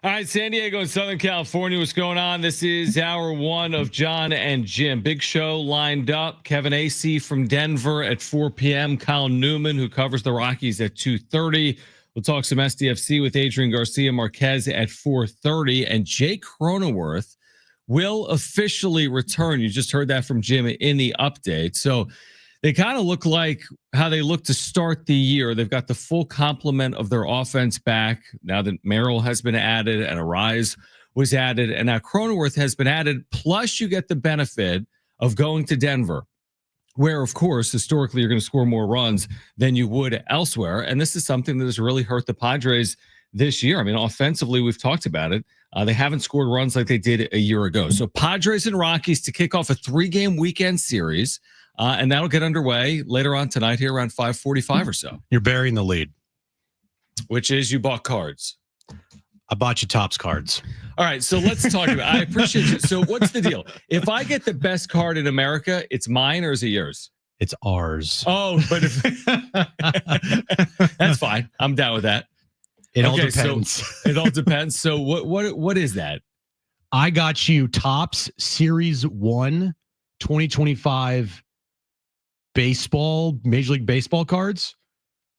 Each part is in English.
All right, San Diego and Southern California, what's going on? This is hour one of Jon and Jim. Big show lined up. Kevin Acee from Denver at 4 p.m. Kyle Newman, who covers the Rockies, at 2:30. We'll talk some SDFC with Adrien, Garcia, Marquez at 4:30. And Jake Cronenworth will officially return. You just heard that from Jim in the update. So they kind of look like how they look to start the year. They've got the full complement of their offense back now that Merrill has been added and Arise was added, and now Cronenworth has been added. Plus, you get the benefit of going to Denver, where, of course, historically you're going to score more runs than you would elsewhere. And this is something that has really hurt the Padres this year. I mean, offensively, we've talked about it. They haven't scored runs like they did a year ago. So Padres and Rockies to kick off a 3-game weekend series. And that'll get underway later on tonight here around 5:45 or so. You're burying the lead. Which is you bought cards. I bought you Topps cards. All right, so let's talk about it. I appreciate you. So what's the deal? If I get the best card in America, it's mine or is it yours? It's ours. Oh, but if that's fine. I'm down with that. It all depends. So it all depends. So what is that? I got you Topps Series 1 2025 baseball, Major League Baseball cards.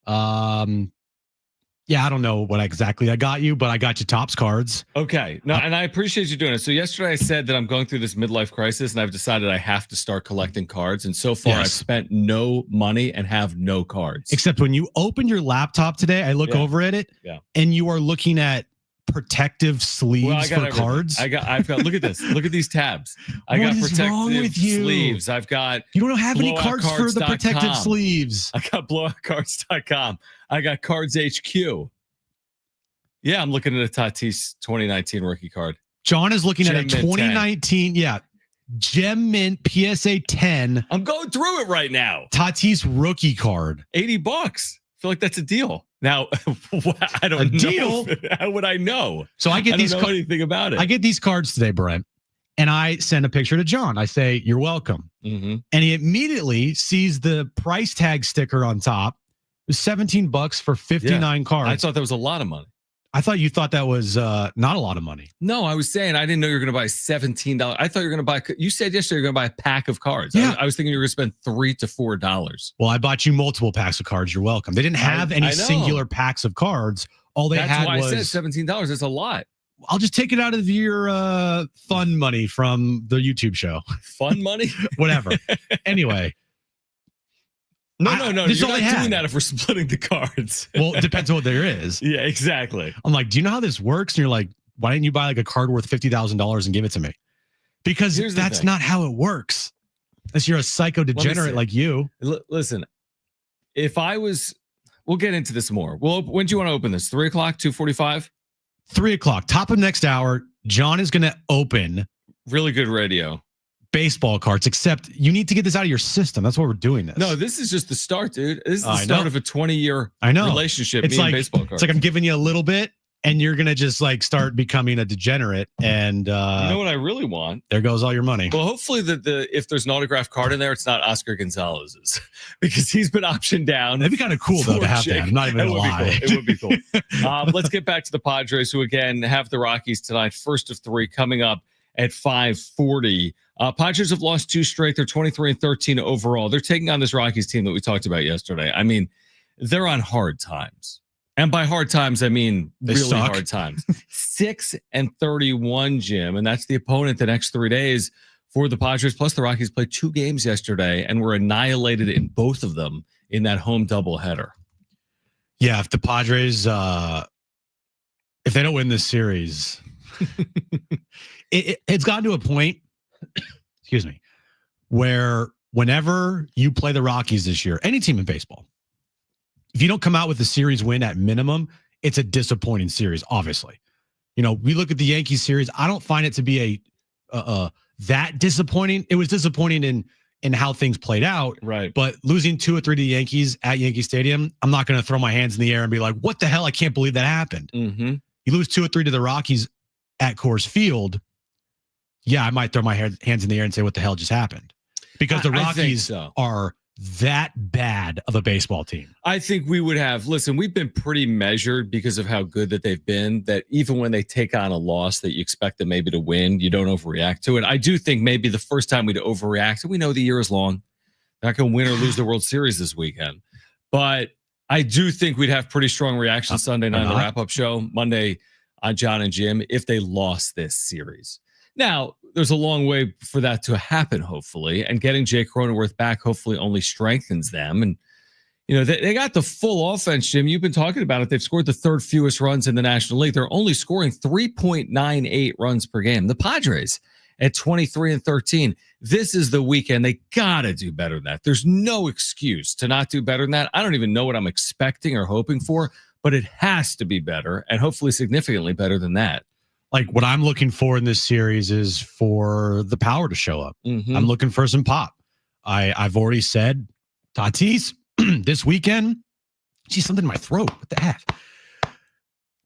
Yeah, I don't know what exactly I got you, but I got you Topps cards. Okay. No, and I appreciate you doing it. So yesterday I said that I'm going through this midlife crisis and I've decided I have to start collecting cards. And so far I've spent no money and have no cards. Except when you open your laptop today, I look over at it and you are looking at protective sleeves for cards. I've got, look at this. Look at these tabs. I got protective sleeves. I've got, you don't have any cards for the protective sleeves. I got blowoutcards.com. I got Cards HQ. Yeah, I'm looking at a Tatis 2019 rookie card. John is looking at a 2019. 10. Yeah. Gem Mint PSA 10. I'm going through it right now. Tatis rookie card. $80. I feel like that's a deal. Now, I don't know. Deal? How would I know? So I get don't know anything about it. I get these cards today, Brent, and I send a picture to John. I say, "You're welcome." Mm-hmm. And he immediately sees the price tag sticker on top. It was $17 for 59 cards. I thought that was a lot of money. I thought you thought that was not a lot of money. No, I was saying I didn't know you were going to buy $17. I thought you were going to buy. You said yesterday you're going to buy a pack of cards. Yeah. I was thinking you were going to spend $3 to $4. Well, I bought you multiple packs of cards. You're welcome. They didn't have any singular packs of cards. All they had was. That's why I said $17. That's a lot. I'll just take it out of your fun money from the YouTube show. Fun money? Whatever. Anyway. No. You're not doing that if we're splitting the cards. Well, it depends on what there is. Yeah, exactly. I'm like, do you know how this works? And you're like, why didn't you buy like a card worth $50,000 and give it to me? Because that's not how it works. Unless you're a psycho degenerate like you. Listen, if I was, we'll get into this more. Well, when do you want to open this? 3 o'clock, 2:45? 3 o'clock, top of next hour. John is going to open. Really good radio. Baseball cards, except you need to get this out of your system. That's why we're doing this. No, this is just the start, dude. This is the start of a 20-year relationship. It's like baseball cards. It's like I'm giving you a little bit, and you're gonna just like start becoming a degenerate. And you know what I really want? There goes all your money. Well, hopefully if there's an autographed card in there, it's not Oscar Gonzalez's because he's been optioned down. That'd be kind of cool though to have that. I'm not even gonna lie. It would be cool. Let's get back to the Padres, who again have the Rockies tonight. First of 3 coming up at 5:40. Padres have lost 2 straight. They're 23-13 overall. They're taking on this Rockies team that we talked about yesterday. I mean, they're on hard times. And by hard times, I mean really hard times. 6-31, Jim. And that's the opponent the next 3 days for the Padres. Plus, the Rockies played 2 games yesterday and were annihilated in both of them in that home doubleheader. Yeah, if the Padres, if they don't win this series, it's gotten to a point, excuse me, where whenever you play the Rockies this year, any team in baseball, if you don't come out with a series win at minimum, it's a disappointing series, obviously. You know, we look at the Yankees series. I don't find it to be that disappointing. It was disappointing in how things played out. Right. But losing 2 or 3 to the Yankees at Yankee Stadium, I'm not going to throw my hands in the air and be like, what the hell? I can't believe that happened. Mm-hmm. You lose 2 or 3 to the Rockies at Coors Field. Yeah, I might throw my hands in the air and say, what the hell just happened? Because the Rockies are that bad of a baseball team. I think we would have, listen, we've been pretty measured because of how good that they've been, that even when they take on a loss that you expect them maybe to win, you don't overreact to it. I do think maybe the first time we'd overreact, and we know the year is long, not going to win or lose the World Series this weekend. But I do think we'd have pretty strong reaction Sunday night on the wrap-up show, Monday on Jon and Jim, if they lost this series. Now, there's a long way for that to happen, hopefully, and getting Jay Cronenworth back hopefully only strengthens them. And, they got the full offense, Jim. You've been talking about it. They've scored the third fewest runs in the National League. They're only scoring 3.98 runs per game. The Padres at 23-13. This is the weekend. They got to do better than that. There's no excuse to not do better than that. I don't even know what I'm expecting or hoping for, but it has to be better and hopefully significantly better than that. Like what I'm looking for in this series is for the power to show up. Mm-hmm. I'm looking for some pop. I've already said Tatis this weekend. Geez, something in my throat. What the heck?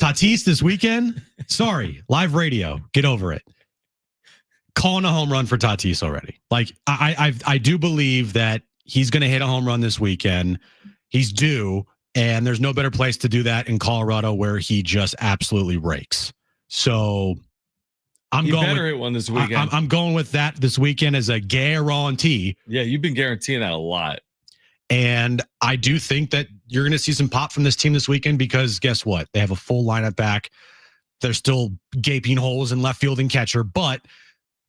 Tatis this weekend. Sorry, live radio. Get over it. Calling a home run for Tatis already. Like I do believe that he's going to hit a home run this weekend. He's due, and there's no better place to do that in Colorado where he just absolutely rakes. So I'm you going. Better hit one this weekend. I'm going with that this weekend as a guarantee. Yeah, you've been guaranteeing that a lot. And I do think that you're going to see some pop from this team this weekend because guess what? They have a full lineup back. There's still gaping holes in left field and catcher, but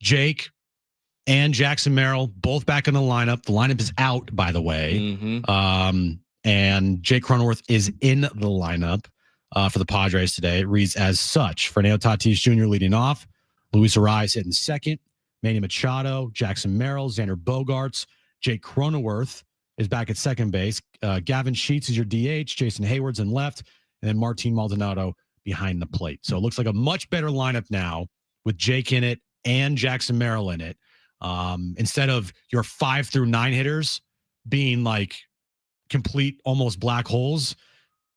Jake and Jackson Merrill both back in the lineup. The lineup is out, by the way. Mm-hmm. And Jake Cronenworth is in the lineup for the Padres today. It reads as such: Fernando Tatis Jr. leading off, Luis Ariz hitting second, Manny Machado, Jackson Merrill, Xander Bogaerts, Jake Cronenworth is back at second base. Gavin Sheets is your DH, Jason Hayward's in left, and then Martin Maldonado behind the plate. So it looks like a much better lineup now with Jake in it and Jackson Merrill in it. Instead of your 5 through 9 hitters being like complete almost black holes,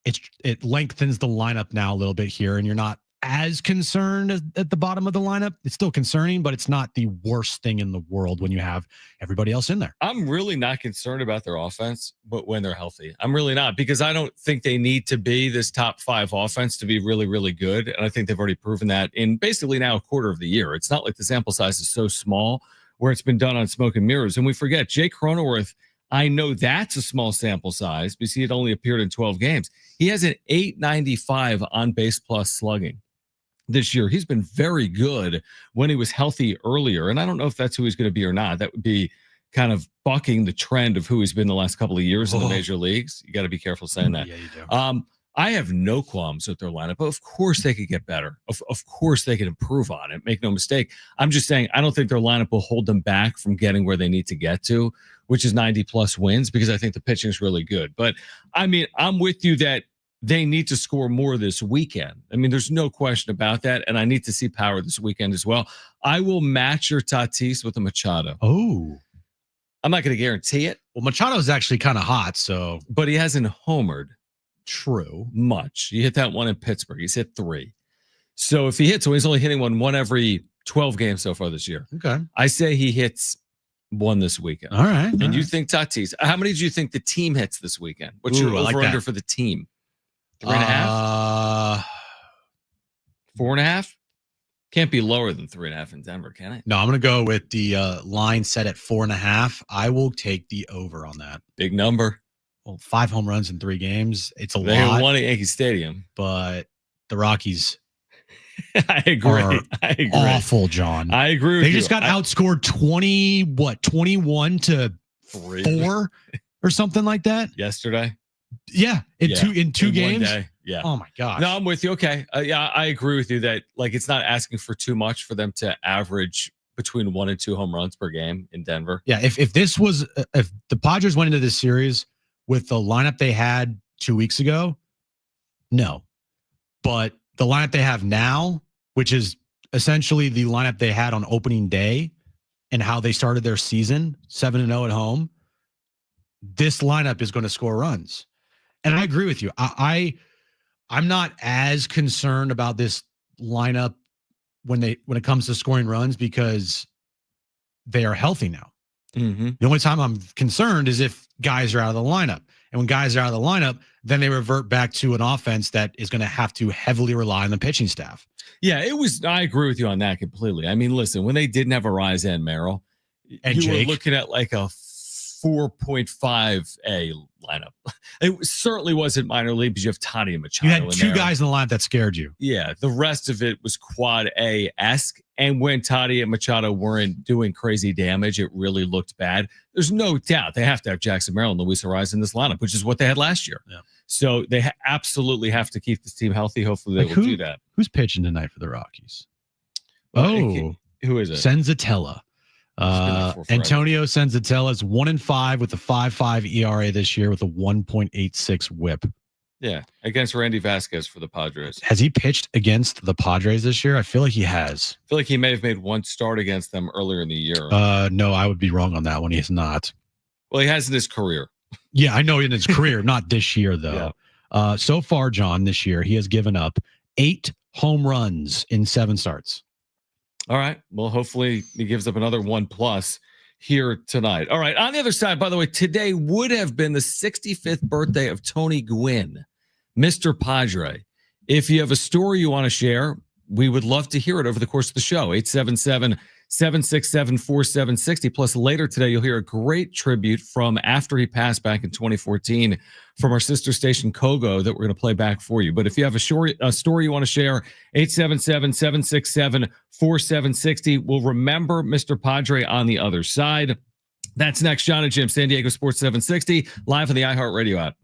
it lengthens the lineup now a little bit here, and you're not as concerned at the bottom of the lineup. It's still concerning, but it's not the worst thing in the world when you have everybody else in there. I'm really not concerned about their offense, but when they're healthy, I'm really not, because I don't think they need to be this top 5 offense to be really, really good. And I think they've already proven that in basically now a quarter of the year. It's not like the sample size is so small where it's been done on smoke and mirrors. And we forget Jake Cronenworth. I know that's a small sample size because he had only appeared in 12 games. He has an 895 on base plus slugging this year. He's been very good when he was healthy earlier. And I don't know if that's who he's going to be or not. That would be kind of bucking the trend of who he's been the last couple of years in the major leagues. You got to be careful saying that. Yeah, you do. I have no qualms with their lineup. Of course they could get better. Of course they could improve on it. Make no mistake. I'm just saying I don't think their lineup will hold them back from getting where they need to get to, which is 90 plus wins, because I think the pitching is really good. But I mean, I'm with you that they need to score more this weekend. I mean, there's no question about that. And I need to see power this weekend as well. I will match your Tatis with a Machado. Oh, I'm not going to guarantee it. Well, Machado is actually kind of hot, so. But he hasn't homered. True. Much. He hit that one in Pittsburgh. He's hit 3. So if he hits, so he's only hitting one every 12 games so far this year. Okay. I say he hits 1 this weekend. All right. And you think Tatis, how many do you think the team hits this weekend? What's your over-under for the team? 3.5? 4.5? Can't be lower than 3.5 in Denver, can it? No, I'm going to go with the line set at 4.5. I will take the over on that. Big number. Well, 5 home runs in 3 games. It's a lot. They won at Yankee Stadium. But the Rockies I agree. Awful, John. I agree with They you. just got outscored 21 to 4 or something like that. Yesterday? Yeah. In two games. 1 day. Yeah. Oh my gosh. No, I'm with you. Okay. Yeah, I agree with you that like it's not asking for too much for them to average between 1 and 2 home runs per game in Denver. Yeah. If the Padres went into this series with the lineup they had 2 weeks ago, no. But the lineup they have now, which is essentially the lineup they had on opening day and how they started their season, 7-0 at home, this lineup is going to score runs. And I agree with you. I'm not as concerned about this lineup when it comes to scoring runs because they are healthy now. Mm-hmm. The only time I'm concerned is if guys are out of the lineup. And when guys are out of the lineup, then they revert back to an offense that is going to have to heavily rely on the pitching staff. Yeah, I agree with you on that completely. I mean, listen, when they didn't have Arise and Merrill, And you Jake, were looking at like a 4.5A lineup. It certainly wasn't minor league because you have Toddy and Machado. you had two guys in the lineup that scared you. Yeah, the rest of it was quad A-esque. And when Toddy and Machado weren't doing crazy damage, it really looked bad. There's no doubt they have to have Jackson Merrill and Luis Ariz in this lineup, which is what they had last year. Yeah. So they absolutely have to keep this team healthy. Hopefully they will do that. Who's pitching tonight for the Rockies? Who is it? Senzatella. Antonio Senzatella is 1-5 with a 5.5 ERA this year with a 1.86 WHIP. Yeah, against Randy Vasquez for the Padres. Has he pitched against the Padres this year? I feel like he has. I feel like he may have made one start against them earlier in the year. No, I would be wrong on that one. He has not. Well, he has in his career. Yeah, I know in his career, not this year though. Yeah. So far, John, this year he has given up 8 home runs in 7 starts. All right. Well, hopefully he gives up another 1+ here tonight. All right. On the other side, by the way, today would have been the 65th birthday of Tony Gwynn, Mr. Padre. If you have a story you want to share, we would love to hear it over the course of the show. 877-767-4760. Plus, later today, you'll hear a great tribute from after he passed back in 2014 from our sister station, Kogo, that we're going to play back for you. But if you have a story you want to share, 877-767-4760. We'll remember Mr. Padre on the other side. That's next. Jon and Jim, San Diego Sports 760, live on the iHeartRadio app.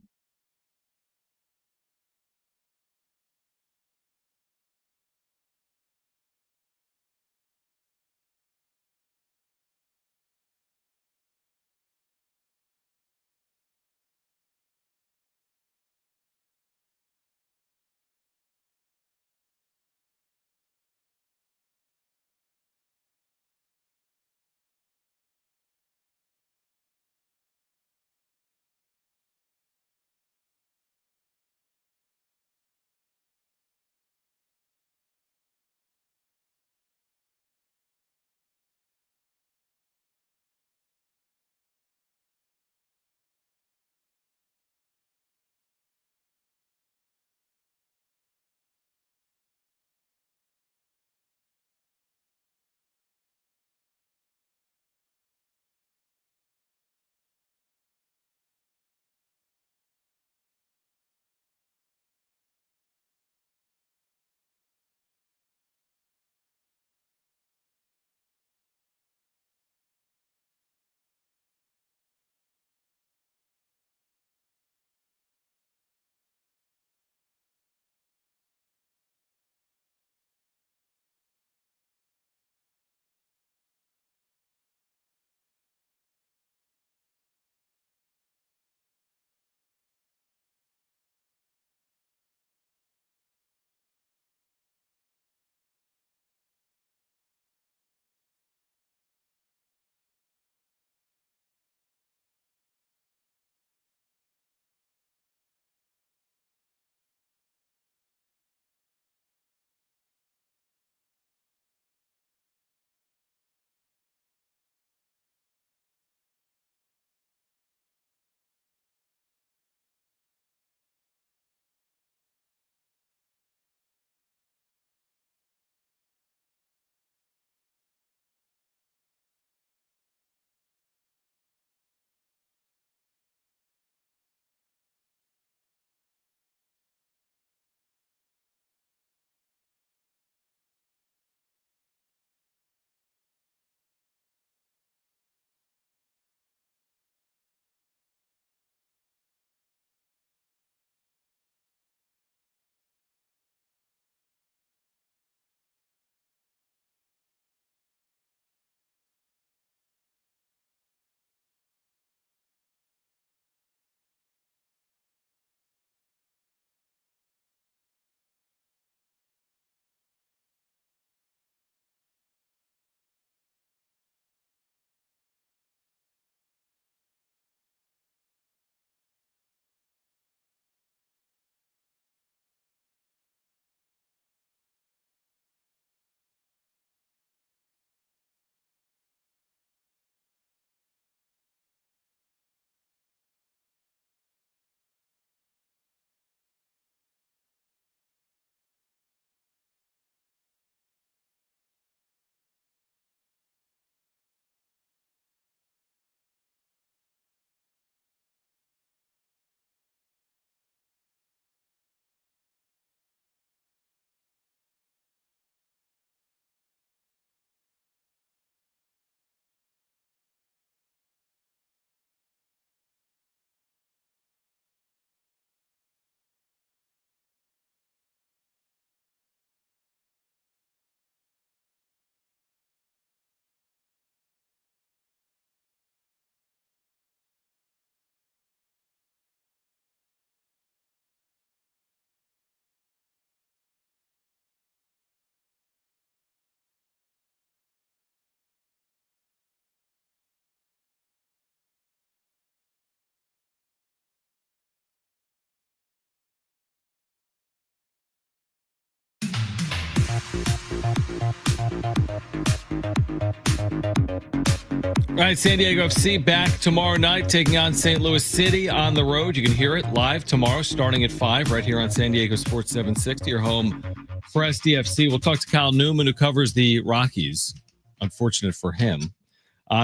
right, San Diego FC back tomorrow night, taking on St. Louis City on the road. You can hear it live tomorrow, starting at 5, right here on San Diego Sports 760, your home for SDFC. We'll talk to Kyle Newman, who covers the Rockies. Unfortunate for him.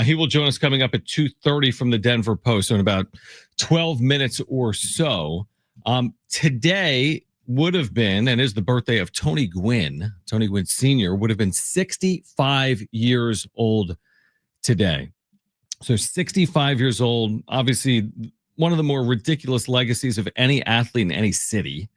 He will join us coming up at 2:30 from the Denver Post, so in about 12 minutes or so. Today would have been, and is the birthday of Tony Gwynn. Tony Gwynn Sr. would have been 65 years old today. So 65 years old, obviously one of the more ridiculous legacies of any athlete in any city.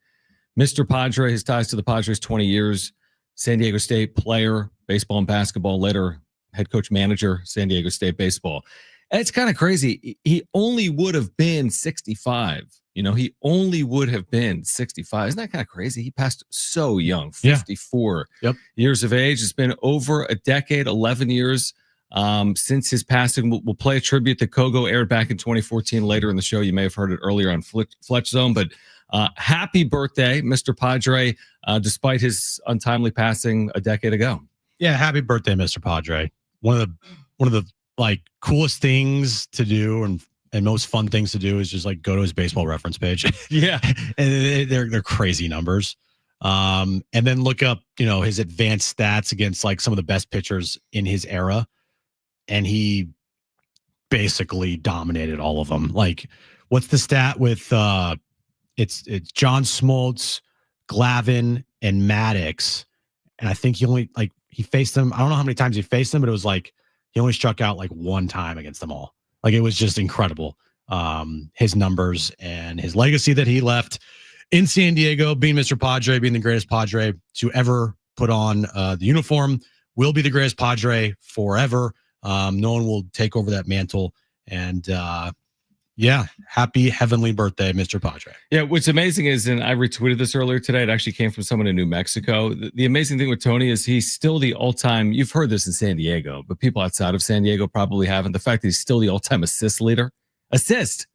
Mr. Padre, his ties to the Padres 20 years, San Diego State player, baseball and basketball, later head coach manager, San Diego State baseball. And it's kind of crazy. He only would have been 65. He only would have been 65. Isn't that kind of crazy? He passed so young, 54 years of age. It's been over a decade, 11 years since his passing. We'll play a tribute that Kogo aired back in 2014 later in the show. You may have heard it earlier on Fletch Zone, but happy birthday, Mr. Padre, despite his untimely passing a decade ago. Yeah, happy birthday, Mr. Padre. One of the like coolest things to do and most fun things to do is just like go to his baseball reference page. Yeah. And they're crazy numbers. And then look up, his advanced stats against like some of the best pitchers in his era. And he basically dominated all of them. Like, what's the stat with it's John Smoltz, Glavine, and Maddox. And I think he faced them. I don't know how many times he faced them, but it was like he only struck out like one time against them all. Like, it was just incredible. His numbers and his legacy that he left in San Diego, being Mr. Padre, being the greatest Padre to ever put on the uniform, will be the greatest Padre forever. No one will take over that mantle. And happy heavenly birthday, Mr. Padre. Yeah, what's amazing is, and I retweeted this earlier today, it actually came from someone in New Mexico. The amazing thing with Tony is he's still the all-time, you've heard this in San Diego, but people outside of San Diego probably haven't. The fact that he's still the all-time assist leader. Assist.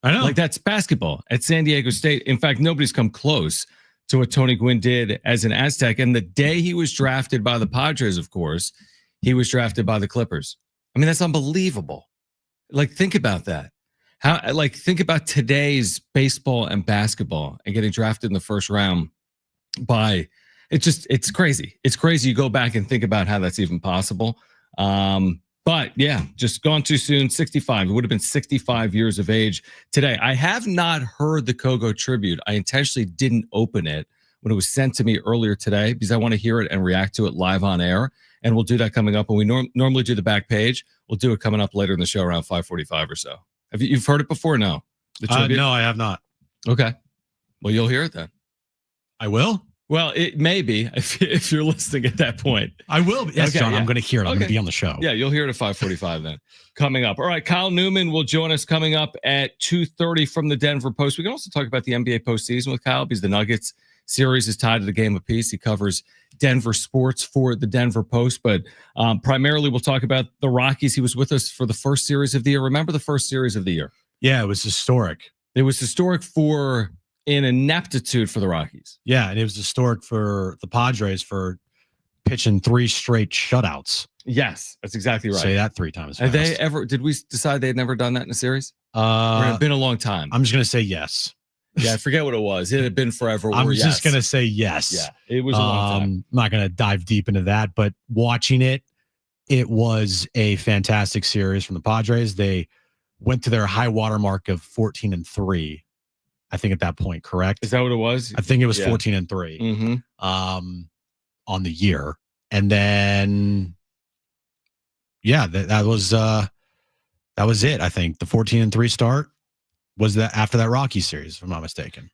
I know. Like, that's basketball at San Diego State. In fact, nobody's come close to what Tony Gwynn did as an Aztec. And the day he was drafted by the Padres, of course, he was drafted by the Clippers. I mean, that's unbelievable. Like, think about that. Think about today's baseball and basketball and getting drafted in the first round by, it's crazy. It's crazy. You go back and think about how that's even possible. But yeah, just gone too soon. 65. It would have been 65 years of age today. I have not heard the Kogo tribute. I intentionally didn't open it when it was sent to me earlier today because I want to hear it and react to it live on air. And we'll do that coming up. When we normally do the back page, we'll do it coming up later in the show around 5:45 or so. You've heard it before? No. No, I have not. Okay. Well, you'll hear it then. I will. Well, it may be if you're listening at that point. I will. Yes, okay, John, yeah. I'm going to hear it. I'm going to be on the show. Yeah, you'll hear it at 5:45 then. Coming up. All right, Kyle Newman will join us coming up at 2:30 from the Denver Post. We can also talk about the NBA postseason with Kyle because the Nuggets series is tied to the game apiece. He covers Denver sports for the Denver Post, but primarily we'll talk about the Rockies. He was with us for the first series of the year. Remember the first series of the year? Yeah, it was historic. It was historic for an ineptitude for the Rockies. Yeah, and it was historic for the Padres for pitching 3 straight shutouts. Yes, that's exactly right. Say that 3 times Have fast. they ever? Did we decide they had never done that in a series? It had been a long time. I'm just going to say yes. Yeah, I forget what it was. It had been forever. I'm just going to say yes. Yeah, it was a long time. I'm not going to dive deep into that, but watching it, it was a fantastic series from the Padres. They went to their high water mark of 14-3. I think at that point, correct? Is that what it was? I think it was 14-3 mm-hmm. On the year. And then, yeah, that was it. I think the 14-3 start was that after that Rockies series, if I'm not mistaken.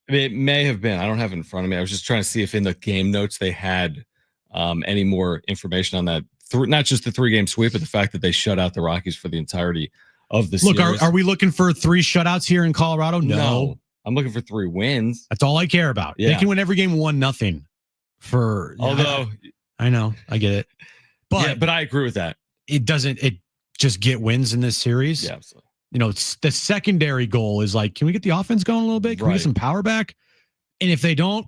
It may have been. I don't have it in front of me. I was just trying to see if in the game notes they had any more information on that. Not just the 3-game sweep, but the fact that they shut out the Rockies for the entirety of the series. Look, are we looking for 3 shutouts here in Colorado? No. I'm looking for 3 wins. That's all I care about. Yeah. They can win every game 1-0. I know, I get it. But I agree with that. It just get wins in this series. Yeah, absolutely. It's the secondary goal is like, can we get the offense going a little bit? Can we get some power back? And if they don't,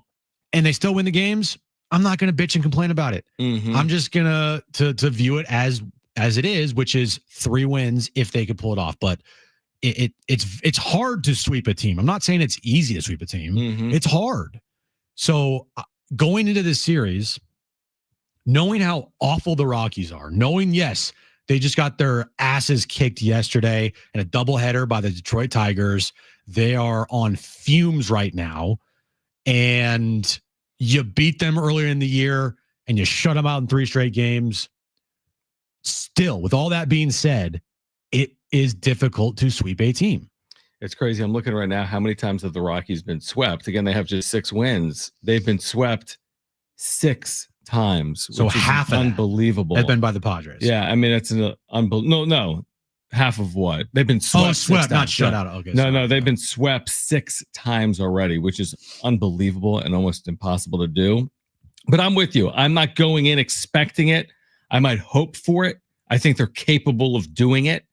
and they still win the games, I'm not going to bitch and complain about it. Mm-hmm. I'm just going to view it as as it is, which is 3 wins if they could pull it off. But it's hard to sweep a team. I'm not saying it's easy to sweep a team. It's hard. So going into this series, knowing how awful the Rockies are, knowing, yes, they just got their asses kicked yesterday in a doubleheader by the Detroit Tigers. They are on fumes right now. And you beat them earlier in the year and you shut them out in 3 straight games. Still, with all that being said, it is difficult to sweep a team. It's crazy. I'm looking right now. How many times have the Rockies been swept? Again, they have just 6 wins. They've been swept 6 times. So half of unbelievable. That's been by the Padres. Yeah, I mean, it's an unbelievable. No. Half of what? They've been swept. Oh, swept, not shut out. Okay. No, they've been swept 6 times already, which is unbelievable and almost impossible to do. But I'm with you. I'm not going in expecting it. I might hope for it. I think they're capable of doing it.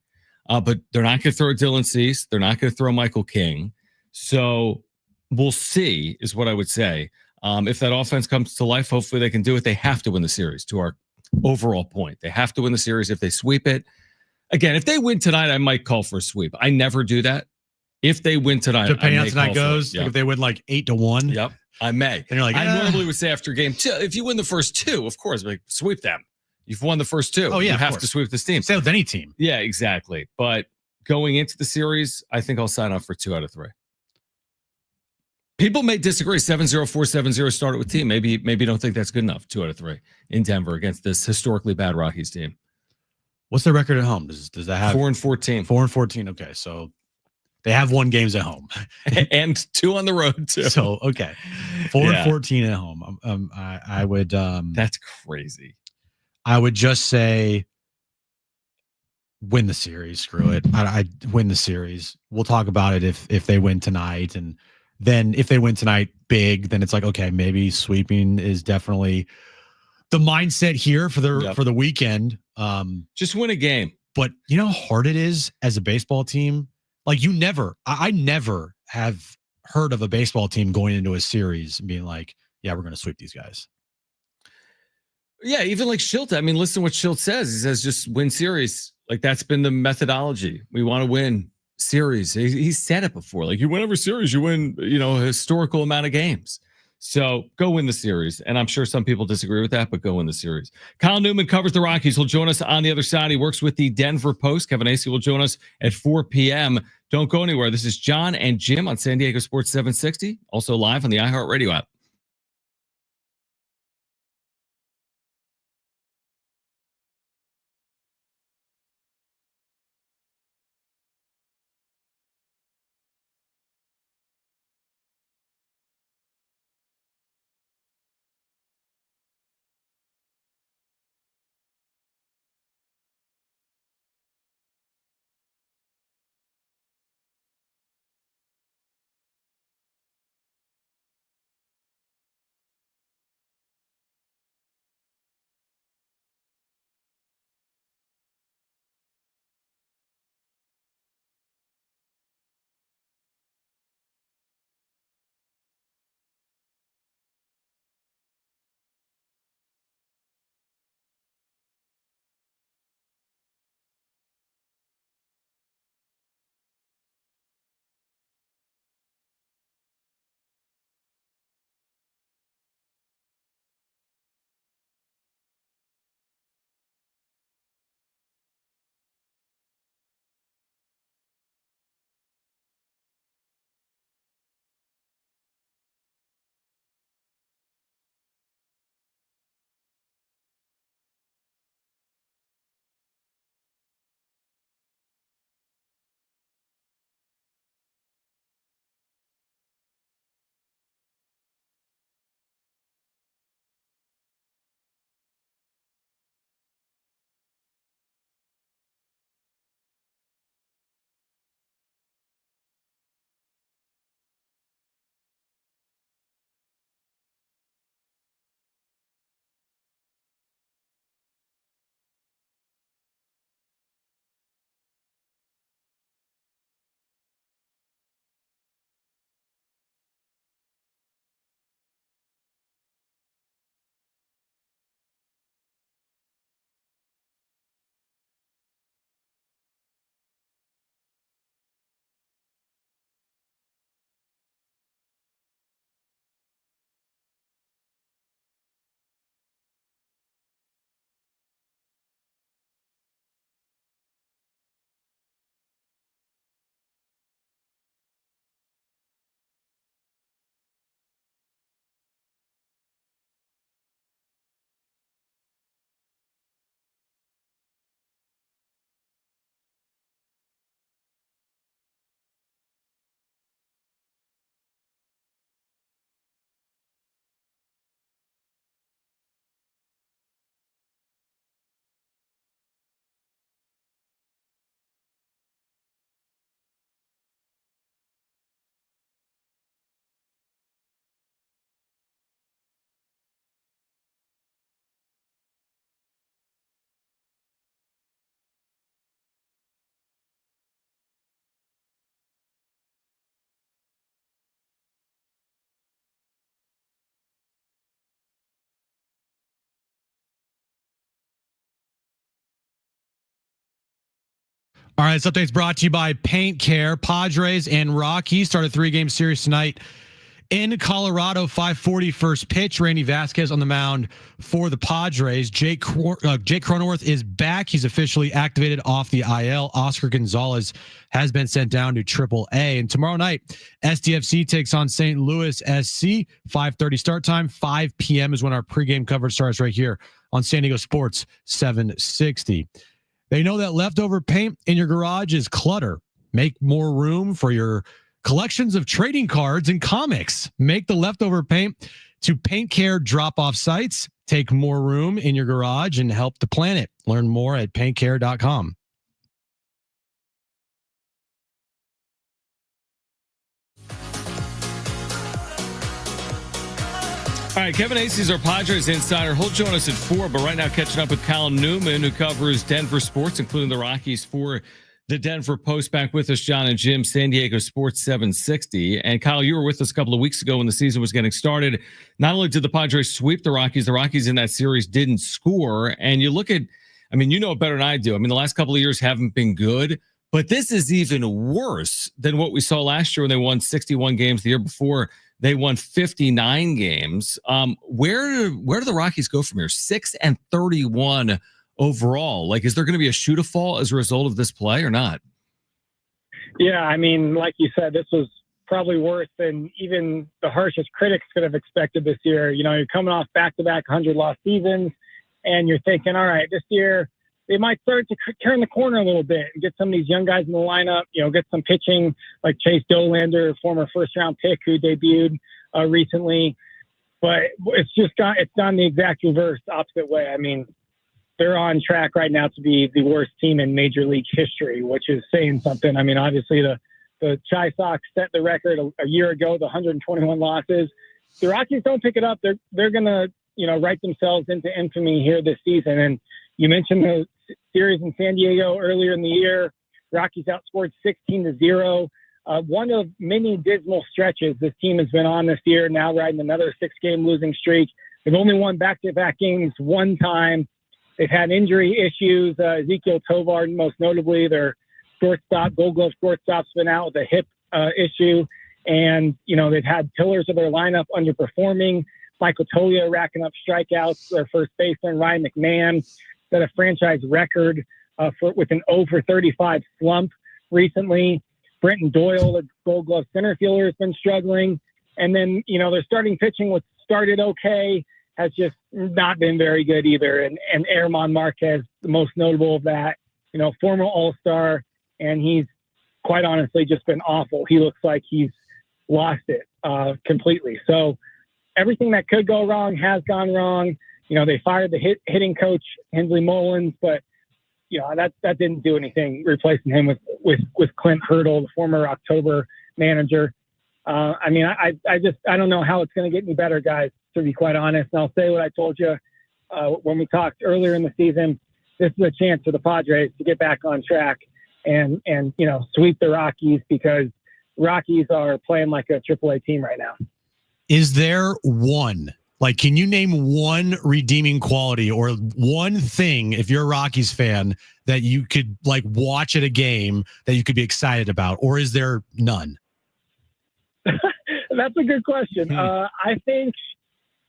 But they're not going to throw Dylan Cease. They're not going to throw Michael King. So we'll see, is what I would say. If that offense comes to life, hopefully they can do it. They have to win the series, to our overall point. They have to win the series. If they sweep it, again, if they win tonight, I might call for a sweep. I never do that. If they win tonight, depending on how tonight goes, yep. If they win like 8-1, yep, I may. And you're like, I normally would say after game 2, if you win the first 2, of course, like sweep them. You've won the first 2. Oh yeah, you have to sweep this team. Say with any team. Yeah, exactly. But going into the series, I think I'll sign up for 2 out of 3. People may disagree. 70470 started with team. Maybe don't think that's good enough. 2 out of 3 in Denver against this historically bad Rockies team. What's their record at home? Does that have 4-14? 4-14. Okay, so they have 1 games at home and 2 on the road too. So okay, 4-14 at home. I would. That's crazy. I would just say win the series. Screw it. I win the series. We'll talk about it if they win tonight, and then if they win tonight big, then it's like, okay, maybe sweeping is definitely the mindset here for the weekend. Just win a game. But you know how hard it is as a baseball team? Like I never have heard of a baseball team going into a series and being like, yeah, we're going to sweep these guys. Yeah, even like Schilt. I mean, listen to what Schilt says. He says just win series. Like that's been the methodology. We want to win series. He said it before. Like you win every series, you win, a historical amount of games. So go win the series. And I'm sure some people disagree with that, but go win the series. Kyle Newman covers the Rockies. He'll join us on the other side. He works with the Denver Post. Kevin Acee will join us at 4 p.m. Don't go anywhere. This is Jon and Jim on San Diego Sports 760. Also live on the iHeartRadio app. All right, this update's brought to you by Paint Care. Padres and Rockies start a 3-game series tonight in Colorado. 5:40 first pitch. Randy Vasquez on the mound for the Padres. Jake Cronenworth is back. He's officially activated off the IL. Oscar Gonzalez has been sent down to AAA. And tomorrow night, SDFC takes on St. Louis SC. 5:30 start time. 5 p.m. is when our pregame coverage starts right here on San Diego Sports 760. They know that leftover paint in your garage is clutter. Make more room for your collections of trading cards and comics. Make the leftover paint to Paint Care drop-off sites. Take more room in your garage and help the planet. Learn more at paintcare.com. All right, Kevin Acee is our Padres insider. He'll join us at 4, but right now catching up with Kyle Newman, who covers Denver sports, including the Rockies for the Denver Post. Back with us, Jon and Jim, San Diego Sports 760. And Kyle, you were with us a couple of weeks ago when the season was getting started. Not only did the Padres sweep the Rockies in that series didn't score. And you look at, I mean, you know it better than I do. I mean, the last couple of years haven't been good, but this is even worse than what we saw last year when they won 61 games. The year before, they won 59 games. Where do the Rockies go from here? 6-31 overall. Like, is there going to be a shoot-a-fall as a result of this play or not? Yeah, I mean, like you said, this was probably worse than even the harshest critics could have expected this year. You know, you're coming off back-to-back 100-loss seasons, and you're thinking, all right, this year they might start to turn the corner a little bit and get some of these young guys in the lineup, you know, get some pitching like Chase Dolander, former first-round pick who debuted recently. But it's gone the exact reverse, opposite way. I mean, they're on track right now to be the worst team in Major League history, which is saying something. I mean, obviously the Chi Sox set the record a year ago, the 121 losses. The Rockies don't pick it up. They're going to, you know, write themselves into infamy here this season. And you mentioned the series in San Diego earlier in the year. Rockies outscored 16-0. One of many dismal stretches this team has been on this year, now riding another 6-game losing streak. They've only won back-to-back games one time. They've had injury issues. Ezekiel Tovar, most notably, their shortstop, Gold Glove shortstop's been out with a hip issue. And, you know, they've had pillars of their lineup underperforming. Michael Toglia racking up strikeouts. Their first baseman, Ryan McMahon, set a franchise record with an 0-for-35 slump recently. Brenton Doyle, the Gold Glove center fielder, has been struggling. And then, you know, their starting pitching, which started okay, has just not been very good either. And Adrien Marquez, the most notable of that, you know, former All-Star, and he's quite honestly just been awful. He looks like he's lost it completely. So everything that could go wrong has gone wrong. You know, they fired the hitting coach, Hensley Mullins, but, you know, that didn't do anything, replacing him with Clint Hurdle, the former October manager. I mean, I don't know how it's going to get any better, guys, to be quite honest. And I'll say what I told you when we talked earlier in the season. This is a chance for the Padres to get back on track and you know, sweep the Rockies, because Rockies are playing like a AAA team right now. Is there one, like, can you name one redeeming quality or one thing, if you're a Rockies fan, that you could like watch at a game that you could be excited about, or is there none? That's a good question. I think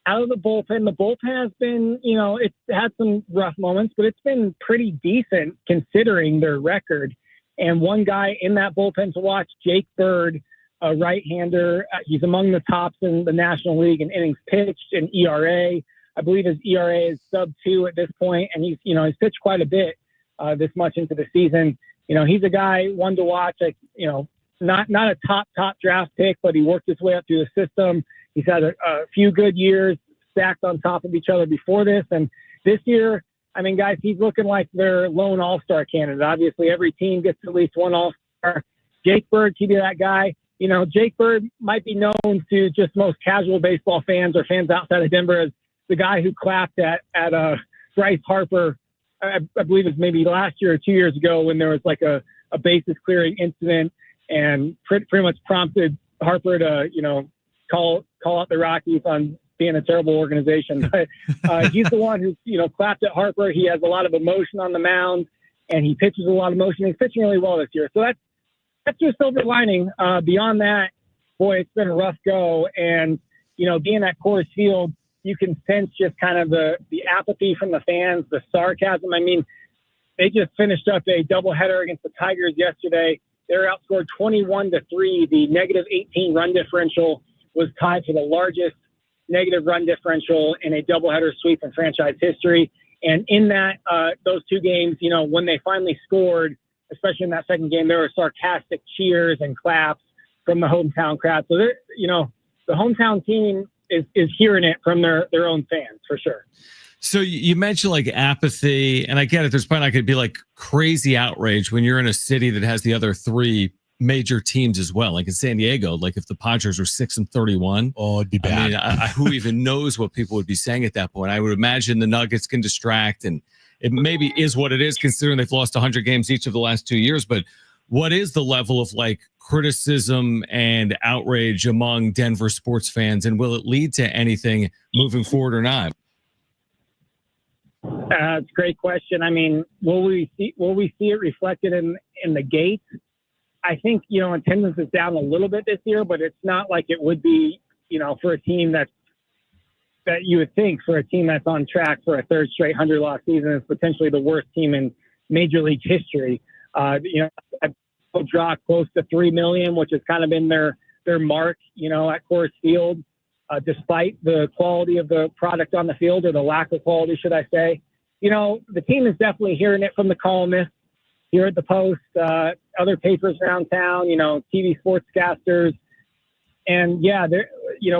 out of the bullpen has been, you know, it's had some rough moments, but it's been pretty decent considering their record. And one guy in that bullpen to watch, Jake Bird, a right-hander. He's among the tops in the National League in innings pitched and ERA. I believe his ERA is sub-2 at this point, and he's pitched quite a bit this much into the season. You know, he's a guy, one to watch. Like, you know, not a top draft pick, but he worked his way up through the system. He's had a few good years stacked on top of each other before this, and this year, I mean, guys, he's looking like their lone all-star candidate. Obviously, every team gets at least one all-star. Jake Bird could be that guy. You know, Jake Bird might be known to just most casual baseball fans or fans outside of Denver as the guy who clapped at Bryce Harper, I believe it was maybe last year or 2 years ago, when there was like a bases clearing incident, and pretty much prompted Harper to, you know, call out the Rockies on being a terrible organization. But he's the one who, you know, clapped at Harper. He has a lot of emotion on the mound, and he pitches a lot of motion. He's pitching really well this year. So that's your silver lining. Beyond that, boy, it's been a rough go. And, being at Coors Field, you can sense just kind of the apathy from the fans, the sarcasm. I mean, they just finished up a doubleheader against the Tigers yesterday. They were outscored 21-3. The negative 18 run differential was tied for the largest negative run differential in a doubleheader sweep in franchise history. And in that, those two games, when they finally scored, especially in that second game, there were sarcastic cheers and claps from the hometown crowd. So, the hometown team is hearing it from their own fans for sure. So you mentioned like apathy, and I get it. There's probably not going to be like crazy outrage when you're in a city that has the other three major teams as well. Like in San Diego, like if the Padres were 6-31, it'd be bad. I mean, who even knows what people would be saying at that point? I would imagine the Nuggets can distract, and it maybe is what it is considering they've lost 100 games each of the last 2 years. But what is the level of like criticism and outrage among Denver sports fans, and will it lead to anything moving forward or not? It's a great question. I mean, will we see it reflected in the gates? I think, attendance is down a little bit this year, but it's not like it would be, for a team that you would think for a team that's on track for a third straight 100-loss season is potentially the worst team in Major League history. They'll draw close to 3 million, which has kind of been their mark, at Coors Field, despite the quality of the product on the field, or the lack of quality, should I say. The team is definitely hearing it from the columnists here at the Post, other papers around town, TV sportscasters. And yeah,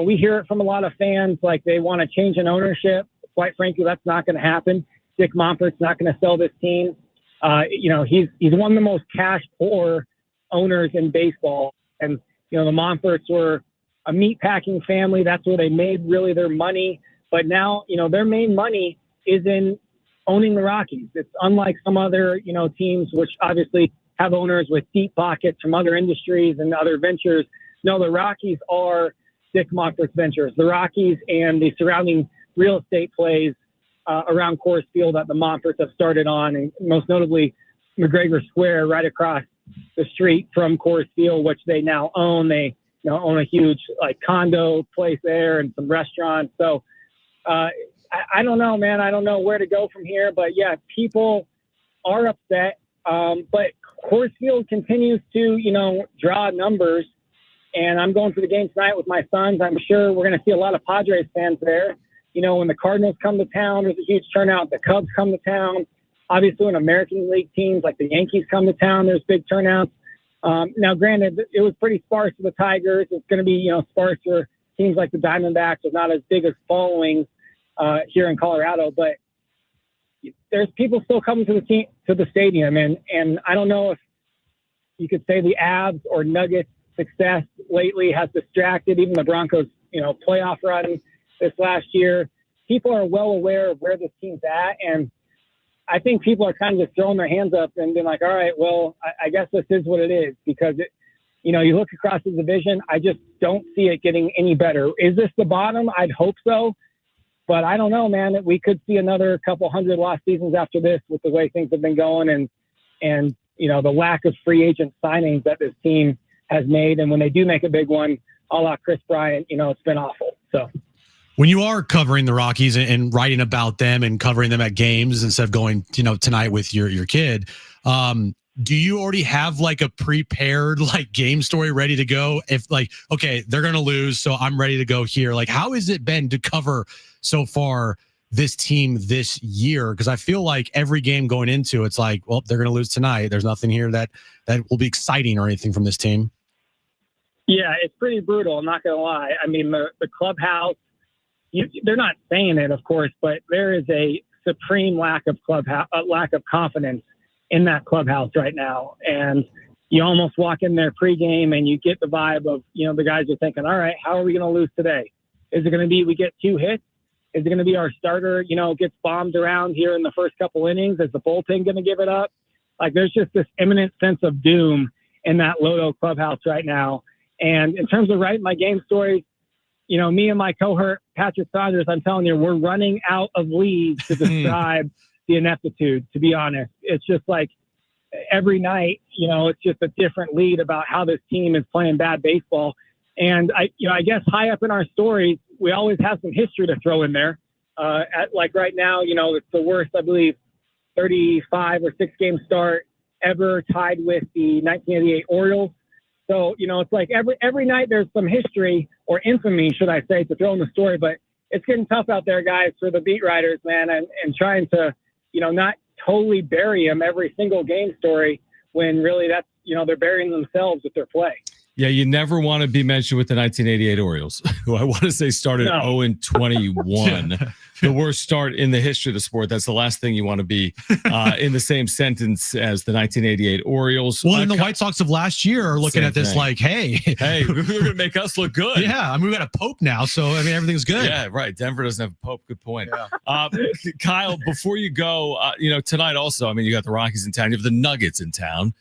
we hear it from a lot of fans, like they want to change in ownership. Quite frankly, that's not going to happen. Dick Monfort's not going to sell this team. He's one of the most cash poor owners in baseball. And, the Monforts were a meatpacking family. That's where they made really their money. But now, their main money is in owning the Rockies. It's unlike some other, teams which obviously have owners with deep pockets from other industries and other ventures. No, the Rockies are Dick Monfort's ventures. The Rockies and the surrounding real estate plays around Coors Field that the Monforts have started on, and most notably McGregor Square right across the street from Coors Field, which they now own. They own a huge condo place there and some restaurants. So I don't know, man. I don't know where to go from here. But yeah, people are upset. But Coors Field continues to, draw numbers. And I'm going to the game tonight with my sons. I'm sure we're going to see a lot of Padres fans there. When the Cardinals come to town, there's a huge turnout. The Cubs come to town. Obviously, when American League teams like the Yankees come to town, there's big turnouts. Now, granted, it was pretty sparse for the Tigers. It's going to be, sparse for teams like the Diamondbacks with not as big as followings here in Colorado. But there's people still coming to the stadium, and I don't know if you could say the Avs or Nuggets success lately has distracted even the Broncos, playoff run this last year. People are well aware of where this team's at, and I think people are kind of just throwing their hands up and being like, all right, well, I guess this is what it is, because you look across the division, I just don't see it getting any better. Is this the bottom? I'd hope so, but I don't know, man. We could see another couple 100-loss seasons after this with the way things have been going, and the lack of free agent signings that this team has made. And when they do make a big one, a la Chris Bryant, it's been awful. So when you are covering the Rockies and writing about them and covering them at games instead of going, tonight with your kid, do you already have like a prepared game story ready to go? If okay, they're going to lose, so I'm ready to go here. How has it been to cover so far this team this year? Because I feel like every game going into it's like, well, they're going to lose tonight. There's nothing here that will be exciting or anything from this team. Yeah, it's pretty brutal. I'm not going to lie. I mean, the clubhouse, they're not saying it, of course, but there is a supreme lack of confidence in that clubhouse right now. And you almost walk in there pregame and you get the vibe of, the guys are thinking, all right, how are we going to lose today? Is it going to be we get 2 hits? Is it going to be our starter, gets bombed around here in the first couple innings? Is the bullpen going to give it up? There's just this imminent sense of doom in that Lodo clubhouse right now. And in terms of writing my game stories, me and my cohort, Patrick Saunders, I'm telling you, we're running out of leads to describe the ineptitude, to be honest. It's just every night, it's just a different lead about how this team is playing bad baseball. And I guess high up in our stories, we always have some history to throw in there. Like right now, it's the worst, I believe, 35 or 6 game start ever, tied with the 1988 Orioles. So, it's like every night there's some history or infamy, should I say, to throw in the story. But it's getting tough out there, guys, for the beat writers, man, and trying to, not totally bury them every single game story when really that's, they're burying themselves with their play. Yeah, you never want to be mentioned with the 1988 Orioles, who I want to say started 0-21. The worst start in the history of the sport. That's the last thing you want to be in the same sentence as the 1988 Orioles. Well, and the White Sox of last year are looking at this thing. Like, hey, they're going to make us look good. Yeah, I mean, we got a Pope now, so I mean, everything's good. Yeah, right. Denver doesn't have a Pope. Good point. Yeah. Kyle, before you go, tonight also, I mean, you got the Rockies in town. You have the Nuggets in town.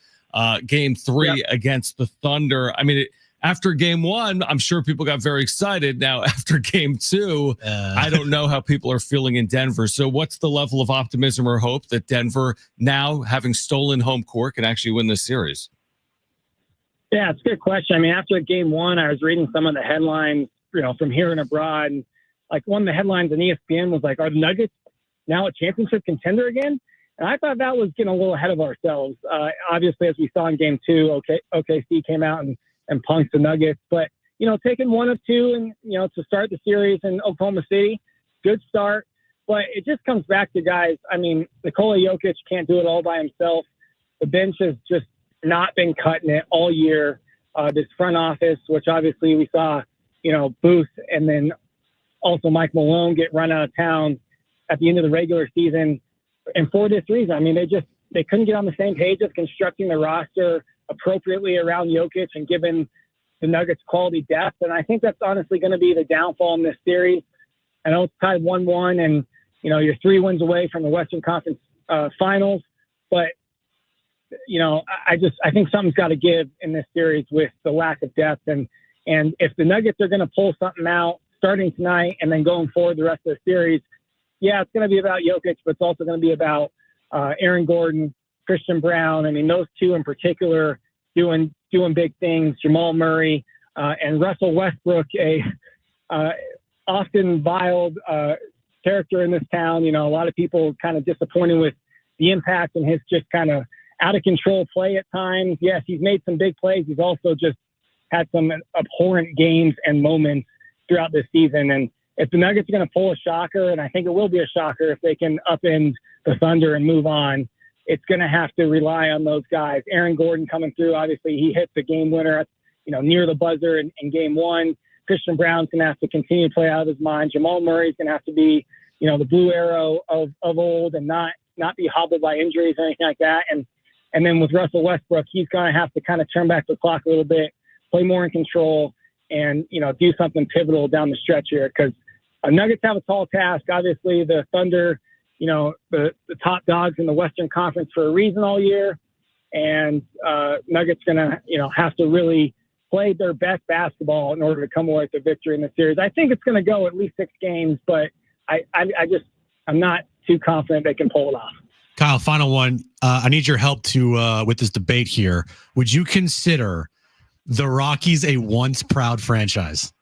Game 3 against the Thunder. I mean, after game 1, I'm sure people got very excited. Now, after game 2, I don't know how people are feeling in Denver. So what's the level of optimism or hope that Denver, now having stolen home court, can actually win this series? Yeah, it's a good question. I mean, after game 1, I was reading some of the headlines, from here and abroad. And like one of the headlines on ESPN was like, are the Nuggets now a championship contender again? And I thought that was getting a little ahead of ourselves. Obviously, as we saw in game 2, OKC came out and punked the Nuggets. But, taking 1 of 2 and, to start the series in Oklahoma City, good start. But it just comes back to, guys, I mean, Nikola Jokic can't do it all by himself. The bench has just not been cutting it all year. This front office, which obviously we saw, Booth and then also Mike Malone get run out of town at the end of the regular season. And for this reason, I mean, they couldn't get on the same page of constructing the roster appropriately around Jokic and giving the Nuggets quality depth. And I think that's honestly going to be the downfall in this series. I know it's tied 1-1 and, you're 3 wins away from the Western Conference Finals. But, I think something's got to give in this series with the lack of depth. And if the Nuggets are going to pull something out starting tonight and then going forward the rest of the series, yeah, it's going to be about Jokic, but it's also going to be about Aaron Gordon, Christian Brown. I mean, those two in particular doing big things. Jamal Murray and Russell Westbrook, a often viled character in this town. A lot of people kind of disappointed with the impact and his just kind of out of control play at times. Yes, he's made some big plays. He's also just had some abhorrent games and moments throughout this season. And if the Nuggets are going to pull a shocker, and I think it will be a shocker if they can upend the Thunder and move on, it's going to have to rely on those guys. Aaron Gordon coming through, obviously he hit the game winner, near the buzzer in game 1. Christian Brown's going to have to continue to play out of his mind. Jamal Murray's going to have to be, the blue arrow of old and not be hobbled by injuries or anything like that. And then with Russell Westbrook, he's going to have to kind of turn back the clock a little bit, play more in control, and, do something pivotal down the stretch here because Nuggets have a tall task. Obviously, the Thunder, the top dogs in the Western Conference for a reason all year. And Nuggets going to, have to really play their best basketball in order to come away with the victory in the series. I think it's going to go at least 6 games, but I'm not too confident they can pull it off. Kyle, final one. I need your help with this debate here. Would you consider the Rockies a once proud franchise?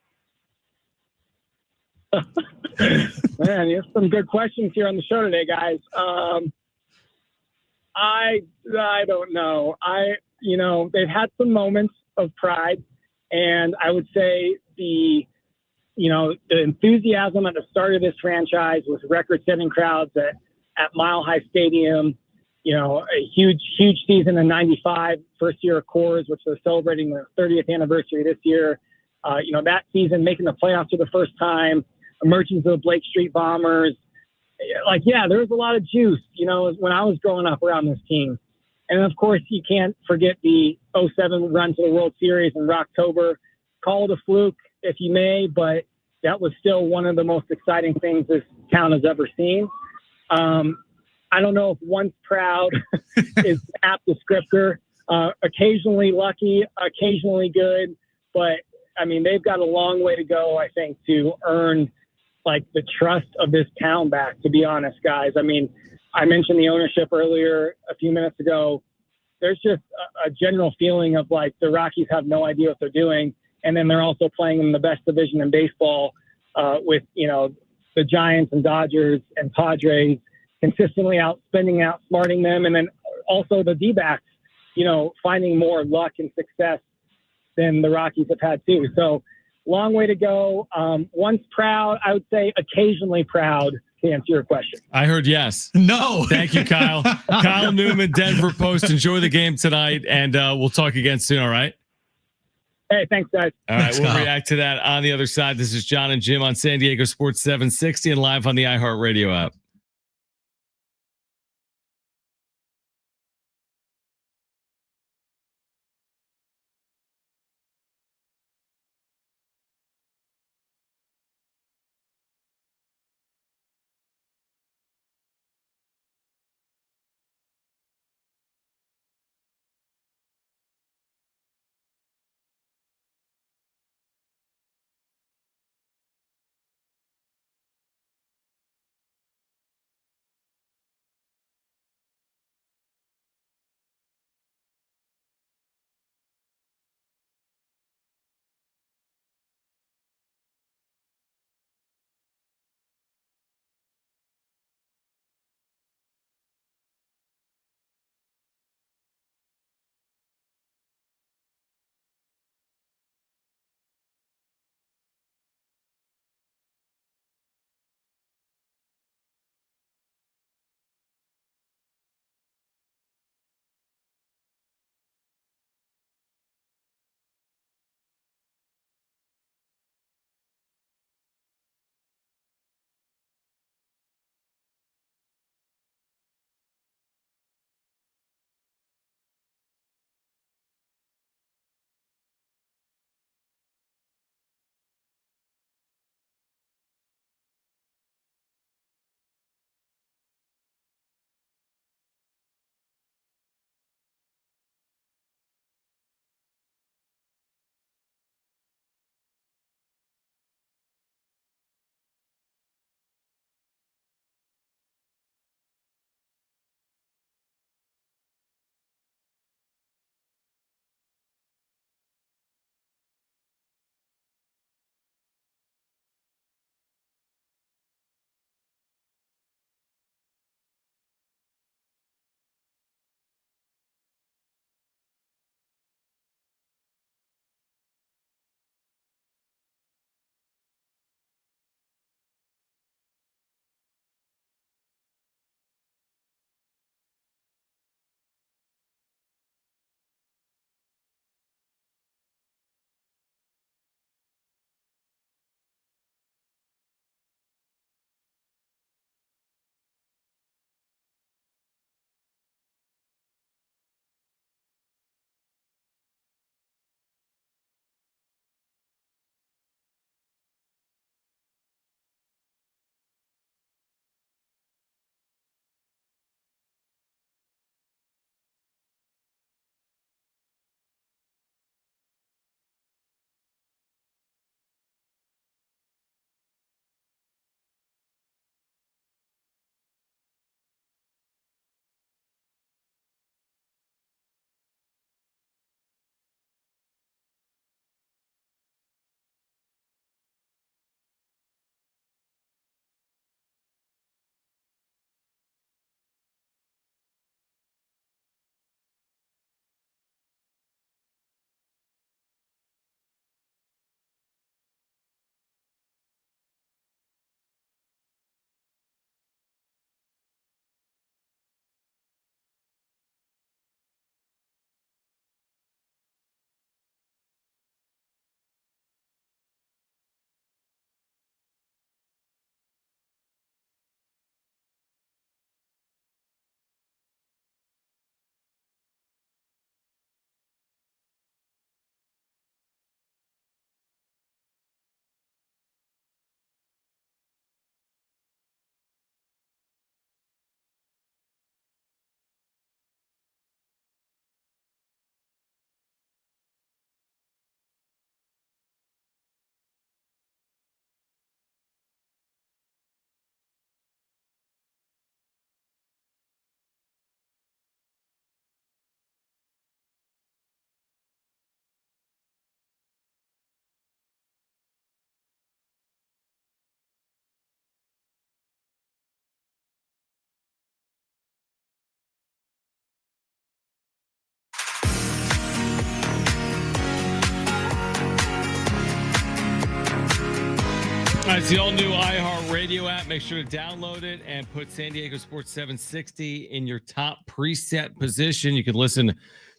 Man, you have some good questions here on the show today, guys. I don't know. They've had some moments of pride, and I would say the enthusiasm at the start of this franchise with record-setting crowds at Mile High Stadium. A huge season in '95, first year of Coors, which they're celebrating their 30th anniversary this year. That season, making the playoffs for the first time. Emergence of the Blake Street Bombers. There was a lot of juice, when I was growing up around this team. And of course, you can't forget the 2007 run to the World Series in Rocktober. Call it a fluke, if you may, but that was still one of the most exciting things this town has ever seen. I don't know if once proud is an apt descriptor. Occasionally lucky, occasionally good, but I mean, they've got a long way to go, I think, to earn the trust of this town back, to be honest, guys. I mean, I mentioned the ownership earlier a few minutes ago. there's just a general feeling of like the Rockies have no idea what they're doing. And then they're also playing in the best division in baseball with, the Giants and Dodgers and Padres consistently outsmarting them. And then also the D-backs, finding more luck and success than the Rockies have had too. So long way to go. Once proud, I would say occasionally proud, to answer your question. I heard yes. No. Thank you, Kyle. Kyle Newman, Denver Post. Enjoy the game tonight, and we'll talk again soon, all right? Hey, thanks, guys. All right, Thanks, we'll Kyle. react to that on the other side. This is Jon and Jim on San Diego Sports 760 and live on the iHeartRadio app. It's the all-new iHeartRadio app. Make sure to download it and put San Diego Sports 760 in your top preset position. You can listen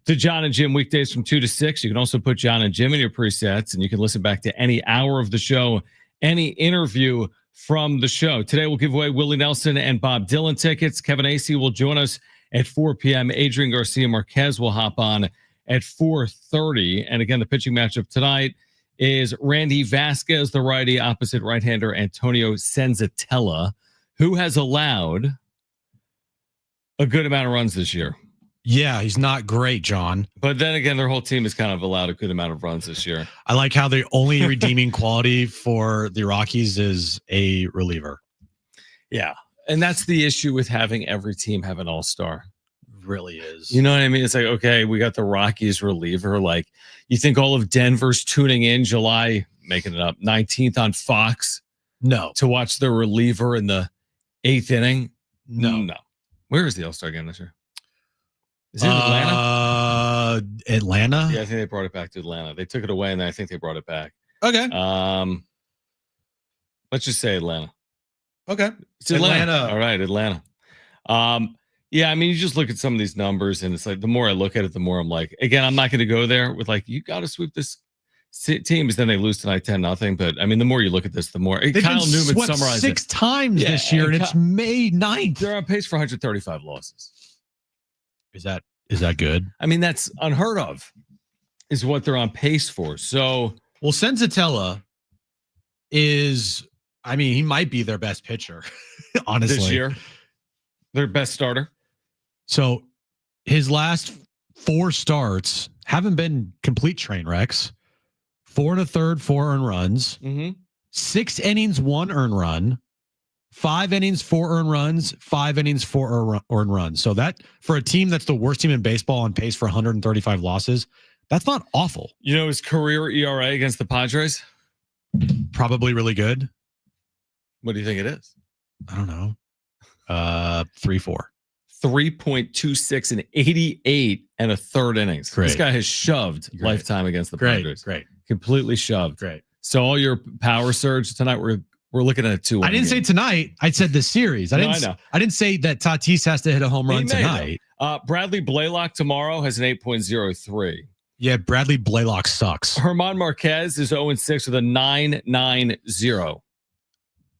to Jon and Jim weekdays from 2 to 6. You can also put Jon and Jim in your presets, and you can listen back to any hour of the show, any interview from the show. Today, we'll give away Willie Nelson and Bob Dylan tickets. Kevin Acee will join us at 4 p.m. Adrien Garcia Marquez will hop on at 4:30. And again, the pitching matchup tonight is Randy Vasquez, the righty, opposite right-hander Antonio Senzatella, who has allowed a good amount of runs this year. Yeah, he's not great, John. But then again, their whole team has kind of allowed a good amount of runs this year. I like how the only redeeming quality for the Rockies is a reliever. Yeah. And that's the issue with having every team have an all-star. Really is. You know what I mean? It's like, okay, we got the Rockies reliever. Like, you think all of Denver's tuning in July, making it up, 19th on Fox? No. To watch the reliever in the 8th inning? No. Where is the all-star game this year? Is it Atlanta? Atlanta? Yeah, I think they brought it back to Atlanta. They took it away, and then I think they brought it back. Okay. Let's just say Atlanta. Okay. It's Atlanta. All right, Atlanta. Yeah, I mean, you just look at some of these numbers, and it's like the more I look at it, the more I'm like, again, I'm not going to go there with like, you got to sweep this team, because then they lose tonight 10-0. But I mean, the more you look at this, the more They've Kyle been Newman swept summarized 6 times this year, and it's May 9th. They're on pace for 135 losses. Is that good? I mean, that's unheard of, is what they're on pace for. So, well, Senzatella is, I mean, he might be their best pitcher, honestly. This year, their best starter. So his last 4 starts haven't been complete train wrecks. 4 1/3, 4 earned runs. 6 innings, 1 earned run. 5 innings, 4 earned runs. 5 innings, 4 earned runs. So that, for a team that's the worst team in baseball on pace for 135 losses, that's not awful. You know his career ERA against the Padres? Probably really good. What do you think it is? I don't know. 3-4. 3.26 in 88 and a third innings. Great. This guy has shoved lifetime against the Padres. Great. Completely shoved. Great. So all your power surge tonight, we're looking at a 2-1. I didn't say tonight. I said the series. I didn't say that Tatis has to hit a home run tonight. Bradley Blaylock tomorrow has an 8.03. Yeah, Bradley Blaylock sucks. German Marquez is 0-6 with a 9.90.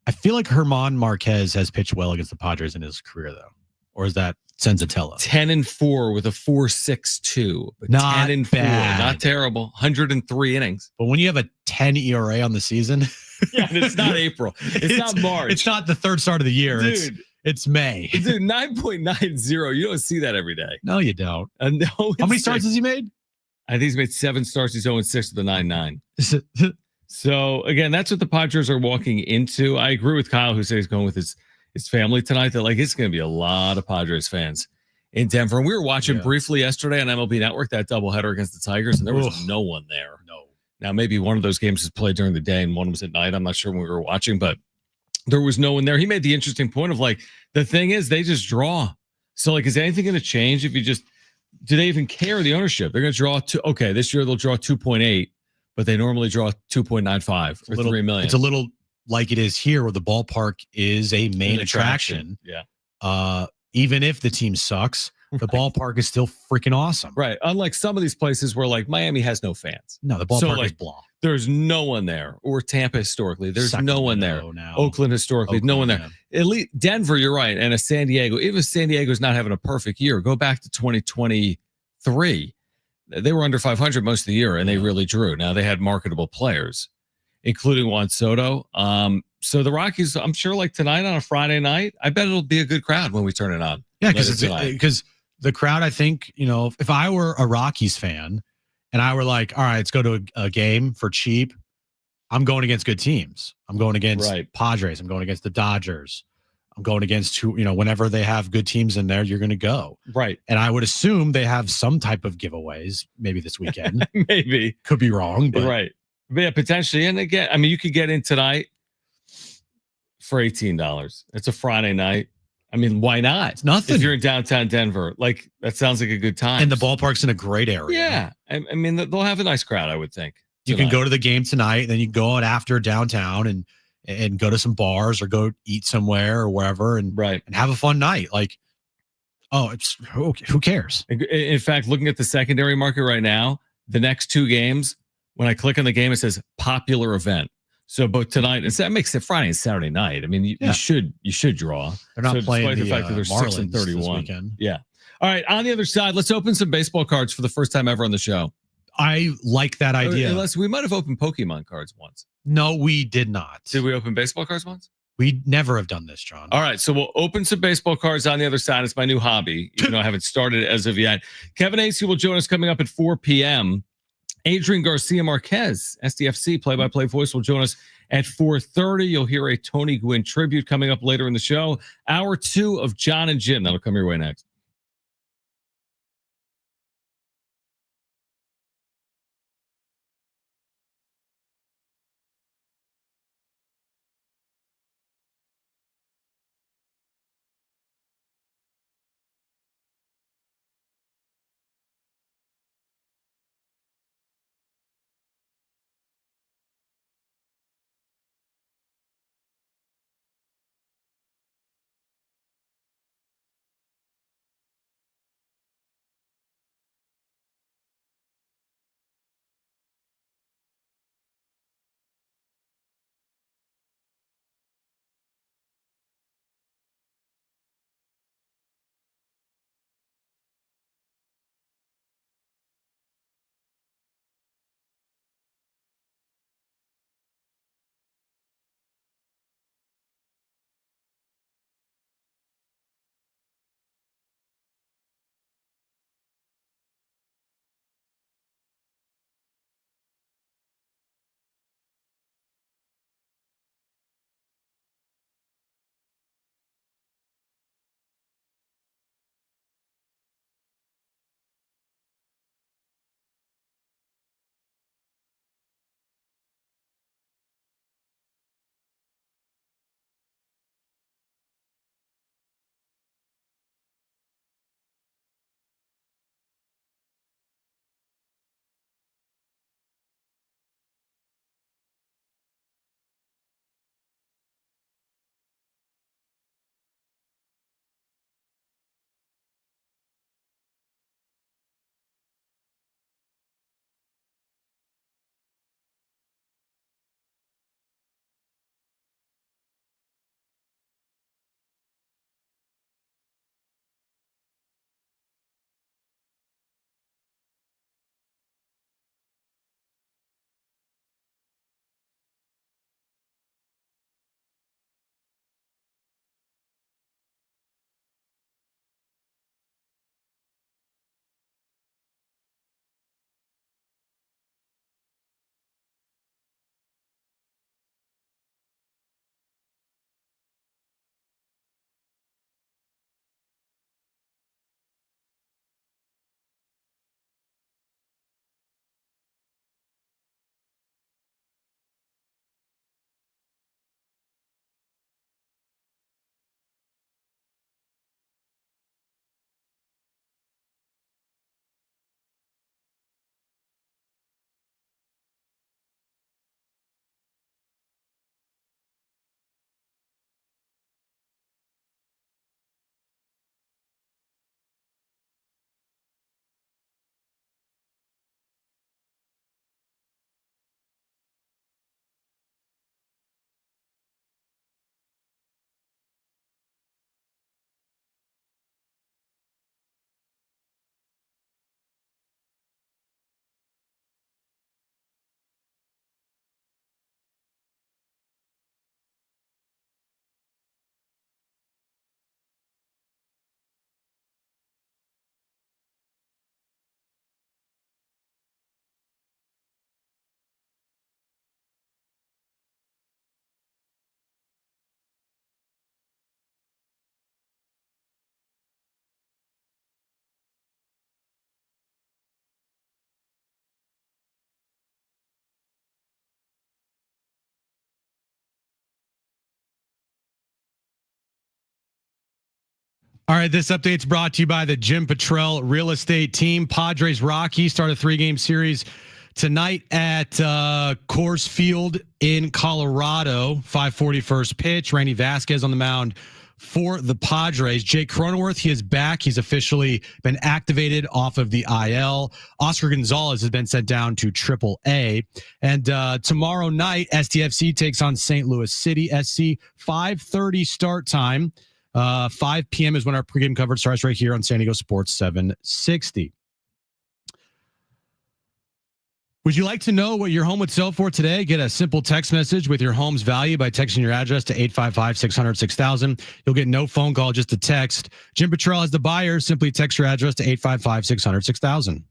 I feel like German Marquez has pitched well against the Padres in his career, though. Or is that Senzatella? 10-4 with a 4.62. Not 10-4, bad. Not terrible. 103 innings. But when you have a 10 ERA on the season, yeah, it's not April. It's not March. It's not the third start of the year. Dude, it's May. Dude, 9.90. You don't see that every day. No, you don't. No, how many starts has he made? I think he's made 7 starts. He's 0-6 with a 9.9. So again, that's what the Padres are walking into. I agree with Kyle, who says he's going with his family tonight. That like it's going to be a lot of Padres fans in Denver. And we were watching briefly yesterday on MLB Network that doubleheader against the Tigers, and there was no one there. No. Now maybe one of those games was played during the day and one was at night. I'm not sure when we were watching, but there was no one there. He made the interesting point of like, the thing is they just draw. So like, is anything going to change if you just, do they even care, the ownership? They're going to draw this year they'll draw 2.8, but they normally draw 2.95 or 3 million. It's a little like it is here, where the ballpark is a main attraction. Yeah. Even if the team sucks, the ballpark is still freaking awesome. Right. Unlike some of these places where like Miami has no fans. No, the ballpark is blah. There's no one there. Or Tampa historically, there's no one there. Now. Oakland historically, no one there. At least Denver, you're right. And a San Diego, even San Diego's not having a perfect year. Go back to 2023. They were under 500 most of the year, and they really drew. Now they had marketable players, including Juan Soto. So the Rockies, I'm sure, like tonight on a Friday night, I bet it'll be a good crowd when we turn it on. Yeah, because the crowd, I think, if I were a Rockies fan and I were like, all right, let's go to a game for cheap, I'm going against good teams. I'm going against Padres. I'm going against the Dodgers. I'm going against whenever they have good teams in there, you're going to go. Right. And I would assume they have some type of giveaways maybe this weekend. Maybe. Could be wrong. But. Right. But yeah, potentially. And again, I mean, you could get in tonight for $18. It's a Friday night. I mean, why not? It's nothing. If you're in downtown Denver, like that sounds like a good time. And the ballpark's in a great area. Yeah. I mean, they'll have a nice crowd, I would think. You can go to the game tonight, then you can go out after downtown and and go to some bars or go eat somewhere or wherever and have a fun night. Like, it's who cares? In fact, looking at the secondary market right now, the next 2 games, when I click on the game, it says popular event. So both tonight and that makes it Friday and Saturday night. I mean, you should draw. They're not playing despite the fact that they're 6-31. This weekend. Yeah. All right. On the other side, let's open some baseball cards for the first time ever on the show. I like that idea. Unless we might have opened Pokemon cards once. No, we did not. Did we open baseball cards once? We never have done this, John. All right, so we'll open some baseball cards on the other side. It's my new hobby, even though I haven't started as of yet. Kevin Acee will join us coming up at 4 p.m. Adrien Garcia Marquez, SDFC play-by-play voice, will join us at 4:30. You'll hear a Tony Gwynn tribute coming up later in the show. Hour 2 of Jon and Jim. That'll come your way next. All right, this update's brought to you by the Jim Petrell Real Estate Team. Padres Rockies start a 3-game series Tonight at Coors Field in Colorado, 5:40 first pitch. Randy Vasquez on the mound for the Padres. Jake Cronenworth, he is back. He's officially been activated off of the IL. Oscar Gonzalez has been sent down to AAA. And tomorrow night, STFC takes on St. Louis City SC. 5:30 start time. 5 p.m. is when our pregame coverage starts right here on San Diego Sports 760. Would you like to know what your home would sell for today? Get a simple text message with your home's value by texting your address to 855-600-6000. You'll get no phone call, just a text. Jim Petrell has the buyers. Simply text your address to 855-600-6000.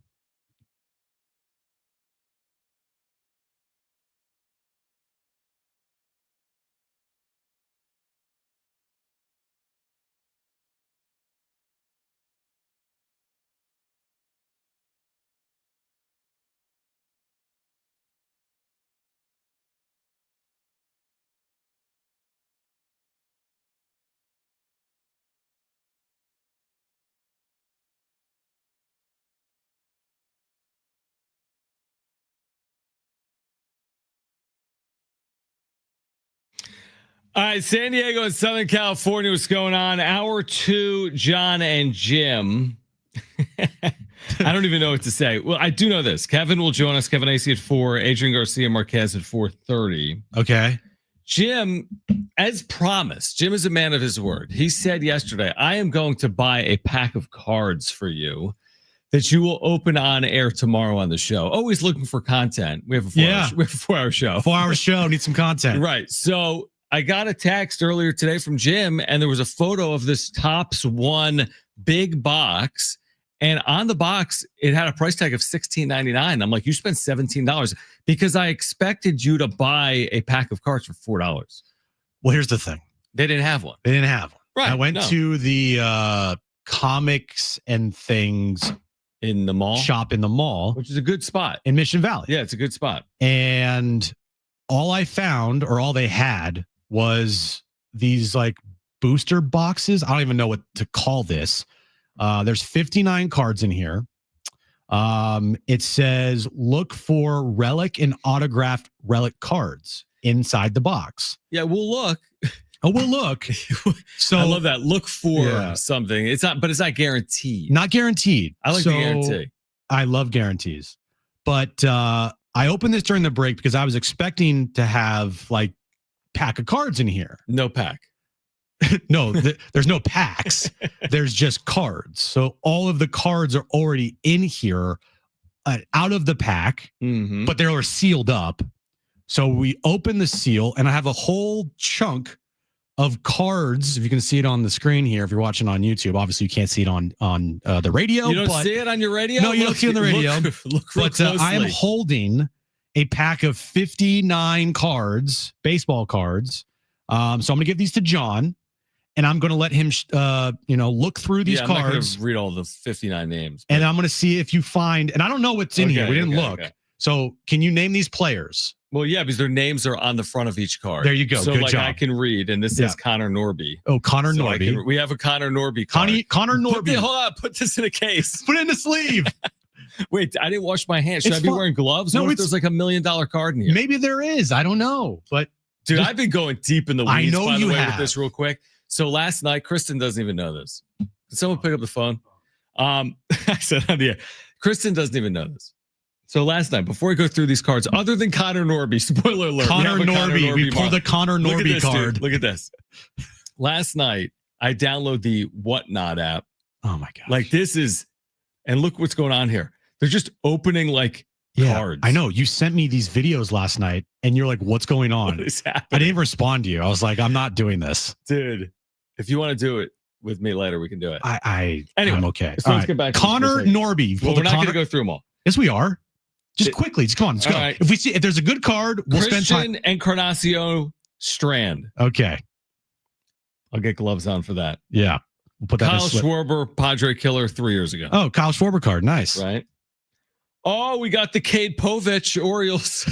All right, San Diego and Southern California, what's going on? Hour 2, Jon and Jim. I don't even know what to say. Well, I do know this. Kevin will join us. Kevin Acee at 4, Adrien Garcia, Marquez at 4:30. Okay. Jim, as promised, Jim is a man of his word. He said yesterday, I am going to buy a pack of cards for you that you will open on air tomorrow on the show. Always looking for content. We have a 4-hour show. 4-hour show. Need some content. Right. So I got a text earlier today from Jim, and there was a photo of this Topps One big box. And on the box, it had a price tag of $16.99. I'm like, you spent $17 because I expected you to buy a pack of cards for $4. Well, here's the thing. They didn't have one. Right. I went to the comics and things in the mall shop in the mall, which is a good spot in Mission Valley. Yeah, it's a good spot. And all I found, or all they had, was these like booster boxes. I don't even know what to call this. There's 59 cards in here. It says look for relic and autographed relic cards inside the box. Yeah, we'll look. Oh, we'll look. So I love that. Look for something. It's not, but it's not guaranteed. Not guaranteed. I like the guarantee. I love guarantees. But I opened this during the break because I was expecting to have like pack of cards in here. No pack. No, there's no packs. There's just cards. So all of the cards are already in here out of the pack, but they're sealed up. So we open the seal and I have a whole chunk of cards. If you can see it on the screen here, if you're watching on YouTube, obviously you can't see it on the radio. You don't see it on your radio? No, you don't see it on the radio. Look real closely. I am holding a pack of 59 cards, baseball cards. So I'm going to give these to Jon, and I'm going to let him, look through these cards. I'm not going to read all the 59 names. And I'm going to see if you find, and I don't know what's in here. We didn't look. Okay. So can you name these players? Well, yeah, because their names are on the front of each card. There you go. So good job. I can read, and this is Connor Norby. Oh, Connor Norby. We have a Connor Norby card. Connor Norby. Hold on. Put this in a case. Put it in the sleeve. Wait, I didn't wash my hands. Should I be wearing gloves? No, there's like $1 million card in here. Maybe there is. I don't know. But dude, I've been going deep in the weeds. I know by you the way, have. With this real quick. So last night, Kristen doesn't even know this. Can someone pick up the phone? I said, Kristen doesn't even know this. So last night, before we go through these cards, other than Connor Norby, spoiler alert. Connor Norby. We pulled the Connor Norby card. Dude. Look at this. Last night, I download the Whatnot app. Oh my God. Like this is, and look what's going on here. They're just opening like cards. I know. You sent me these videos last night and you're like, what's going on? What is happening? I didn't respond to you. I was like, I'm not doing this. Dude, if you want to do it with me later, we can do it. Anyway, I'm okay. So let's get back to Connor Norby. Well, we're not going to go through them all. Yes, we are. Just quickly. Just come on. Let's go. Right. If there's a good card, we'll spend time. Christian Encarnacion Strand. Okay. I'll get gloves on for that. Yeah. We'll put that Kyle Schwarber, Padre killer 3 years ago. Oh, Kyle Schwarber card. Nice. Right. Oh, we got the Cade Povich Orioles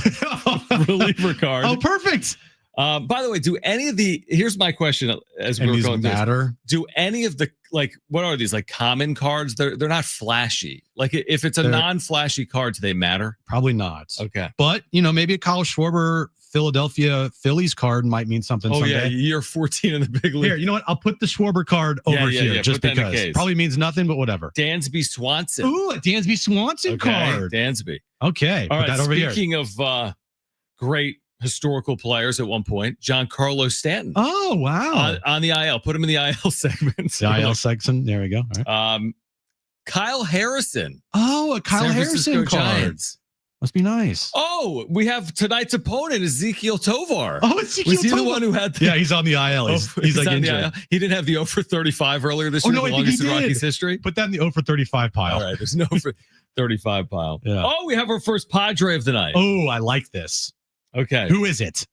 reliever card. Oh, perfect. By the way, here's my question as And we're these going through this. matter. Do any of the, what are these, common cards? They're not flashy. If it's a They're- non-flashy card, do they matter? Probably not. Okay. But, maybe a Kyle Schwarber Philadelphia Phillies card might mean something Oh, someday. yeah, year 14 in the big league. Here, you know what? I'll put the Schwarber card over here just put that in the because. case. Probably means nothing, but whatever. Dansby Swanson. Ooh, a Dansby Swanson card. Dansby. Okay, All put right, that over here. speaking of great historical players at one point, Giancarlo Stanton. Oh, wow. On the IL. Put him in the IL segment. The IL section. There we go. All right. Kyle Harrison. Oh, a Kyle San Harrison Francisco card. Giants. Must be nice. Oh, we have tonight's opponent, Ezekiel Tovar. Oh, Ezekiel Was he the Tovar. one who had the... Yeah, he's on the IL. He's like on the injured. IL. He didn't have the 0 for 35 earlier this Oh, year, no, the I think he longest in did. Rockies history. Put that in the 0 for 35 pile. All right, there's no for 35 pile. Yeah. Oh, we have our first Padre of the night. Oh, I like this. Okay. Who is it?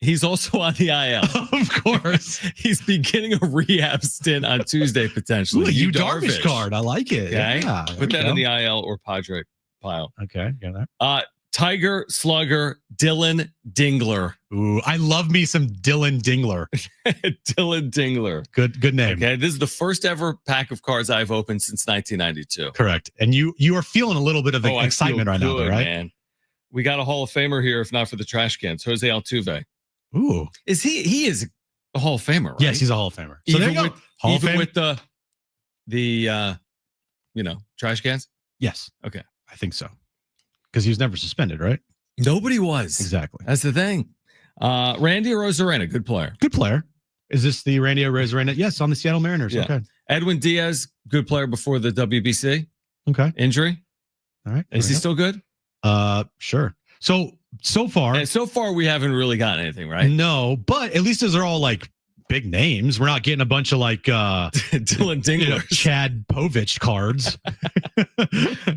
He's also on the IL. Of course. He's beginning a rehab stint on Tuesday, potentially. Ooh, Yu Darvish card. I like it. Okay. Yeah, Put that in the IL or Padre pile. Okay. Got that. Tiger Slugger Dylan Dingler. Ooh, I love me some Dylan Dingler. Dylan Dingler. Good name. Okay. This is the first ever pack of cards I've opened since 1992. Correct. And you are feeling a little bit of I excitement feel right now, good, though, right? Man. We got a Hall of Famer here, if not for the trash cans. Jose Altuve. Ooh. Is he is a Hall of Famer, right? Yes, he's a Hall of Famer. So there you go. Hall of Fame? With the trash cans? Yes. Okay. I think so. Because he was never suspended, right? Nobody was. Exactly. That's the thing. Randy Arozarena, good player. Good player. Is this the Randy Arozarena? Yes, on the Seattle Mariners. Yeah. Okay. Edwin Diaz, good player before the WBC Okay. injury. All right. Is he still good? Sure. So far. And so far, we haven't really gotten anything, right? No, but at least those are all big names. We're not getting a bunch of Dylan Dingler, Chad Povich cards.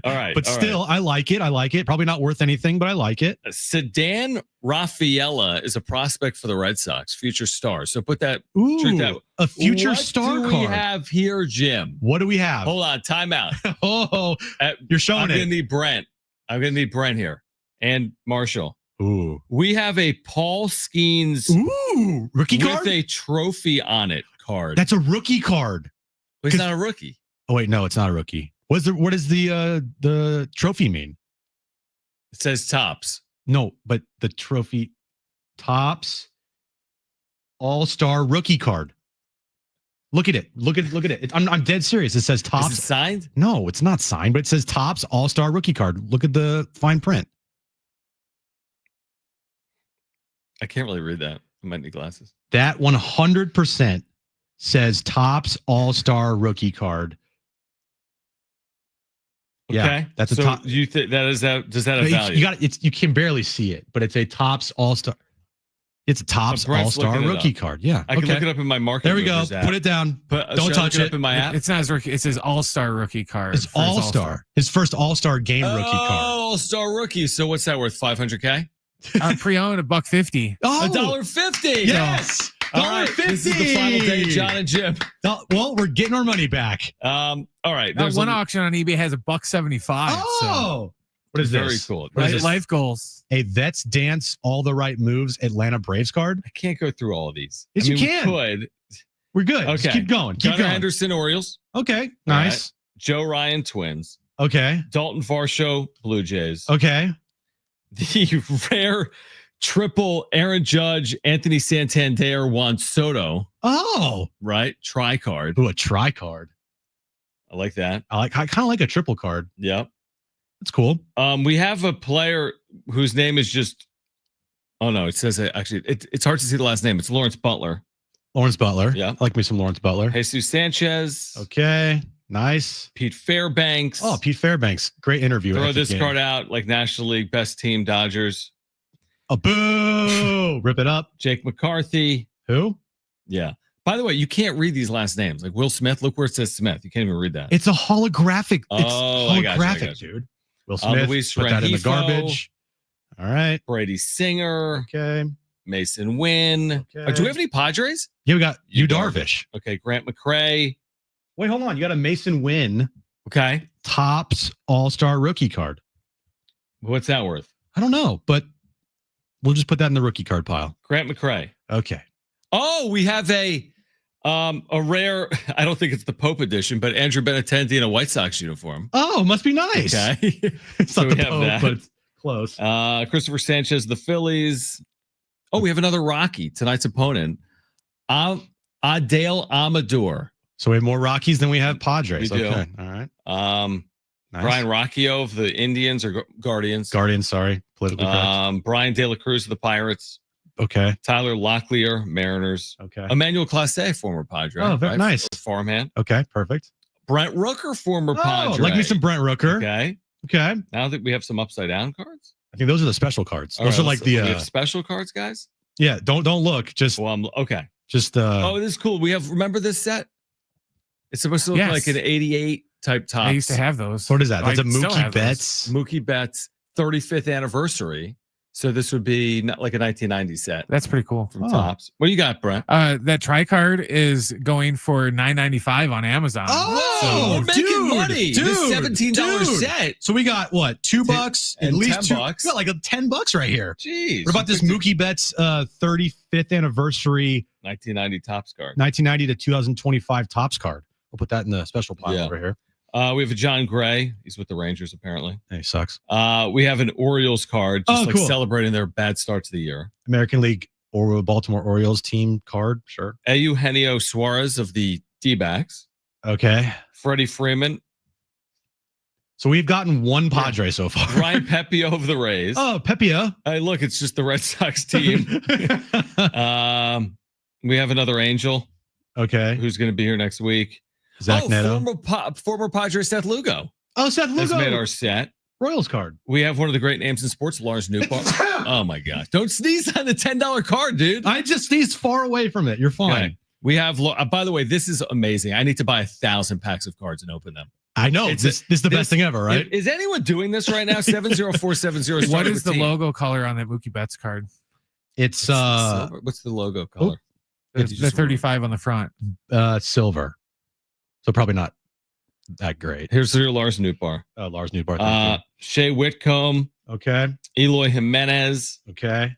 All right. But still, I like it. Probably not worth anything, but I like it. Sedan Rafaela is a prospect for the Red Sox, future star. So put that. Ooh, a future star What do card. we have here, Jim? What do we have? Hold on, timeout. You're showing I'm it. gonna need Brent. I'm gonna need Brent here and Marshall. Ooh. We have a Paul Skeens rookie with card? a trophy on it card. That's a rookie card. He's not a rookie. Oh wait, no, it's not a rookie. What does the trophy mean? It says tops. No, but the trophy tops all-star rookie card. Look at it. Look at it. I'm dead serious. It says tops. Is it signed? No, it's not signed, but it says tops all-star rookie card. Look at the fine print. I can't really read that. I might need glasses. That 100% says tops all-star rookie card. Okay. Yeah, that's so a top. You think that is that? Does that have value? You can barely see it, but it's a tops all-star. It's a tops all-star rookie card. Yeah. I can look it up in my market. There we go. App. Put it down. Don't touch it. it. Up in my app. It's not his rookie. It says all-star rookie card. It's all-star. His first all-star game rookie card. All-star rookie. So what's that worth? $500K? Pre-owned $1.50. Oh, $1.50. yes. $1.50. This is the final day, Jon and Jim. Well, we're getting our money back. All right. There's one auction on eBay has $1.75. Oh, what is very this? cool. What is this? Life goals. A Vets Dance All the Right Moves Atlanta Braves card. I can't go through all of these. Yes, you can. We could. We're good. Okay. Just keep going. Keep Gunnar going. Henderson, Orioles. Okay. Nice. Joe Ryan, Twins. Okay. Dalton Varsho, Blue Jays. Okay. The rare triple Aaron Judge, Anthony Santander, Juan Soto. Oh. Right? Tri-card. Ooh, a tri-card. I like that. I kind of like a triple card. Yep. That's cool. We have a player whose name is just. Oh no! It says actually. It's hard to see the last name. It's Lawrence Butler. Lawrence Butler. Yeah. I like me some Lawrence Butler. Jesus Sanchez. Okay. Nice. Pete Fairbanks. Oh, Pete Fairbanks. Great interview. Throw this card out like National League best team Dodgers. A boo! Rip it up. Jake McCarthy. Who? Yeah. By the way, you can't read these last names. Like Will Smith. Look where it says Smith. You can't even read that. It's a holographic. It's I got you. dude. Will Smith. Luis Put that in the Rengifo. garbage. All right. Brady Singer. Okay. Mason Wynn. Okay. Do we have any Padres? Yeah, we got Yu Darvish. Okay. Grant McCray. Wait, hold on. You got a Mason Wynn Okay. Topps All-Star rookie card. What's that worth? I don't know, but We'll just put that in the rookie card pile. Grant McCray. Okay. Oh, we have a rare, I don't think it's the Pope edition, but Andrew Benintendi in a White Sox uniform. Oh, must be nice. Okay. It's So not we the have Pope, that. but it's close. Christopher Sanchez, the Phillies. Oh, we have another Rocky, tonight's opponent. Adale Amador. So we have more Rockies than we have Padres. We do. Okay. All right. Nice. Brian Rocchio of the Indians or Guardians. Guardians, sorry. Politically correct. Brian De La Cruz of the Pirates. Okay. Tyler Locklear, Mariners. Okay. Emmanuel Clase, former Padre. Oh, very nice. Farmhand. Okay. Perfect. Brent Rooker, former Padre. Like me some Brent Rooker. Okay. Okay. Now that we have some upside down cards. I think those are the special cards. All Those right, are like the we have special cards, guys. yeah. Don't look. Just Well, okay. Oh, This is cool. We have. Remember this set? It's supposed to look Yes. like an '88 type top. I used to have those. what is that? That's I a still Mookie have those. Betts. Mookie Betts 35th anniversary. So this would be not like a 1990 set That's pretty cool. from Oh. Tops. What do you got, Brent? That tri-card is going for $9.95 on Amazon. Oh, we're making money. dude, This $17 dude. set. So we got what? $2 and at least $10. We got like $10 right here. Jeez. What about this Mookie Betts 35th anniversary 1990 Tops card? 1990 to 2025 Topps card? We'll put that in the special pile Yeah. over here. We have a John Gray. He's with the Rangers apparently. Hey, sucks. We have an Orioles card, just Oh, like cool. celebrating their bad start to the year. American League or Baltimore Orioles team card. Sure. Eugenio Suarez of the D-backs. Okay. Freddie Freeman. So we've gotten one Padre so far. Ryan Pepio of the Rays. Oh, Pepia. Hey, look, it's just the Red Sox team. We have another Angel Okay. who's going to be here next week. Zach Neto. Former Padre Seth Lugo Oh, Seth has made Lugo. our set. Royals card. We have one of the great names in sports, Lars Newbar. Oh my gosh! Don't sneeze on the $10 card, dude. I just sneezed far away from it. You're fine. Okay. We have. By the way, this is amazing. I need to buy 1,000 packs of cards and open them. I know. This is the best thing ever, right? Is anyone doing this right now? 70470. What is the logo color on that Mookie Betts card? It's silver. What's the logo color? It's the 35 on the front. silver. So probably not that great. Here's your Lars Newbar. Lars Newbar. thank Shea Whitcomb, you. Okay. Eloy Jimenez, Okay.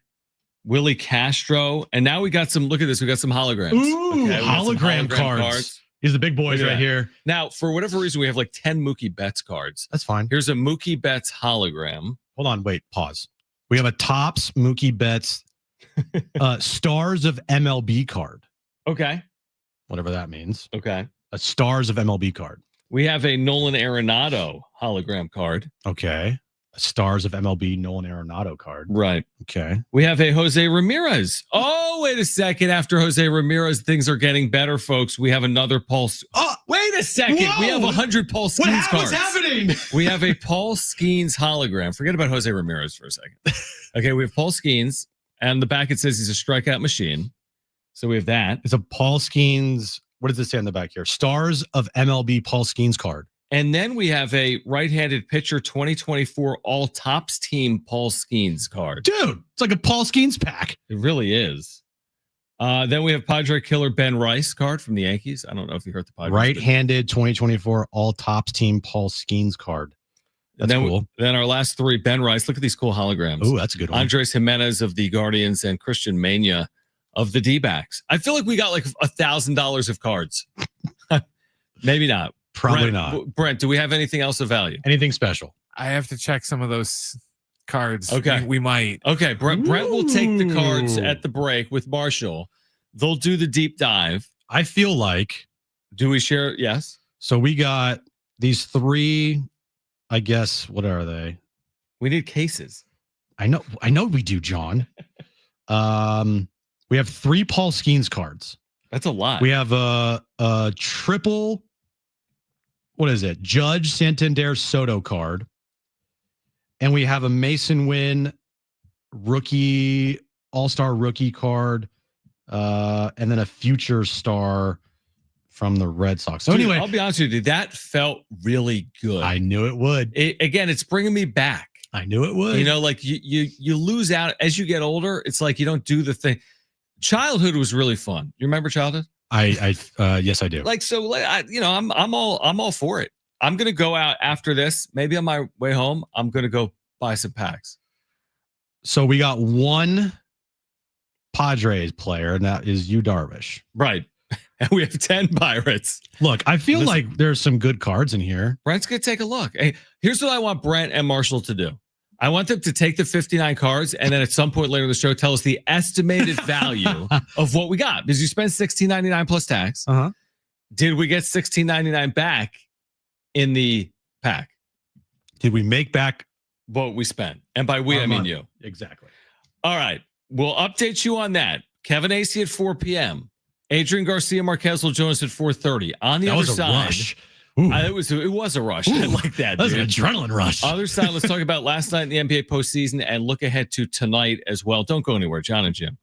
Willie Castro, and now we got some. Look at this. We got some holograms. Ooh, we got some hologram cards. These are the big boys Look at right that. here. Now, for whatever reason, we have like 10 Mookie Betts cards. That's fine. Here's a Mookie Betts hologram. Hold on. Wait. Pause. We have a Topps Mookie Betts Stars of MLB card. Okay. Whatever that means. Okay. A Stars of MLB card. We have a Nolan Arenado hologram card. Okay. A Stars of MLB Nolan Arenado card. Right. Okay. We have a Jose Ramirez. Oh, wait a second. After Jose Ramirez, things are getting better, folks. We have another Pulse. Oh, Wait a second. Whoa! We have 100 Paul what's Skeens cards. happening? We have a Paul Skeens hologram. Forget about Jose Ramirez for a second. Okay, we have Paul Skeens. And the back it says he's a strikeout machine. So we have that. It's a Paul Skeens. What does it say on the back here? Stars of MLB Paul Skeens card. And then we have a right-handed pitcher 2024 All Tops Team Paul Skeens card. Dude, it's like a Paul Skeens pack. It really is. Then we have Padre killer Ben Rice card from the Yankees. I don't know if you heard the Padres. Right-handed 2024 All Tops Team Paul Skeens card. That's cool. Then our last three, Ben Rice. Look at these cool holograms. Oh, that's a good one. Andres Jimenez of the Guardians and Christian Mania of the D-backs. I feel like we got like $1,000 of cards. Maybe not. Probably Brent, not. Brent, do we have anything else of value? Anything special? I have to check some of those cards. Okay. We might. Okay, Brent will take the cards Ooh. at the break with Marshall. They'll do the deep dive. I feel like. Do we share? Yes. So we got these three, I guess, what are they? We need cases. I know we do, John. We have three Paul Skeens cards. That's a lot. We have a triple, what is it? Judge Santander Soto card. And we have a Mason Wynn rookie, all-star rookie card. And then a future star from the Red Sox. So Dude, anyway, I'll be honest with you, that felt really good. I knew it would. Again, it's bringing me back. I knew it would. You know, like you lose out as you get older. It's like you don't do the thing. Childhood was really fun. You remember childhood? Yes, I do. Like so, I'm all for it. I'm gonna go out after this. Maybe on my way home, I'm gonna go buy some packs. So we got one Padres player, and that is you, Darvish. Right. And we have 10 Pirates. Look, I feel like there's some good cards in here. Brent's going to take a look. Hey, here's what I want Brent and Marshall to do. I want them to take the 59 cards and then at some point later in the show tell us the estimated value of what we got. Because you spent $16.99 plus tax. Uh-huh. Did we get $16.99 back in the pack? Did we make back what we spent? And by we, I mean you. Exactly. All right. We'll update you on that. Kevin Acee at 4 p.m. Adrien Garcia, Marquez will join us at 4:30. On the other side, rush. It was a rush. I like that. That was an adrenaline rush. Other side, let's talk about last night in the NBA postseason and look ahead to tonight as well. Don't go anywhere. Jon and Jim.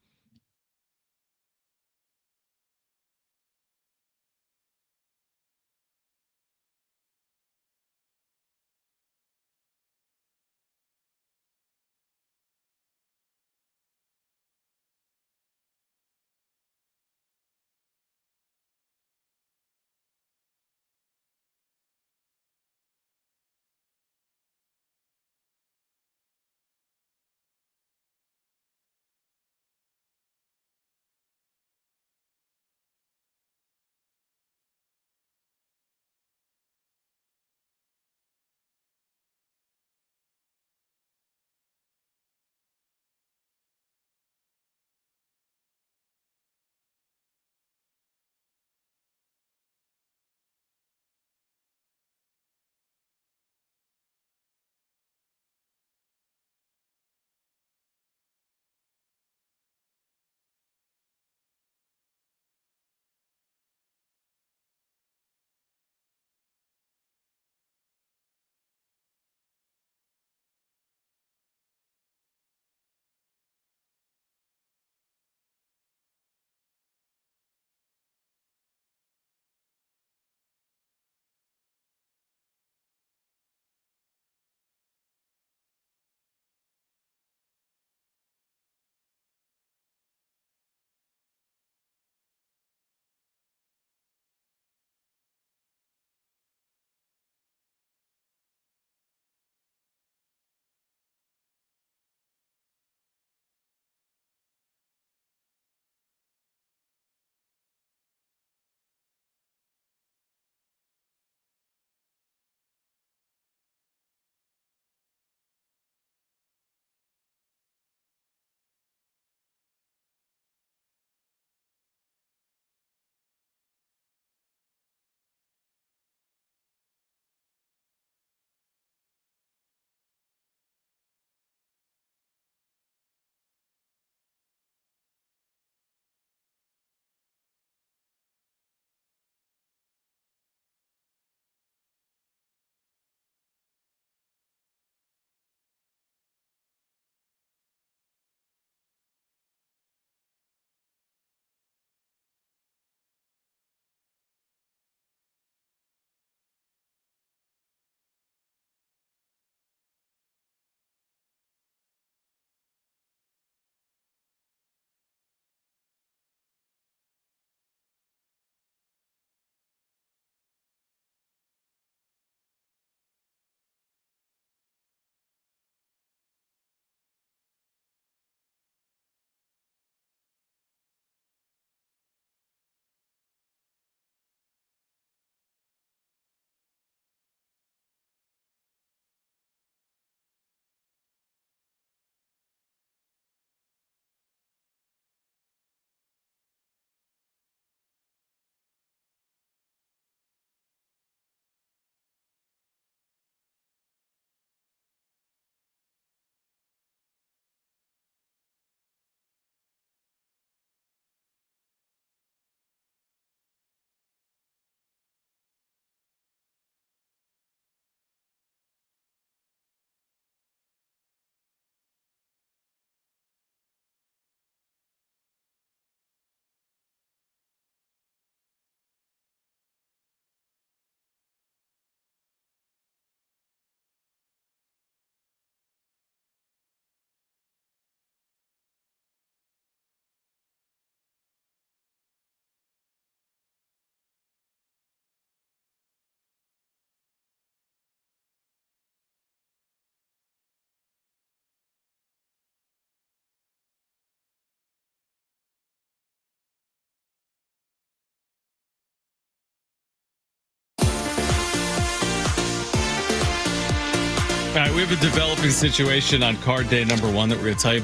right, we have a developing situation on card day number 1 that we're going to tell you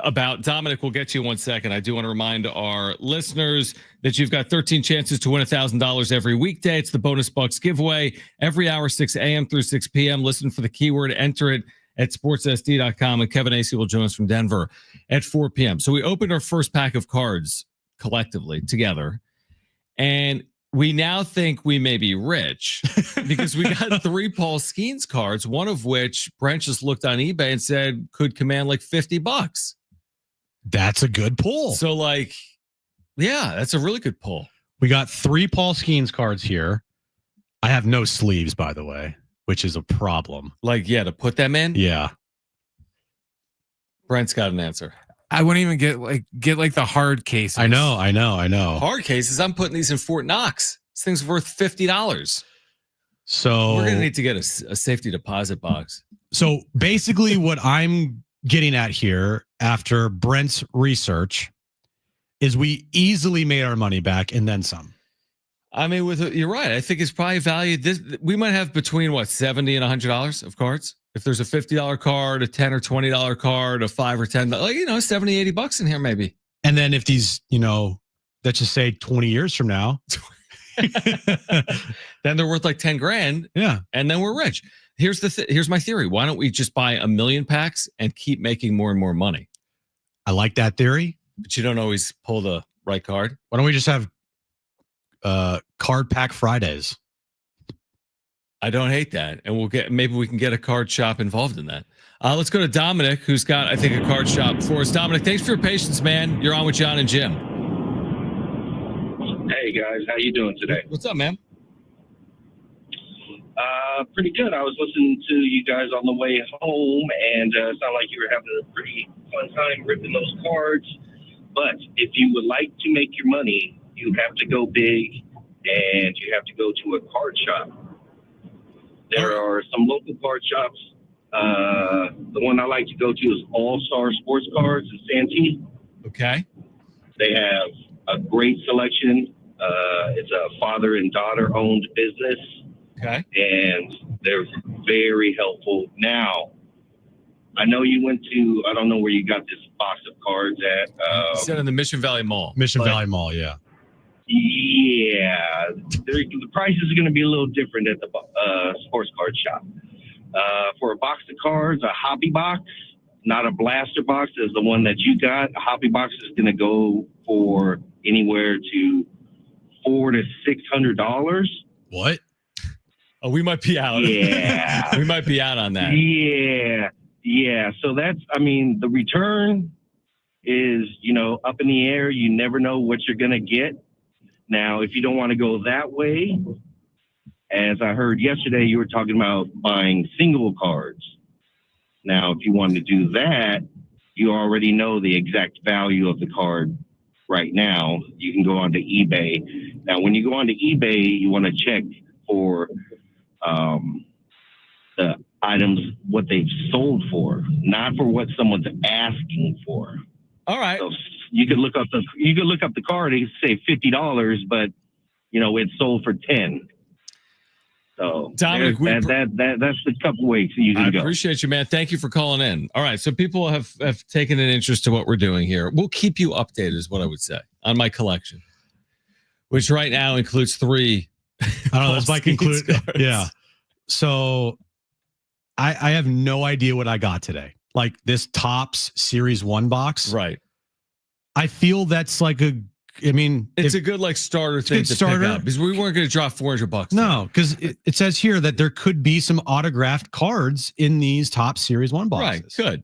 about. Dominic, we'll get to you in 1 second. I do want to remind our listeners that you've got 13 chances to win $1,000 every weekday. It's the Bonus Bucks giveaway every hour, 6 a.m. through 6 p.m. Listen for the keyword, enter it at sportssd.com, and Kevin Acee will join us from Denver at 4 p.m. So we opened our first pack of cards collectively together, and we now think we may be rich because we got 3 Paul Skeens cards, one of which Brent just looked on eBay and said could command like $50. That's a good pull. So like, yeah, that's a really good pull. We got 3 Paul Skeens cards here. I have no sleeves, by the way, which is a problem. Like, yeah, to put them in? Yeah. Brent's got an answer. I wouldn't even get the hard cases. I know. Hard cases, I'm putting these in Fort Knox. This thing's worth $50. So we're going to need to get a safety deposit box. So basically what I'm getting at here after Brent's research is we easily made our money back and then some. I mean, you're right. I think it's probably valued. We might have between $70 and $100 of cards. If there's a $50 card, a $10 or $20 card, a $5 or $10, like, $70, $80 in here maybe. And then if these, let's just say 20 years from now, then they're worth like 10 grand. Yeah. And then we're rich. Here's my theory. Why don't we just buy 1 million packs and keep making more and more money? I like that theory. But you don't always pull the right card. Why don't we just have card pack Fridays? I don't hate that. And maybe we can get a card shop involved in that. Let's go to Dominic, who's got, I think, a card shop for us. Dominic, thanks for your patience, man. You're on with Jon and Jim. Hey guys, how you doing today? What's up, man? Pretty good. I was listening to you guys on the way home, and it sounded like you were having a pretty fun time ripping those cards. But if you would like to make your money, you have to go big, and you have to go to a card shop. There are some local card shops. The one I like to go to is All Star Sports Cards in Santee. Okay. They have a great selection. It's a father and daughter owned business. Okay. And they're very helpful. Now, I know you went to, I don't know where you got this box of cards at. It's in the Mission Valley Mall. Mission Valley Mall, yeah. Yeah. The prices are going to be a little different at the sports card shop. For a box of cards, a hobby box, not a blaster box as the one that you got. A hobby box is going to go for anywhere to $400 to $600. What? Oh, we might be out. Yeah. We might be out on that. Yeah. So the return is, up in the air. You never know what you're going to get. Now, if you don't want to go that way, as I heard yesterday, you were talking about buying single cards. Now, if you want to do that, you already know the exact value of the card right now. You can go onto eBay. Now, when you go onto eBay, you want to check for the items, what they've sold for, not for what someone's asking for. All right. So you could look up the card and say $50, but it's sold for $10. So Dominic, that's the couple ways you can go. I appreciate you, man. Thank you for calling in. All right. So people have taken an interest to what we're doing here. We'll keep you updated is what I would say on my collection, which right now includes 3. I don't know. That's my conclusion. Yeah. So I have no idea what I got today. Like this Topps Series 1 box. Right. I feel that's like it's a good like starter thing to pick up because we weren't going to drop $400. No, because it says here that there could be some autographed cards in these Topps Series 1 boxes. Right. Good.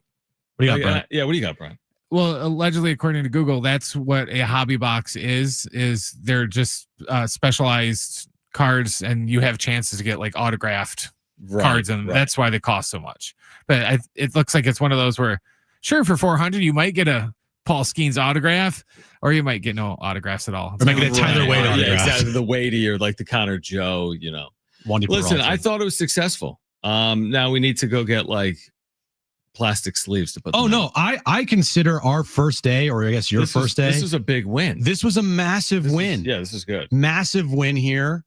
What do you got, Brian? Yeah. What do you got, Brian? Well, allegedly, according to Google, that's what a hobby box is they're just specialized cards, and you have chances to get like autographed cards, and that's why they cost so much. But it looks like it's one of those where, sure, for $400 you might get a Paul Skeens autograph, or you might get no autographs at all. Or might get a Tyler Wade autograph. Yeah, exactly. The Wadey or like the Connor Joe, Listen, I thought it was successful. Now we need to go get like plastic sleeves to put them no, I consider our first day, or I guess your first day. This was a big win. This was a massive win. This is good. Massive win here.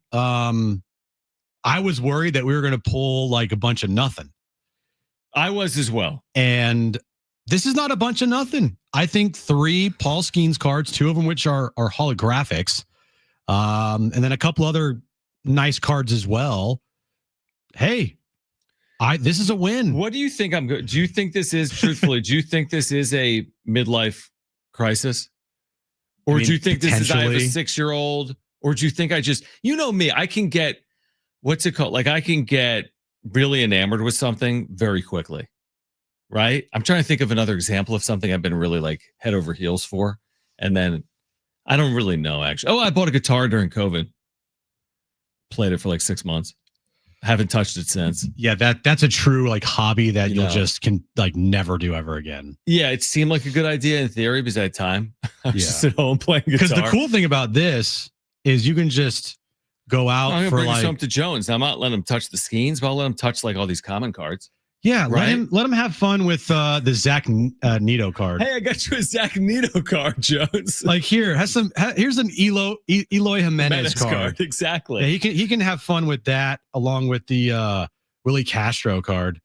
I was worried that we were going to pull like a bunch of nothing. I was as well. And this is not a bunch of nothing. I think 3 Paul Skeens cards, 2 of them which are holographics, and then a couple other nice cards as well. Hey, this is a win. What do you think I'm good? Do you think this is, truthfully, do you think this is a midlife crisis? Or do you think this is I have a 6-year-old? Or do you think I just, you know me, I can get, what's it called? Like I can get really enamored with something very quickly. Right? I'm trying to think of another example of something I've been really like head over heels for. And then I don't really know actually. Oh, I bought a guitar during COVID. Played it for like 6 months. Haven't touched it since. Yeah, that's a true like hobby that you'll just can like never do ever again. Yeah, it seemed like a good idea in theory because I had time. I was just at home playing guitar. Because the cool thing about this is you can just go out I'm gonna for bring like some to Jones. I'm not letting him touch the Skeens, but I'll let him touch like all these common cards. Yeah, right? let him have fun with the Zach Nito card. Hey, I got you a Zach Nito card, Jones. Like here's an Eloy Jimenez card. Exactly. Yeah, he can have fun with that along with the Willie Castro card,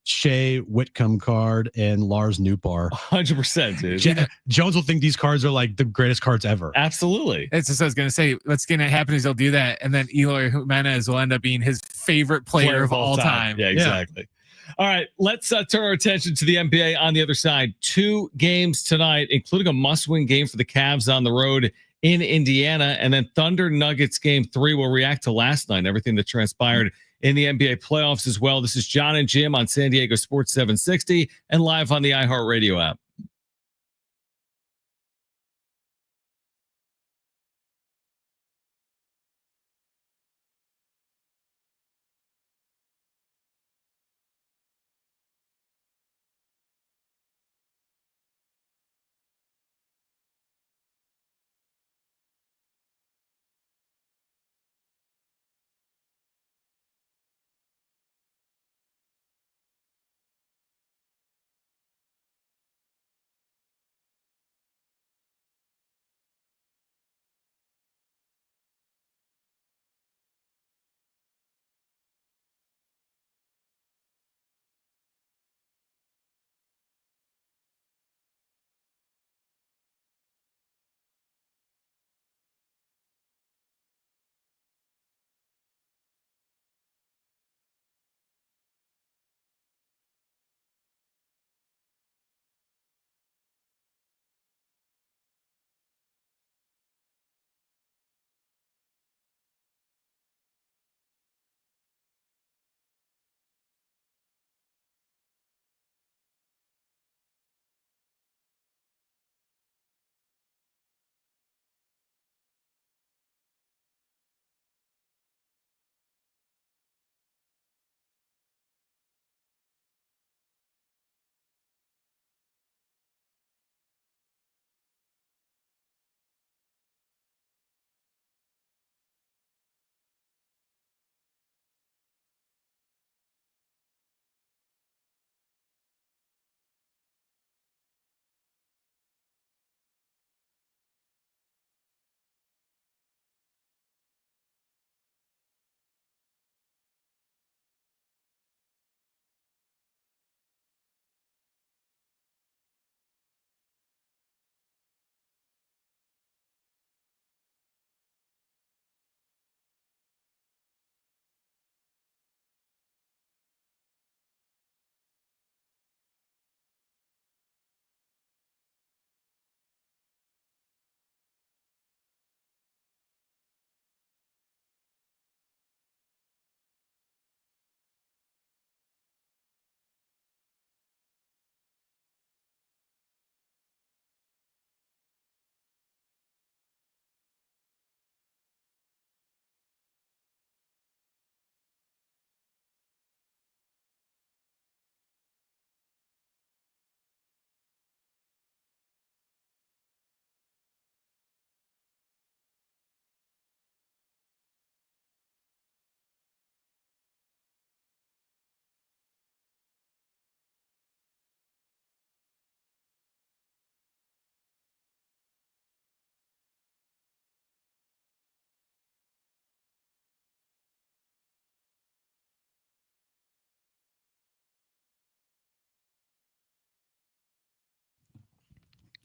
Shea Whitcomb card, and Lars Nootbaar. 100%, dude. Jones will think these cards are like the greatest cards ever. Absolutely. That's just what I was gonna say. What's gonna happen is he'll do that, and then Eloy Jimenez will end up being his favorite player of all time. Yeah, exactly. Yeah. All right, let's turn our attention to the NBA on the other side. 2 games tonight, including a must-win game for the Cavs on the road in Indiana, and then Thunder Nuggets game 3. We'll react to last night and everything that transpired in the NBA playoffs as well. This is Jon and Jim on San Diego Sports 760 and live on the iHeartRadio app.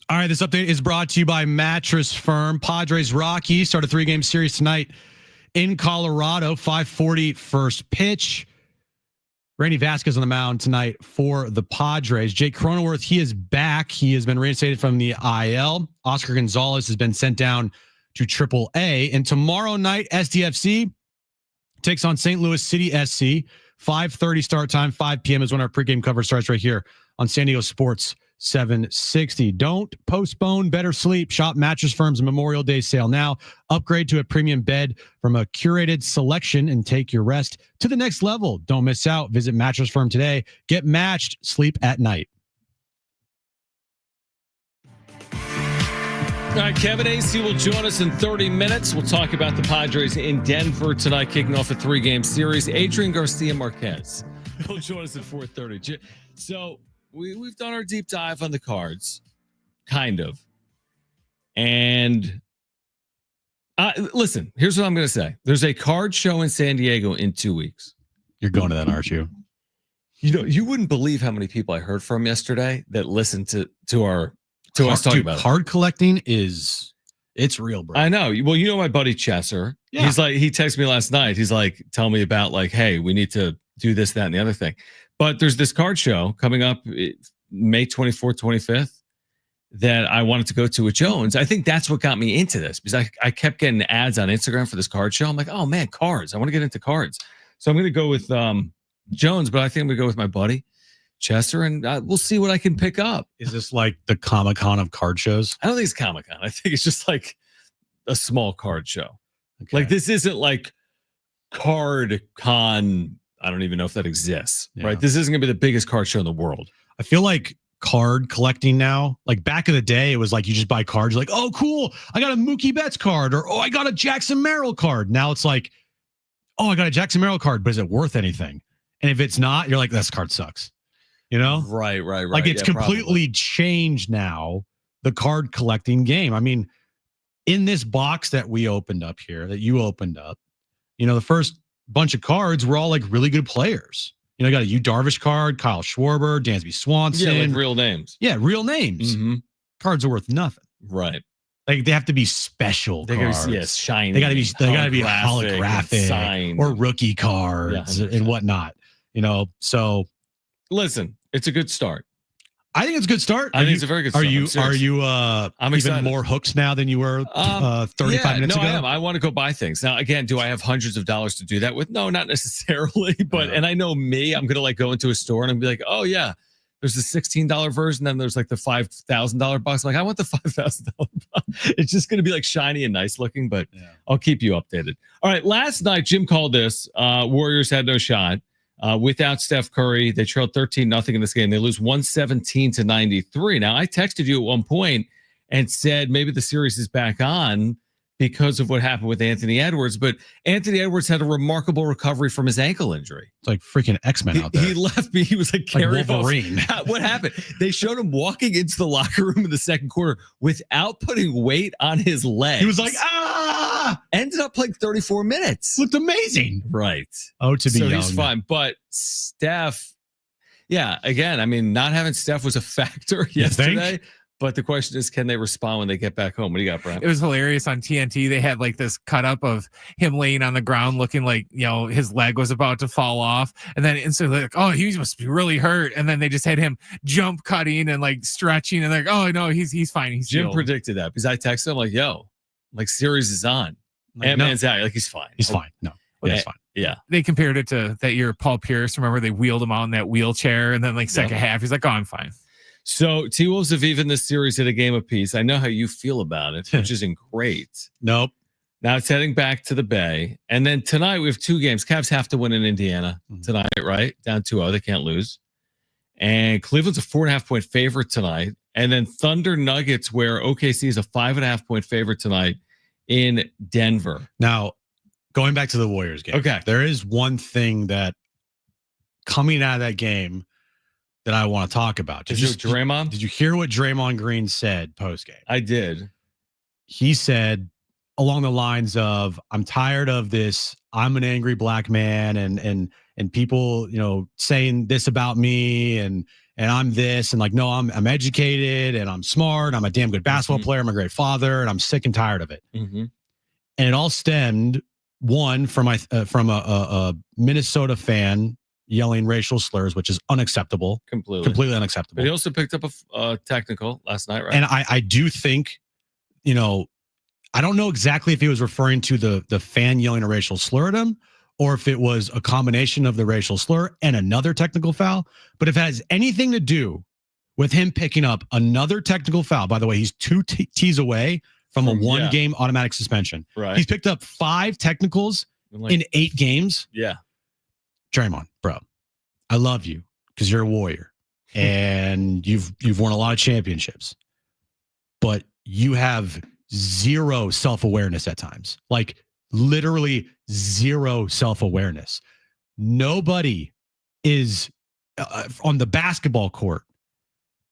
All right, this update is brought to you by Mattress Firm. Padres Rockies start a 3-game series tonight in Colorado. 5:40 first pitch. Randy Vasquez on the mound tonight for the Padres. Jake Cronenworth, he is back. He has been reinstated from the IL. Oscar Gonzalez has been sent down to AAA. And tomorrow night, SDFC takes on St. Louis City SC. 5:30 start time. 5 p.m. is when our pregame coverage starts right here on San Diego Sports 760. Don't postpone better sleep. Shop Mattress Firm's Memorial Day sale now. Upgrade to a premium bed from a curated selection and take your rest to the next level. Don't miss out. Visit Mattress Firm today. Get matched. Sleep at night. All right, Kevin Acee will join us in 30 minutes. We'll talk about the Padres in Denver tonight, kicking off a 3-game series. Adrien, Garcia, Marquez will join us at 4:30. So we've done our deep dive on the cards, kind of. And listen, here's what I'm going to say. There's a card show in San Diego in 2 weeks. You're going to that, aren't you? You know, you wouldn't believe how many people I heard from yesterday that listened to us talking about card collecting it's real, bro. I know. Well, you know my buddy Chesser. Yeah. He texted me last night. He's like, tell me about like, hey, we need to do this, that, and the other thing. But there's this card show coming up May 24th, 25th that I wanted to go to with Jones. I think that's what got me into this because I kept getting ads on Instagram for this card show. I'm like, oh man, cards. I want to get into cards. So I'm going to go with Jones, but I think I'm going to go with my buddy Chester, and we'll see what I can pick up. Is this like the Comic-Con of card shows? I don't think it's Comic-Con. I think it's just like a small card show. Okay. Like this isn't like Card Con. I don't even know if that exists, right? This isn't going to be the biggest card show in the world. I feel like card collecting now, like back in the day, it was like you just buy cards. You're like, oh, cool. I got a Mookie Betts card, or, oh, I got a Jackson Merrill card. Now it's like, oh, I got a Jackson Merrill card, but is it worth anything? And if it's not, you're like, this card sucks. You know? Right. Like it's completely changed now, the card collecting game. I mean, in this box that we opened up here, that you opened up, you know, the first bunch of cards were all like really good players. You know, I got a Yu Darvish card, Kyle Schwarber, Dansby Swanson. Yeah, like real names. Yeah, real names. Mm-hmm. Cards are worth nothing. Right. Like they have to be special cards. Yes, shiny. They gotta be holographic signed. Or rookie cards and whatnot. You know, so listen, it's a good start. I think it's a good start. I think it's a very good start. Are you I'm even excited. more hooked now than you were 35 minutes ago? I am. I want to go buy things. Now, again, do I have hundreds of dollars to do that with? No, not necessarily. But and I know me, I'm gonna like go into a store and be like, oh yeah, there's the $16 version, then there's like the $5,000 box. I'm like, I want the $5,000 box. It's just gonna be like shiny and nice looking, but I'll keep you updated. All right, last night Jim called this. Warriors had no shot. Without Steph Curry, they trailed 13-0 in this game. They lose 117-93. Now, I texted you at one point and said maybe the series is back on because of what happened with Anthony Edwards. But Anthony Edwards had a remarkable recovery from his ankle injury. It's like freaking X-Men out there. He left me. He was like carrying Wolverine. What happened? They showed him walking into the locker room in the second quarter without putting weight on his legs. He was like, ended up playing 34 minutes. Looked amazing. Right. Oh, to be young. He's fine. But Steph, again, I mean, not having Steph was a factor yesterday. But the question is, can they respond when they get back home? What do you got, Brian? It was hilarious on TNT. They had like this cut up of him laying on the ground looking like, you know, his leg was about to fall off. And then instantly like, oh, he must be really hurt. And then they just had him jump cutting and like stretching and like, oh, no, he's fine. Jim predicted that because I texted him like, yo, like series is on. Like, Ant-Man's out. Like, he's fine. He's fine. No, he's fine. Yeah. They compared it to that year, Paul Pierce. Remember, they wheeled him out in that wheelchair. And then like second half, he's like, oh, I'm fine. So T-Wolves have even this series at a game apiece. I know how you feel about it, which isn't great. Nope. Now it's heading back to the Bay. And then tonight we have 2 games. Cavs have to win in Indiana tonight, right? Down 2-0. They can't lose. And Cleveland's a 4.5-point favorite tonight. And then Thunder Nuggets, where OKC is a 5.5-point favorite tonight in Denver. Now, going back to the Warriors game. Okay. There is one thing that coming out of that game that I want to talk about. Did you hear what Draymond Green said post-game? I did. He said along the lines of, I'm tired of this, I'm an angry black man and people, you know, saying this about me and and I'm this, and like, no, I'm educated and I'm smart. I'm a damn good basketball player. I'm a great father, and I'm sick and tired of it. And it all stemmed from a Minnesota fan yelling racial slurs, which is unacceptable, completely unacceptable. But he also picked up a technical last night, right? And I do think, I don't know exactly if he was referring to the fan yelling a racial slur at him, or if it was a combination of the racial slur and another technical foul. But if it has anything to do with him picking up another technical foul, by the way, he's 2 T's away from a 1-game automatic suspension. Right. He's picked up 5 technicals in 8 games. Yeah. Draymond, bro, I love you because you're a warrior and you've won a lot of championships, but you have zero self-awareness at times. Like literally zero self-awareness. Nobody is on the basketball court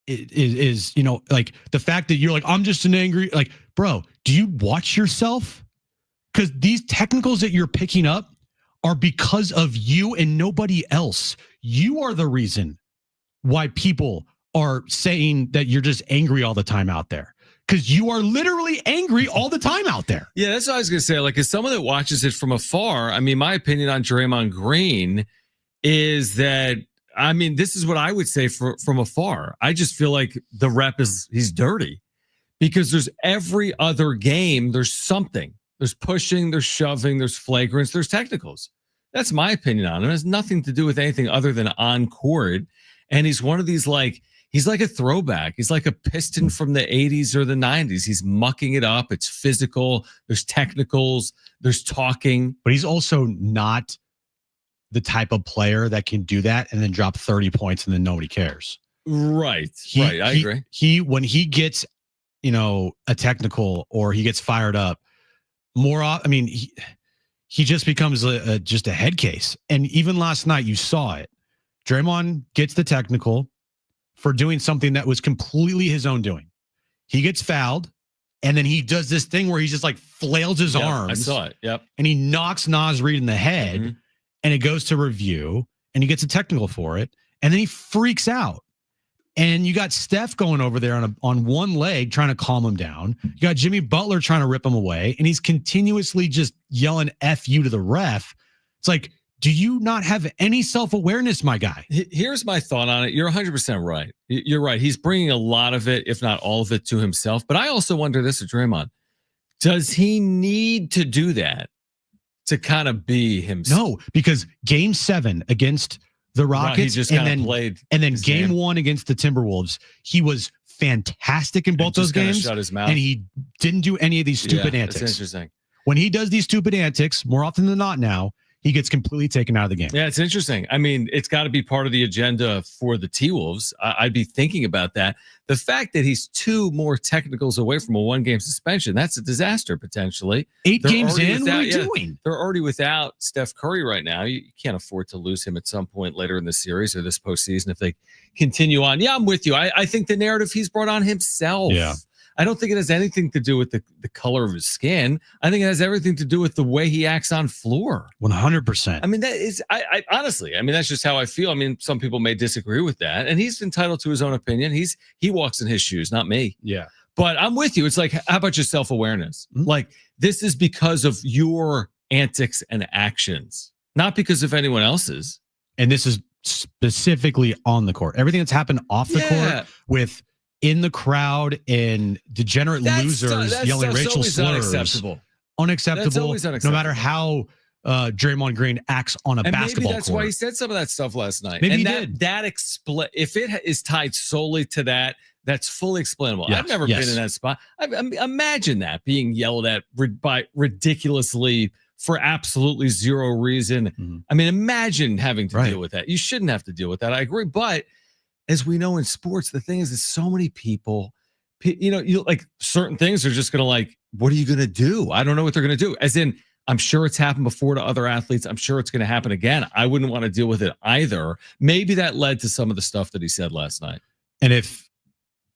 is like the fact that you're like, I'm just an angry, like, bro, do you watch yourself? Because these technicals that you're picking up are because of you and nobody else. You are the reason why people are saying that you're just angry all the time out there. Because you are literally angry all the time out there. Yeah, that's what I was going to say. Like, as someone that watches it from afar, I mean, my opinion on Draymond Green is that, I mean, this is what I would say from afar. I just feel like the rep is he's dirty because there's every other game, there's something. There's pushing, there's shoving, there's flagrants, there's technicals. That's my opinion on him. It has nothing to do with anything other than on court. And he's one of these, like, he's like a throwback. He's like a Piston from the 80s or the 90s. He's mucking it up. It's physical. There's technicals. There's talking. But he's also not the type of player that can do that and then drop 30 points and then nobody cares. Right. I agree. When he gets, a technical or he gets fired up, he just becomes just a head case. And even last night, you saw it. Draymond gets the technical for doing something that was completely his own doing. He gets fouled, and then he does this thing where he's just like flails his arms. I saw it. Yep. And he knocks Naz Reid in the head, and it goes to review, and he gets a technical for it, and then he freaks out. And you got Steph going over there on one leg trying to calm him down. You got Jimmy Butler trying to rip him away, and he's continuously just yelling F you to the ref. It's like, do you not have any self-awareness, my guy? Here's my thought on it. You're 100% right. You're right. He's bringing a lot of it, if not all of it, to himself. But I also wonder this, Draymond. Does he need to do that to kind of be himself? No, because Game 7 against the Rockets, played, and then Game 1 against the Timberwolves, he was fantastic in both those games. Shut his mouth. And he didn't do any of these stupid antics. That's interesting. When he does these stupid antics, more often than not now, he gets completely taken out of the game. Yeah, it's interesting. I mean, it's got to be part of the agenda for the T-Wolves. I'd be thinking about that. The fact that he's 2 more technicals away from a 1-game suspension, that's a disaster potentially. 8 games in, what are you doing? They're already without Steph Curry right now. You can't afford to lose him at some point later in the series or this postseason if they continue on. Yeah, I'm with you. I think the narrative he's brought on himself. Yeah. I don't think it has anything to do with the color of his skin. I think it has everything to do with the way he acts on floor. 100%. I mean, that is, I honestly, I mean, that's just how I feel. I mean, some people may disagree with that, and he's entitled to his own opinion. He walks in his shoes, not me. Yeah. But I'm with you. It's like, how about your self-awareness? Like, this is because of your antics and actions, not because of anyone else's. And this is specifically on the court. Everything that's happened off the court with in the crowd and degenerate losers yelling racial slurs. Unacceptable. No matter how Draymond Green acts on a basketball maybe that's court. why he said some of that stuff last night. Maybe and he did. If it is tied solely to that, that's fully explainable. Yes, I've never been in that spot. Imagine that being yelled at by ridiculously for absolutely zero reason. I mean, imagine having to deal with that. You shouldn't have to deal with that. I agree, but as we know in sports, the thing is that so many people, you like certain things are just going to like, what are you going to do? I don't know what they're going to do. As in, I'm sure it's happened before to other athletes. I'm sure it's going to happen again. I wouldn't want to deal with it either. Maybe that led to some of the stuff that he said last night. And if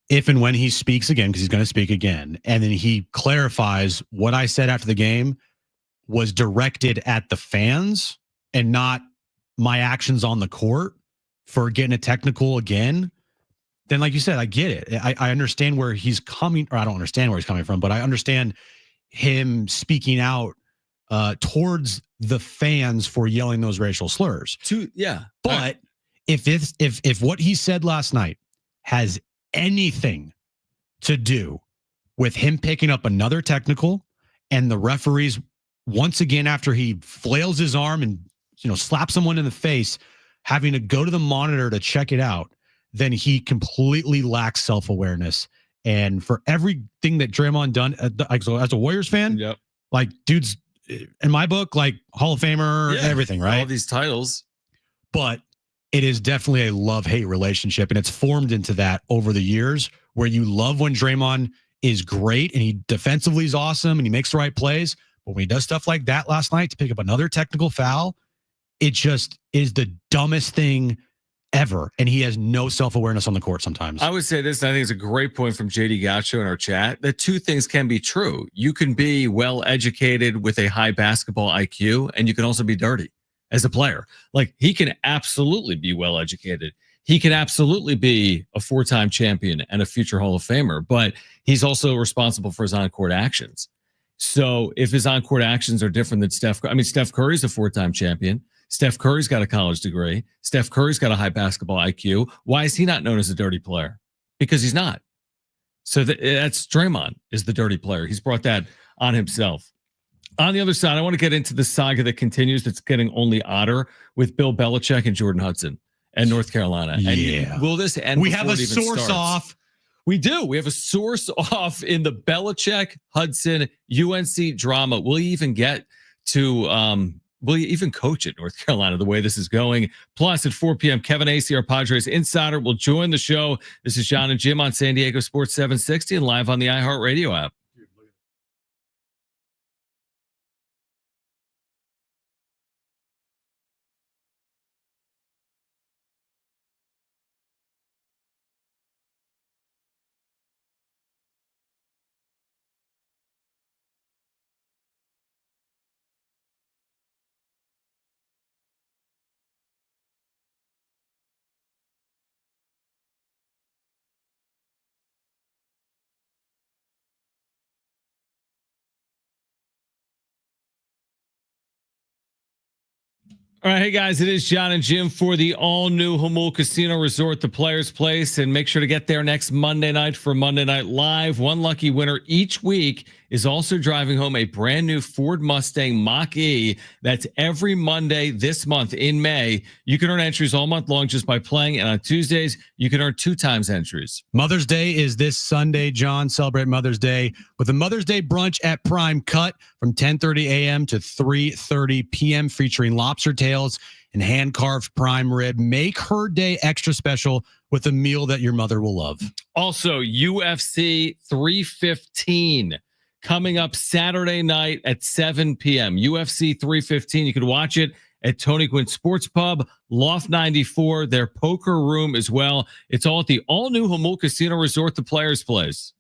and when he speaks again, because he's going to speak again, and then he clarifies what I said after the game was directed at the fans and not my actions on the court for getting a technical again, then like you said, I get it. I understand where he's coming, or I don't understand where he's coming from, but I understand him speaking out towards the fans for yelling those racial slurs. But if what he said last night has anything to do with him picking up another technical and the referees once again after he flails his arm and slaps someone in the face having to go to the monitor to check it out, then he completely lacks self-awareness. And for everything that Draymond done as a Warriors fan, like dude's in my book, like Hall of Famer, everything, right? All these titles. But it is definitely a love-hate relationship. And it's formed into that over the years where you love when Draymond is great and he defensively is awesome and he makes the right plays. But when he does stuff like that last night to pick up another technical foul, it just is the dumbest thing ever. And he has no self-awareness on the court sometimes. I would say this, and I think it's a great point from JD Gacho in our chat, that two things can be true. You can be well-educated with a high basketball IQ, and you can also be dirty as a player. Like, he can absolutely be well-educated. He can absolutely be a 4-time champion and a future Hall of Famer, but he's also responsible for his on-court actions. So if his on-court actions are different than Steph Curry's a 4-time champion. Steph Curry's got a college degree. Steph Curry's got a high basketball IQ. Why is he not known as a dirty player? Because he's not. So that's Draymond is the dirty player. He's brought that on himself. On the other side, I want to get into the saga that continues that's getting only odder with Bill Belichick and Jordan Hudson and North Carolina. Yeah. And will this end? We have a source off. We do. We have a source off in the Belichick Hudson UNC drama. Will he even get to will you even coach at North Carolina the way this is going? Plus, at 4 p.m., Kevin Acee, our Padres insider, will join the show. This is Jon and Jim on San Diego Sports 760 and live on the iHeartRadio app. All right, hey guys, it is Jon and Jim for the all-new Jamul Casino Resort, the Players Place, and make sure to get there next Monday night for Monday Night Live. One lucky winner each week is also driving home a brand new Ford Mustang Mach-E. That's every Monday this month in May. You can earn entries all month long just by playing, and on Tuesdays, you can earn 2 times entries. Mother's Day is this Sunday, John. Celebrate Mother's Day with a Mother's Day brunch at Prime Cut from 10:30 a.m. to 3:30 p.m. featuring lobster tails and hand-carved prime rib. Make her day extra special with a meal that your mother will love. Also, UFC 315 coming up Saturday night at 7 p.m. UFC 315. You can watch it at Tony Gwynn Sports Pub, Loft 94, their poker room as well. It's all at the all-new Jamul Casino Resort, the Players Place.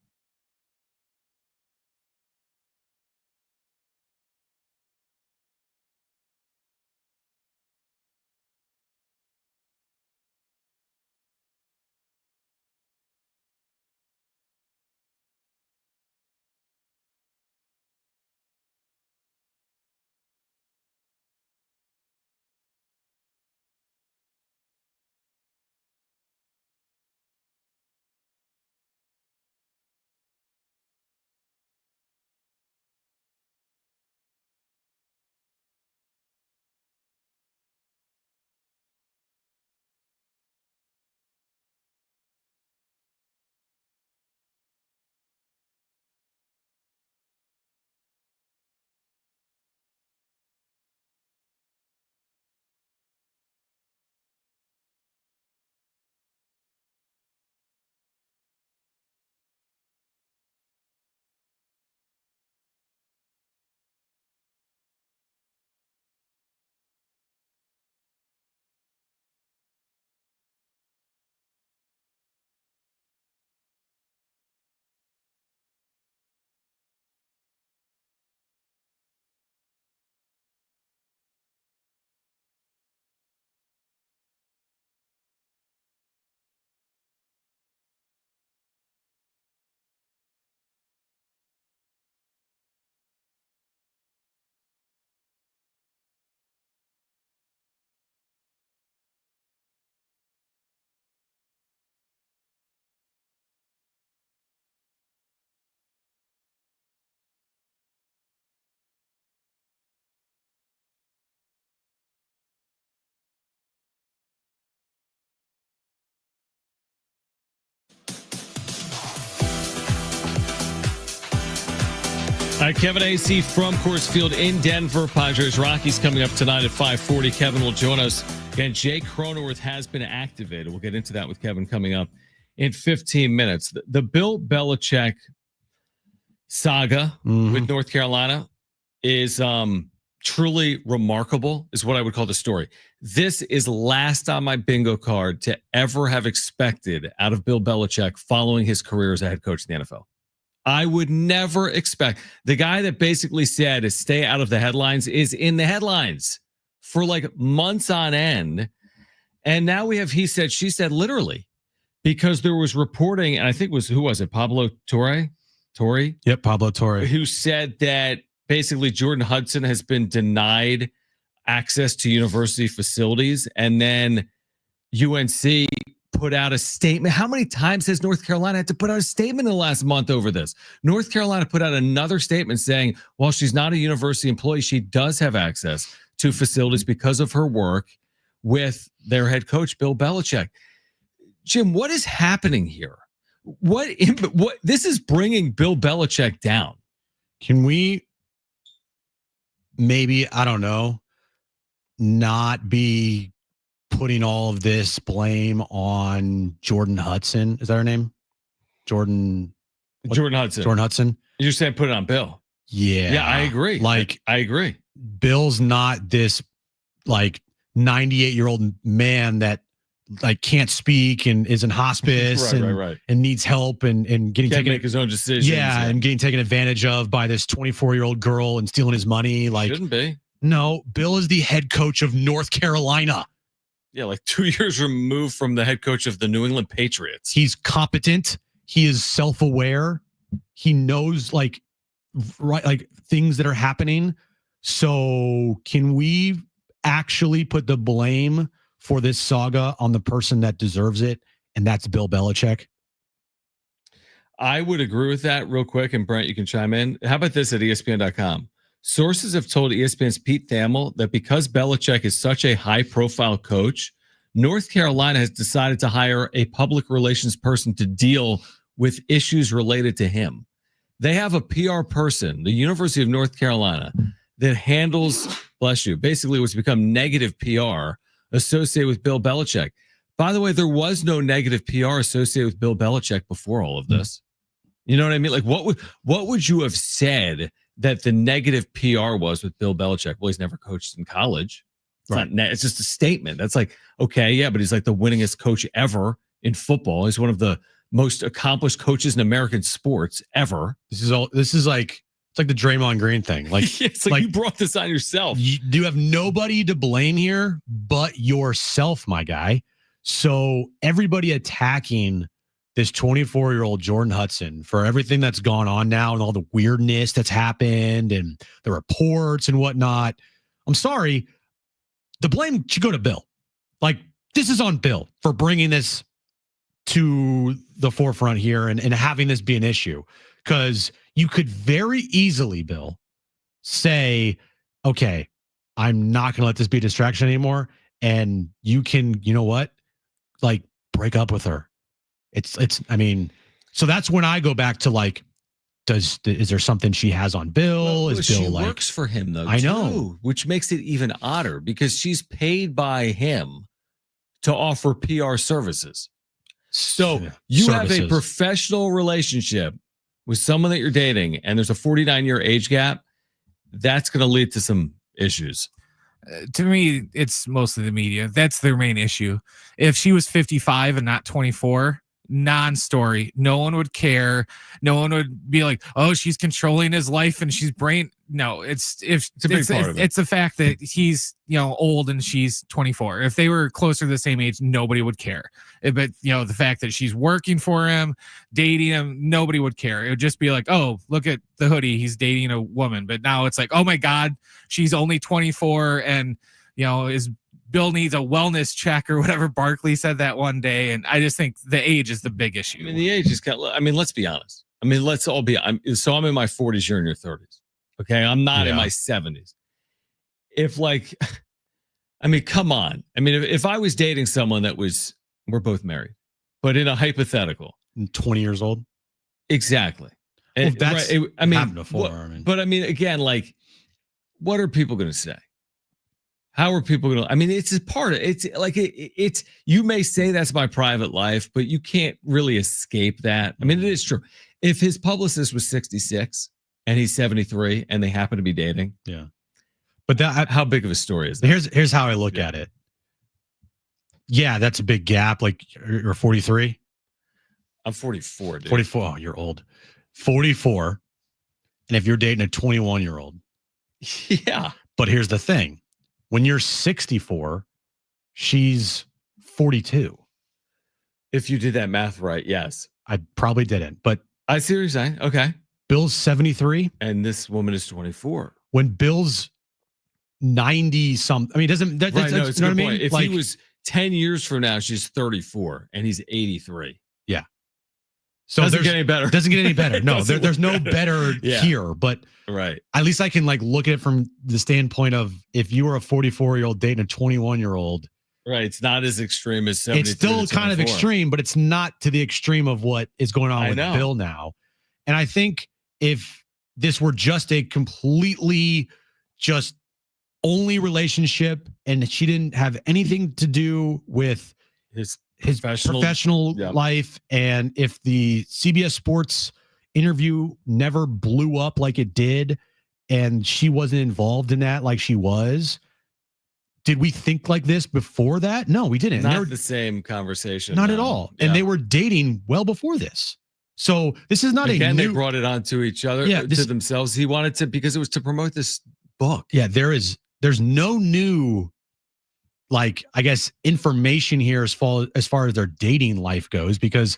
Kevin Acee from Coors Field in Denver. Padres Rockies coming up tonight at 5:40. Kevin will join us. Again, Jake Cronenworth has been activated. We'll get into that with Kevin coming up in 15 minutes. The Bill Belichick saga with North Carolina is truly remarkable, is what I would call the story. This is last on my bingo card to ever have expected out of Bill Belichick following his career as a head coach in the NFL. I would never expect the guy that basically said stay out of the headlines is in the headlines for like months on end. And now we have he said, she said, literally, because there was reporting, and I think who was it? Pablo Torre? Yep, Pablo Torre. Who said that basically Jordan Hudson has been denied access to university facilities. And then UNC put out a statement. How many times has North Carolina had to put out a statement in the last month over this? North Carolina put out another statement saying, while she's not a university employee, she does have access to facilities because of her work with their head coach, Bill Belichick. Jim, what is happening here? What this is bringing Bill Belichick down. Can we maybe, I don't know, not be putting all of this blame on Jordan Hudson? Is that her name? Jordan Hudson. Jordan Hudson. You're saying put it on Bill. Yeah. Yeah, I agree. I agree. Bill's not this like 98-year-old man that like can't speak and is in hospice right. and needs help and getting Can't taken make his own decisions. Yeah, and getting taken advantage of by this 24-year-old girl and stealing his money. Like, shouldn't be. No, Bill is the head coach of North Carolina. Yeah, like 2 years removed from the head coach of the New England Patriots. He's competent. He is self-aware. He knows like things that are happening. So can we actually put the blame for this saga on the person that deserves it? And that's Bill Belichick. I would agree with that real quick. And Brent, you can chime in. How about this at ESPN.com? Sources have told ESPN's Pete Thamel that because Belichick is such a high-profile coach, North Carolina has decided to hire a public relations person to deal with issues related to him. They have a PR person, the University of North Carolina, that handles, bless you, basically what's become negative PR associated with Bill Belichick. By the way, there was no negative PR associated with Bill Belichick before all of this. You know what I mean? Like, what would you have said that the negative PR was with Bill Belichick? Well, he's never coached in college. It's just a statement. That's like, okay, yeah, but he's like the winningest coach ever in football. He's one of the most accomplished coaches in American sports ever. This is like, it's like the Draymond Green thing. Like, it's like you brought this on yourself. You have nobody to blame here but yourself, my guy. So everybody attacking this 24-year-old Jordan Hudson for everything that's gone on now and all the weirdness that's happened and the reports and whatnot. I'm sorry. The blame should go to Bill. Like, this is on Bill for bringing this to the forefront here and having this be an issue. Because you could very easily, Bill, say, okay, I'm not going to let this be a distraction anymore. And you can, you know what? Like, break up with her. I mean, so that's when I go back to like, is there something she has on Bill? Is Bill she like works for him though? I too, know, which makes it even odder because she's paid by him to offer PR services. So you have a professional relationship with someone that you're dating, and there's a 49-year age gap. That's going to lead to some issues. To me, it's mostly the media. That's their main issue. If she was 55 and not 24, non-story. No one would care. No one would be like, "Oh, she's controlling his life and she's brain." No, it's a big part of it. It's the fact that he's old and she's 24. If they were closer to the same age, nobody would care. But the fact that she's working for him, dating him, nobody would care. It would just be like, "Oh, look at the hoodie. He's dating a woman." But now it's like, "Oh my God, she's only 24 and is." Bill needs a wellness check or whatever. Barkley said that one day. And I just think the age is the big issue. I mean, the age is let's be honest. I mean, let's all be, I'm in my 40s, you're in your 30s. Okay. I'm not in my 70s. Come on. I mean, if I was dating someone we're both married, but in a hypothetical. 20 years old. Exactly. Well, that's happened before. But I mean, again, like, what are people going to say? How are people going to? I mean, it's a part of it's like it's. You may say that's my private life, but you can't really escape that. I mean, it is true. If his publicist was 66 and he's 73 and they happen to be dating, yeah. But that, how big of a story is that? Here's how I look at it. Yeah, that's a big gap. Like you're 43. I'm 44, dude. 44. Oh, you're old. 44. And if you're dating a 21-year-old. Yeah. But here's the thing. When you're 64, she's 42. If you did that math right, yes. I probably didn't. But I see what you're saying. Okay. Bill's 73. And this woman is 24. When Bill's 90 something. I mean, doesn't that, right, no, it's you know a good what I mean? Point. If like, he was 10 years from now, she's 34 and he's 83. Yeah. So doesn't get any better. Doesn't get any better. No, there's no better here. But right. At least I can like look at it from the standpoint of if you were a 44-year-old dating a 21-year-old. Right. It's not as extreme as 73. It's still kind of extreme, but it's not to the extreme of what is going on with Bill now. And I think if this were just a completely just only relationship and she didn't have anything to do with his professional life, and if the CBS Sports interview never blew up like it did and she wasn't involved in that like she was, did we think like this before that? No, we didn't. Not the same conversation. Not at all. Yeah. And they were dating well before this. So this is not Again, they brought it on to each other, to themselves. He wanted to, because it was to promote this book. Yeah, there's no new, like, I guess, information here as far as their dating life goes, because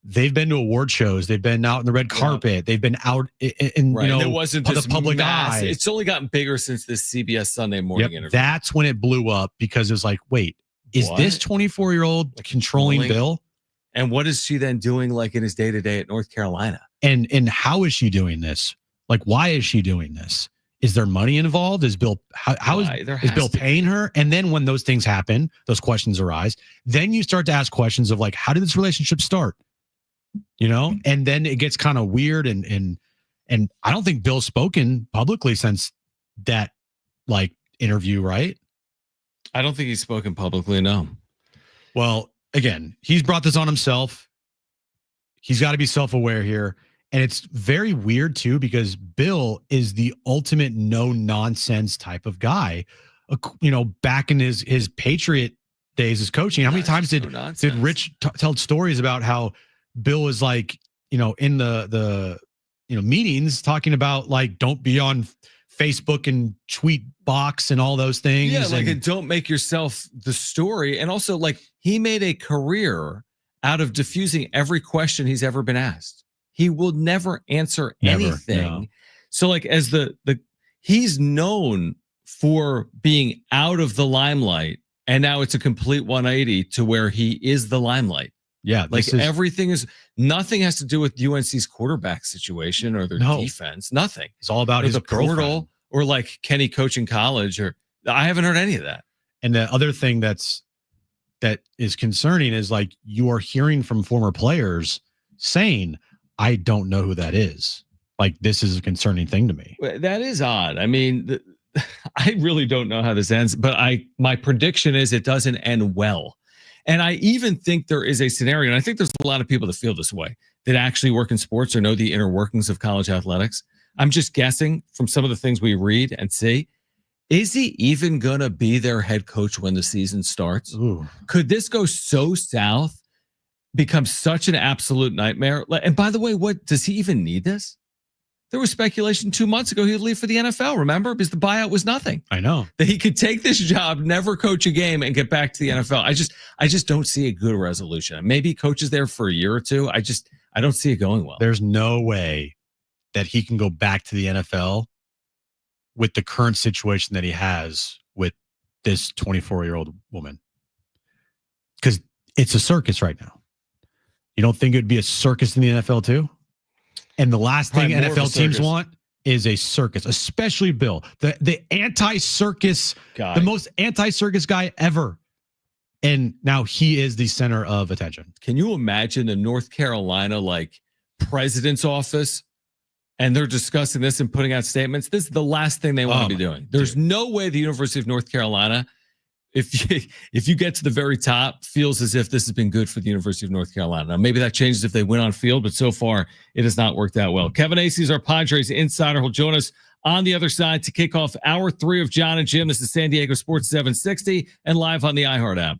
they've been to award shows, they've been out in the red carpet, they've been out in right. you know, it wasn't the public eye. It's only gotten bigger since this CBS Sunday morning interview. That's when it blew up, because it was like, wait, is this 24-year-old controlling Bill? And what is she then doing, like, in his day-to-day at North Carolina? And how is she doing this? Like, why is she doing this? Is there money involved? Is Bill how is Bill paying her? And then when those things happen, those questions arise. Then you start to ask questions of like, how did this relationship start? You know, and then it gets kind of weird. And I don't think Bill's spoken publicly since that like interview, right? I don't think he's spoken publicly. No. Well, again, he's brought this on himself. He's got to be self-aware here. And it's very weird, too, because Bill is the ultimate no-nonsense type of guy. You know, back in his Patriot days as coaching, how many times did Rich tell stories about how Bill was like, you know, in the meetings talking about like, don't be on Facebook and tweet box and all those things. Yeah, like, and don't make yourself the story. And also, like, he made a career out of diffusing every question he's ever been asked. He will never answer anything. No. So like, as he's known for being out of the limelight, and now it's a complete 180 to where he is the limelight. Yeah. Like nothing has to do with UNC's quarterback situation or their defense. Nothing. It's all about his portal or like Kenny coaching college, or I haven't heard any of that. And the other thing that is concerning is like, you are hearing from former players saying, I don't know who that is. Like, this is a concerning thing to me. That is odd. I mean, I really don't know how this ends, but my prediction is it doesn't end well. And I even think there is a scenario, and I think there's a lot of people that feel this way, that actually work in sports or know the inner workings of college athletics. I'm just guessing from some of the things we read and see. Is he even going to be their head coach when the season starts? Ooh. Could this go so south? Becomes such an absolute nightmare. And by the way, what does he even need this? There was speculation 2 months ago he would leave for the NFL, remember? Because the buyout was nothing. I know. That he could take this job, never coach a game, and get back to the NFL. I just don't see a good resolution. Maybe he coaches there for a year or two. I don't see it going well. There's no way that he can go back to the NFL with the current situation that he has with this 24-year-old woman. Because it's a circus right now. You don't think it would be a circus in the NFL too? And the last thing NFL teams want is a circus, especially Bill, the anti-circus, the most anti-circus guy ever. And now he is the center of attention. Can you imagine the North Carolina, like, president's office and they're discussing this and putting out statements, this is the last thing they want to be doing. There's no way the University of North Carolina, if you get to the very top, feels as if this has been good for the University of North Carolina. Now, maybe that changes if they win on field, but so far it has not worked out well. Kevin Acee is our Padres insider. He'll join us on the other side to kick off hour 3 of Jon and Jim. This is San Diego Sports 760 and live on the iHeart app.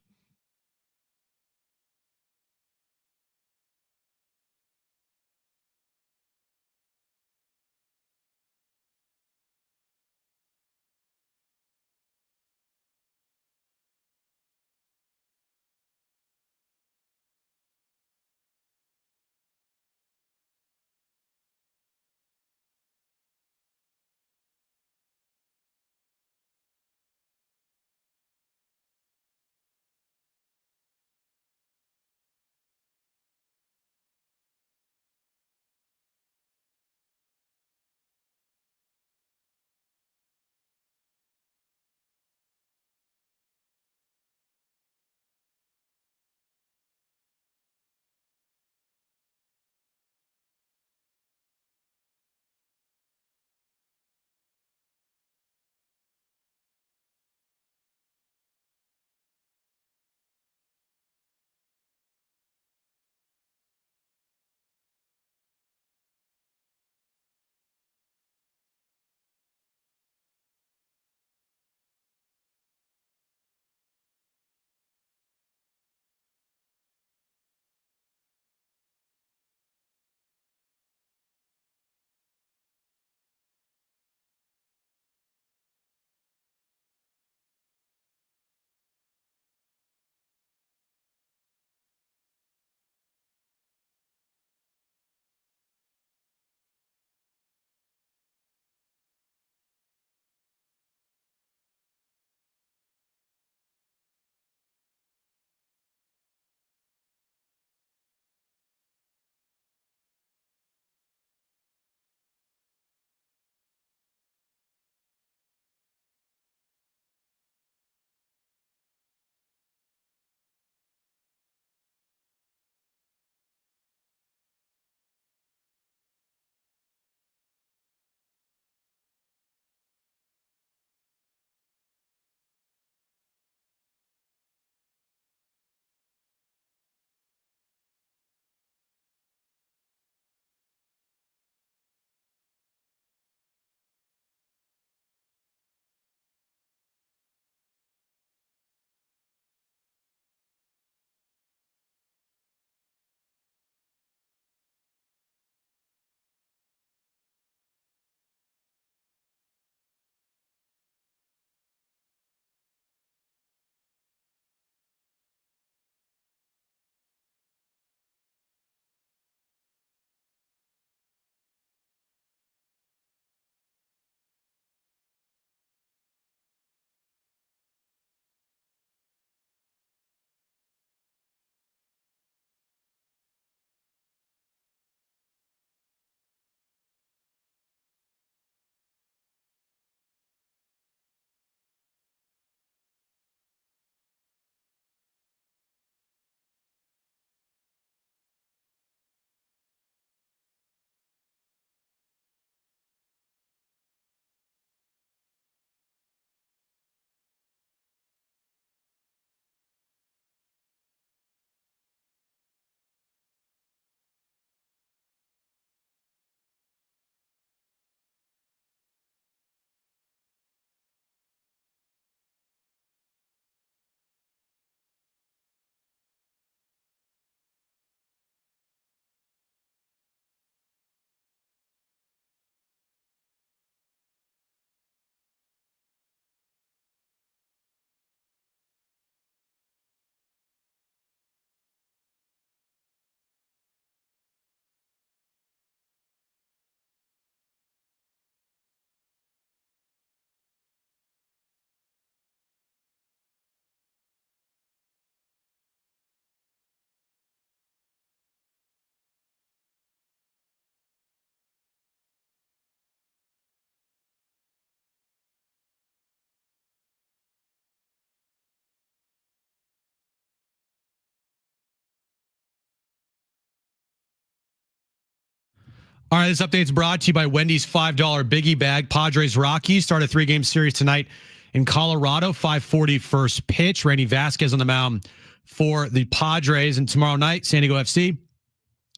All right, this update's brought to you by Wendy's $5 Biggie Bag. Padres Rockies start a 3-game series tonight in Colorado. 5:40 first pitch. Randy Vasquez on the mound for the Padres. And tomorrow night, San Diego FC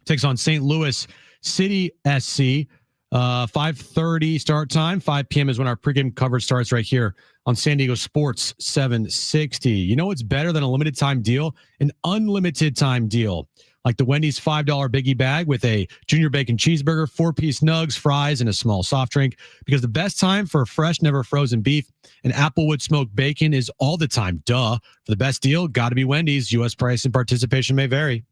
takes on St. Louis City SC. 5:30 start time. 5 p.m. is when our pregame coverage starts right here on San Diego Sports 760. You know what's better than a limited time deal? An unlimited time deal. Like the Wendy's $5 Biggie Bag with a junior bacon cheeseburger, 4-piece nugs, fries, and a small soft drink. Because the best time for a fresh, never frozen beef and applewood smoked bacon is all the time. Duh. For the best deal, got to be Wendy's. U.S. price and participation may vary.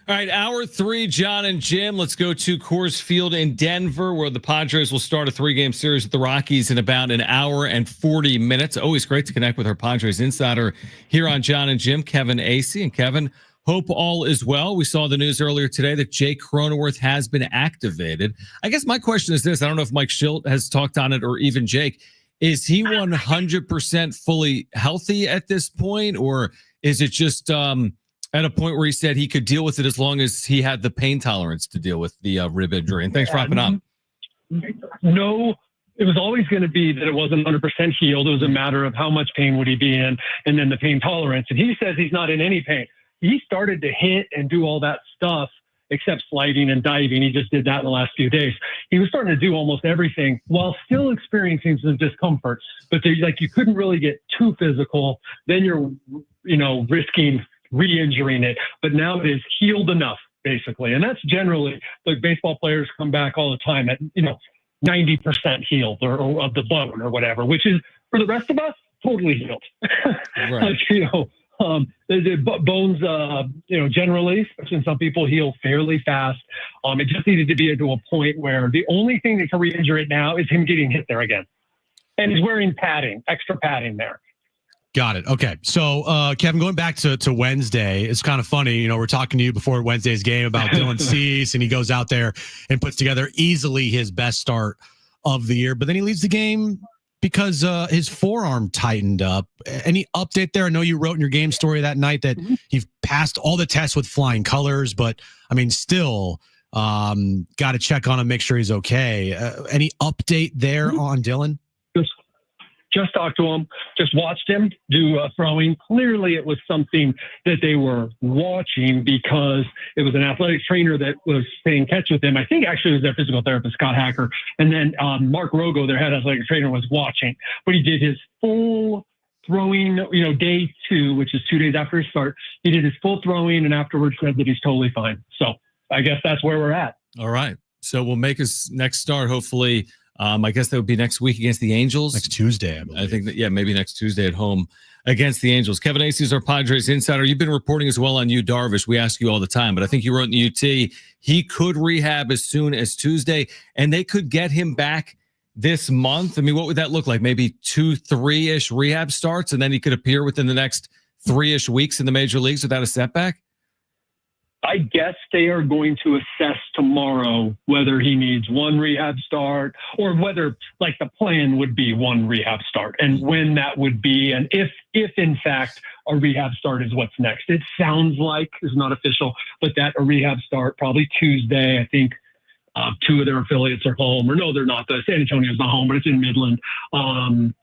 All right, hour 3, Jon and Jim. Let's go to Coors Field in Denver, where the Padres will start a 3-game series with the Rockies in about an hour and 40 minutes. Always great to connect with our Padres insider here on Jon and Jim, Kevin Acee. And Kevin, hope all is well. We saw the news earlier today that Jake Cronenworth has been activated. I guess my question is this. I don't know if Mike Schilt has talked on it or even Jake. Is he 100% fully healthy at this point, or is it just at a point where he said he could deal with it as long as he had the pain tolerance to deal with the rib injury? And thanks for hopping on. No, it was always going to be that it wasn't 100% healed. It was a matter of how much pain would he be in, and then the pain tolerance. And he says he's not in any pain. He started to hit and do all that stuff except sliding and diving. He just did that in the last few days. He was starting to do almost everything while still experiencing some discomfort. But you couldn't really get too physical. Then you're, risking re-injuring it, but now it is healed enough, basically. And that's generally, like, baseball players come back all the time at, 90% healed or of the bone or whatever, which is, for the rest of us, totally healed. Right. The bones, generally, and some people heal fairly fast. It just needed to be to a point where the only thing that can re-injure it now is him getting hit there again. And he's wearing padding, extra padding there. Got it. Okay. So, Kevin, going back to Wednesday, it's kind of funny. We're talking to you before Wednesday's game about Dylan Cease, and he goes out there and puts together easily his best start of the year. But then he leaves the game because his forearm tightened up. Any update there? I know you wrote in your game story that night that you've passed all the tests with flying colors, but still got to check on him, make sure he's okay. Any update there on Dylan? Just talked to him, just watched him do throwing. Clearly, it was something that they were watching because it was an athletic trainer that was playing catch with him. I think actually it was their physical therapist, Scott Hacker. And then Mark Rogo, their head athletic trainer, was watching. But he did his full throwing, day 2, which is 2 days after his start. He did his full throwing and afterwards said that he's totally fine. So I guess that's where we're at. All right. So we'll make his next start, hopefully. I guess that would be next week against the Angels. Next Tuesday, I believe. I think that, maybe next Tuesday at home against the Angels. Kevin Acee is our Padres insider. You've been reporting as well on Yu Darvish. We ask you all the time, but I think you wrote in the UT, he could rehab as soon as Tuesday, and they could get him back this month. What would that look like? Maybe 2-3-ish rehab starts, and then he could appear within the next 3-ish weeks in the major leagues without a setback? I guess they are going to assess tomorrow whether he needs 1 rehab start or whether, the plan would be 1 rehab start and when that would be. And if in fact a rehab start is what's next. It sounds like, it's not official, but that a rehab start probably Tuesday. I think 2 of their affiliates are home, or no, they're not. The San Antonio's not home, but it's in Midland. And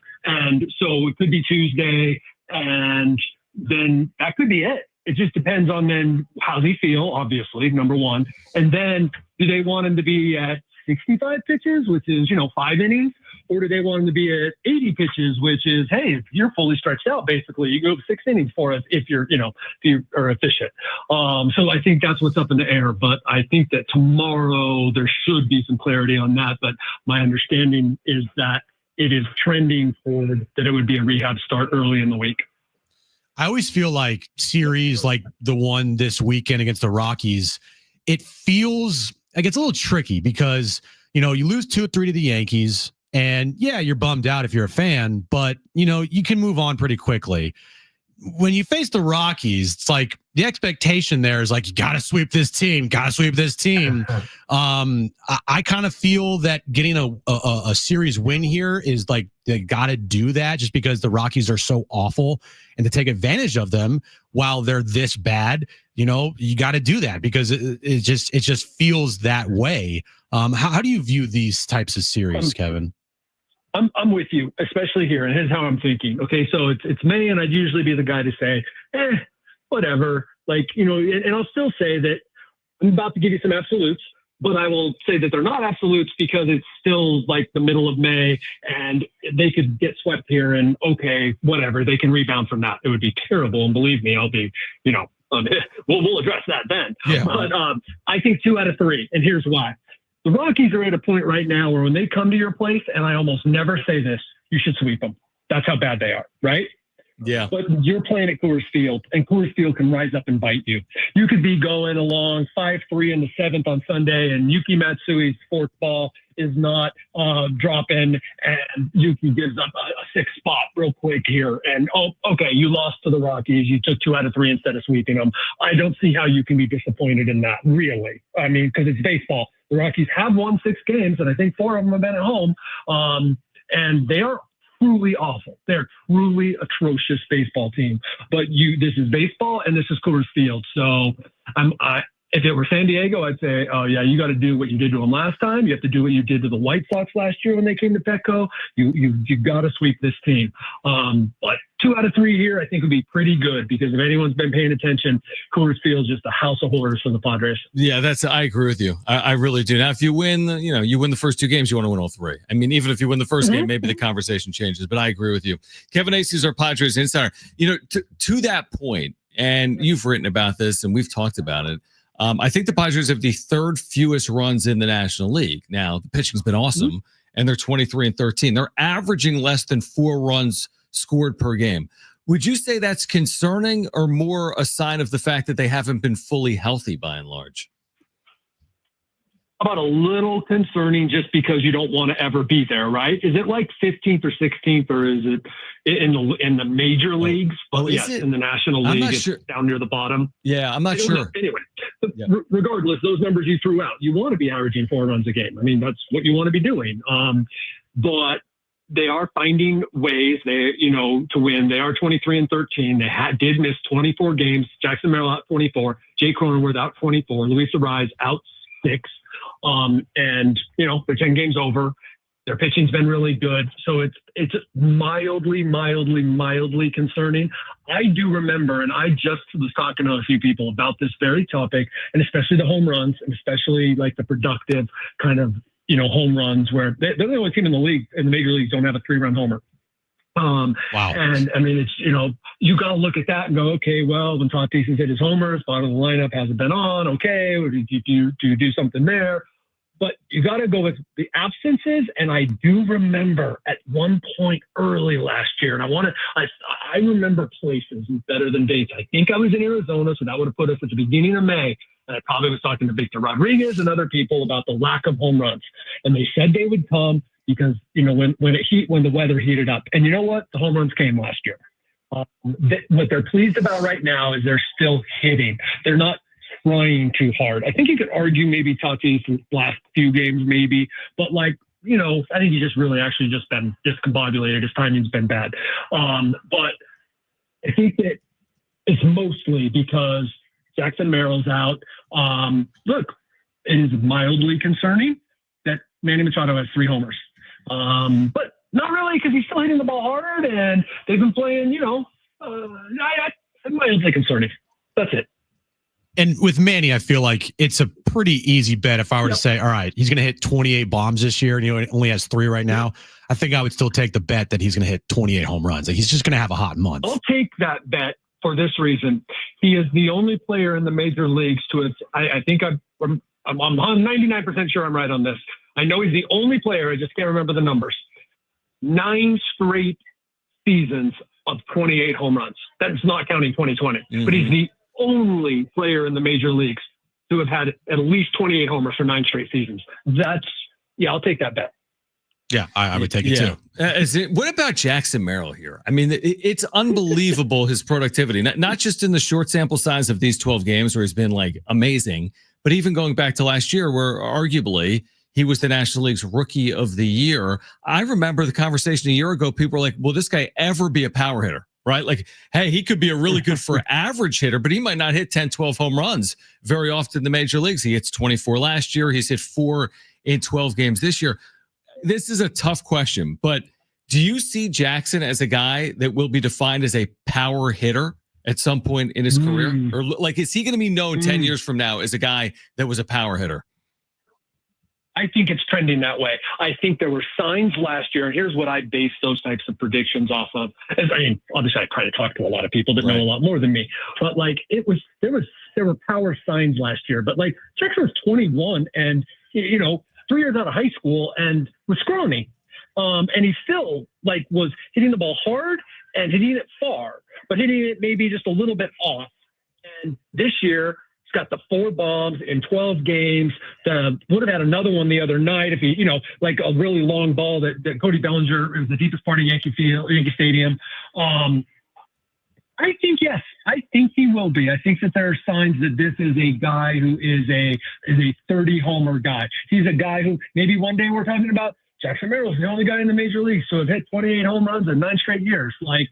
so it could be Tuesday, and then that could be it. It just depends on then how's he feel, obviously, number one. And then do they want him to be at 65 pitches, which is, 5 innings? Or do they want him to be at 80 pitches, which is, hey, if you're fully stretched out, basically, you go 6 innings for us if you're, if you are efficient. So I think that's what's up in the air. But I think that tomorrow there should be some clarity on that. But my understanding is that it is trending forward that it would be a rehab start early in the week. I always feel like series like the one this weekend against the Rockies, it feels like it's a little tricky because, you lose 2-3 to the Yankees, and yeah, you're bummed out if you're a fan, but you can move on pretty quickly. when you face the Rockies, it's like the expectation there is like, you got to sweep this team, I kind of feel that getting a series win here is like, they got to do that just because the Rockies are so awful, and to take advantage of them while they're this bad, you got to do that because it just feels that way. How do you view these types of series, Kevin? I'm with you, especially here. And here's how I'm thinking. Okay, so it's May, and I'd usually be the guy to say, whatever. Like, and I'll still say that I'm about to give you some absolutes, but I will say that they're not absolutes because it's still like the middle of May, and they could get swept here, and okay, whatever. They can rebound from that. It would be terrible, and believe me, I'll be, we'll address that then. Yeah. But I think 2 out of 3, and here's why. The Rockies are at a point right now where when they come to your place, and I almost never say this, you should sweep them. That's how bad they are, right? Yeah. But you're playing at Coors Field, and Coors Field can rise up and bite you. You could be going along 5-3 in the 7th on Sunday, and Yuki Matsui's 4th ball is not dropping, and Yuki gives up a 6th spot real quick here. And, okay, you lost to the Rockies. You took 2 out of 3 instead of sweeping them. I don't see how you can be disappointed in that, really. I mean, because it's baseball. The Rockies have won 6 games, and I think 4 of them have been at home. And they are truly awful. They're truly atrocious baseball team. But this is baseball, and this is Coors Field. So if it were San Diego, I'd say, oh yeah, you got to do what you did to them last time. You have to do what you did to the White Sox last year when they came to Petco. You got to sweep this team. But 2 out of 3 here, I think would be pretty good because if anyone's been paying attention, Coors Field is just a house of horrors for the Padres. Yeah, I agree with you. I really do. Now, if you win, you win the first 2 games, you want to win all 3. I mean, even if you win the first game, maybe the conversation changes. But I agree with you. Kevin Acee is our Padres insider. To that point, and you've written about this, and we've talked about it. I think the Padres have the 3rd fewest runs in the National League. Now, the pitching's been awesome, and they're 23-13. They're averaging less than 4 runs scored per game. Would you say that's concerning or more a sign of the fact that they haven't been fully healthy by and large? About a little concerning just because you don't want to ever be there, right? Is it like 15th or 16th, or is it in the major leagues? But yes, in the National League, it's down near the bottom. Yeah, I'm not sure. Anyway, regardless, those numbers you threw out, you want to be averaging 4 runs a game. I mean, that's what you want to be doing. But they are finding ways to win. They are 23-13. They did miss 24 games. Jackson Merrill out 24. Jay Cronenworth out 24. Luis Arraez out 6. And they're 10 games over. Their pitching's been really good. So it's mildly concerning. I do remember, and I just was talking to a few people about this very topic, and especially the home runs, and especially like the productive kind of, home runs where they're the only team in the league, in the major leagues, don't have a 3-run homer. Wow. And I mean, it's, you got to look at that and go, okay, well, when Tatis has hit his homers, bottom of the lineup hasn't been on. Okay. Or do you do something there? But you got to go with the absences. And I do remember at one point early last year, and I remember places better than dates. I think I was in Arizona, so that would have put us at the beginning of May. And I probably was talking to Victor Rodriguez and other people about the lack of home runs. And they said they would come because, when the weather heated up. And you know what? The home runs came last year. What they're pleased about right now is they're still hitting. They're not trying too hard. I think you could argue maybe Tatis' last few games, maybe, but I think he's just really actually just been discombobulated. His timing's been bad. But I think that it's mostly because Jackson Merrill's out. Look, it is mildly concerning that Manny Machado has 3 homers. But not really, because he's still hitting the ball hard, and they've been playing, mildly concerning. That's it. And with Manny, I feel like it's a pretty easy bet if I were to say, all right, he's going to hit 28 bombs this year, and he only has 3 right now. I think I would still take the bet that he's going to hit 28 home runs. Like, he's just going to have a hot month. I'll take that bet for this reason. He is the only player in the major leagues to have, I think I'm 99% sure I'm right on this. I know he's the only player, I just can't remember the numbers. 9 straight seasons of 28 home runs. That's not counting 2020. Mm-hmm. But he's the only player in the major leagues to have had at least 28 homers for 9 straight seasons. I'll take that bet. Yeah, I would take it too. What about Jackson Merrill here? I mean, it's unbelievable his productivity, not just in the short sample size of these 12 games where he's been like amazing, but even going back to last year where arguably he was the National League's Rookie of the Year. I remember the conversation a year ago. People were like, will this guy ever be a power hitter? Right? Like, hey, he could be a really good for average hitter, but he might not hit 10, 12 home runs very often in the major leagues. He hits 24 last year. He's hit 4 in 12 games this year. This is a tough question, but do you see Jackson as a guy that will be defined as a power hitter at some point in his career? Or like, is he going to be known 10 years from now as a guy that was a power hitter? I think it's trending that way. I think there were signs last year, and here's what I base those types of predictions off of. I mean, obviously, I try to talk to a lot of people that know a lot more than me, but like there were power signs last year. But like Jackson was 21, and 3 years out of high school, and was scrawny, and he still like was hitting the ball hard and hitting it far, but hitting it maybe just a little bit off. And this year, he's got the 4 bombs in 12 games. Would have had another one the other night if he, like a really long ball that Cody Bellinger, it was the deepest part of Yankee Stadium. I think, yes, I think he will be. I think that there are signs that this is a guy who is a 30 homer guy. He's a guy who maybe one day we're talking about Jackson Merrill is the only guy in the major leagues to have hit 28 home runs in 9 straight years. Like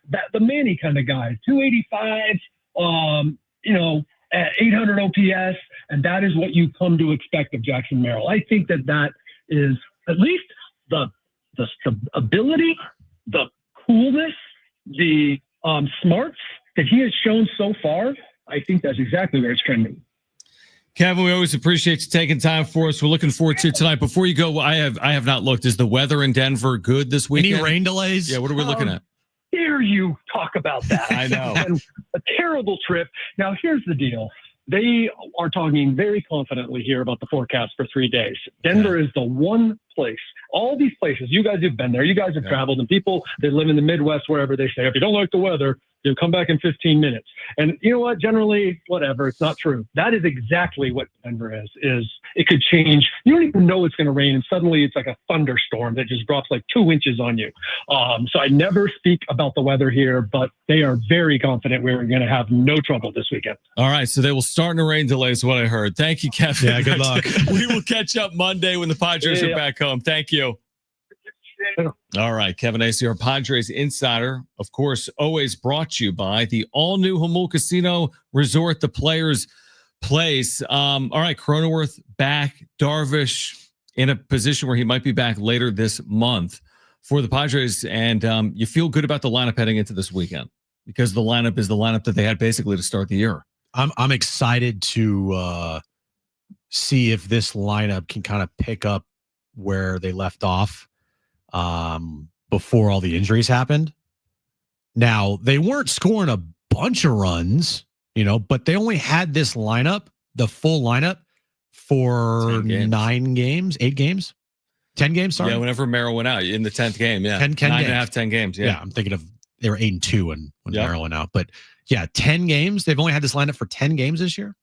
that, the Manny kind of guy, 285, at 800 OPS, and that is what you come to expect of Jackson Merrill. I think that is at least the ability, the coolness, the smarts that he has shown so far. I think that's exactly where it's trending. Kevin, we always appreciate you taking time for us. We're looking forward to tonight. Before you go, I have not looked. Is the weather in Denver good this weekend? Any rain delays? Yeah, what are we looking at? Dare you talk about that? I know. A terrible trip. Now, here's the deal. They are talking very confidently here about the forecast for 3 days. Denver is the one place. All these places, you guys have been there. You guys have traveled, and people that live in the Midwest, wherever, they say, if you don't like the weather, you'll come back in 15 minutes. And you know what? Generally, whatever. It's not true. That is exactly what Denver is it could change. You don't even know it's going to rain, and suddenly it's like a thunderstorm that just drops like 2 inches on you. So I never speak about the weather here, but they are very confident we're going to have no trouble this weekend. All right. So they will start in a rain delay is what I heard. Thank you, Kevin. Yeah, good luck. We will catch up Monday when the Padres are back home. Thank you. All right, Kevin Acee, our Padres insider, of course, always brought to you by the all-new Jamul Casino Resort, the Players' Place. All right, Cronenworth back, Darvish in a position where he might be back later this month for the Padres, and you feel good about the lineup heading into this weekend because the lineup is the lineup that they had basically to start the year. I'm excited to see if this lineup can kind of pick up where they left off before all the injuries happened. Now, they weren't scoring a bunch of runs, but they only had this lineup, the full lineup, for 9 games, 8 games, 10 games. Sorry. Yeah, whenever Merrill went out in the 10th game. Yeah, 10 9 games. and a half, 10 games. Yeah, I'm thinking of they were 8-2 when Merrill went out, but yeah, 10 games. They've only had this lineup for 10 games this year.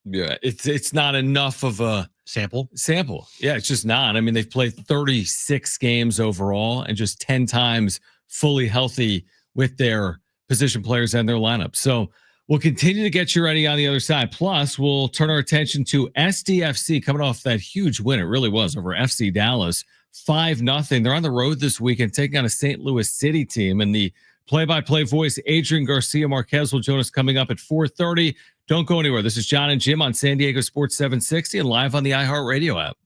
Yeah, it's not enough of a sample. Yeah, it's just not. I mean, they've played 36 games overall and just 10 times fully healthy with their position players and their lineup. So we'll continue to get you ready on the other side. Plus, we'll turn our attention to SDFC coming off that huge win. It really was over FC Dallas, 5-0. They're on the road this weekend, taking on a St. Louis City team. And the play-by-play voice, Adrien Garcia Marquez, will join us coming up at 4:30. Don't go anywhere. This is Jon and Jim on San Diego Sports 760 and live on the iHeartRadio app.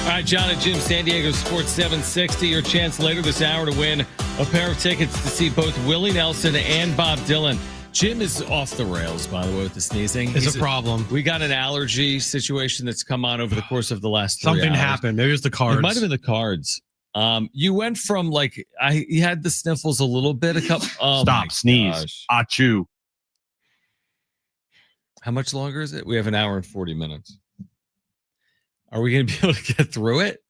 right, Jon and Jim, San Diego Sports 760. Your chance later this hour to win a pair of tickets to see both Willie Nelson and Bob Dylan. Jim is off the rails, by the way, with the sneezing. It's a problem. We got an allergy situation that's come on over the course of the last 3 Something hours. happened. Maybe it was the cards. It might have been the cards. You went from you had the sniffles a little bit. Stop, sneeze. Achoo. How much longer is it? We have an hour and 40 minutes. Are we going to be able to get through it?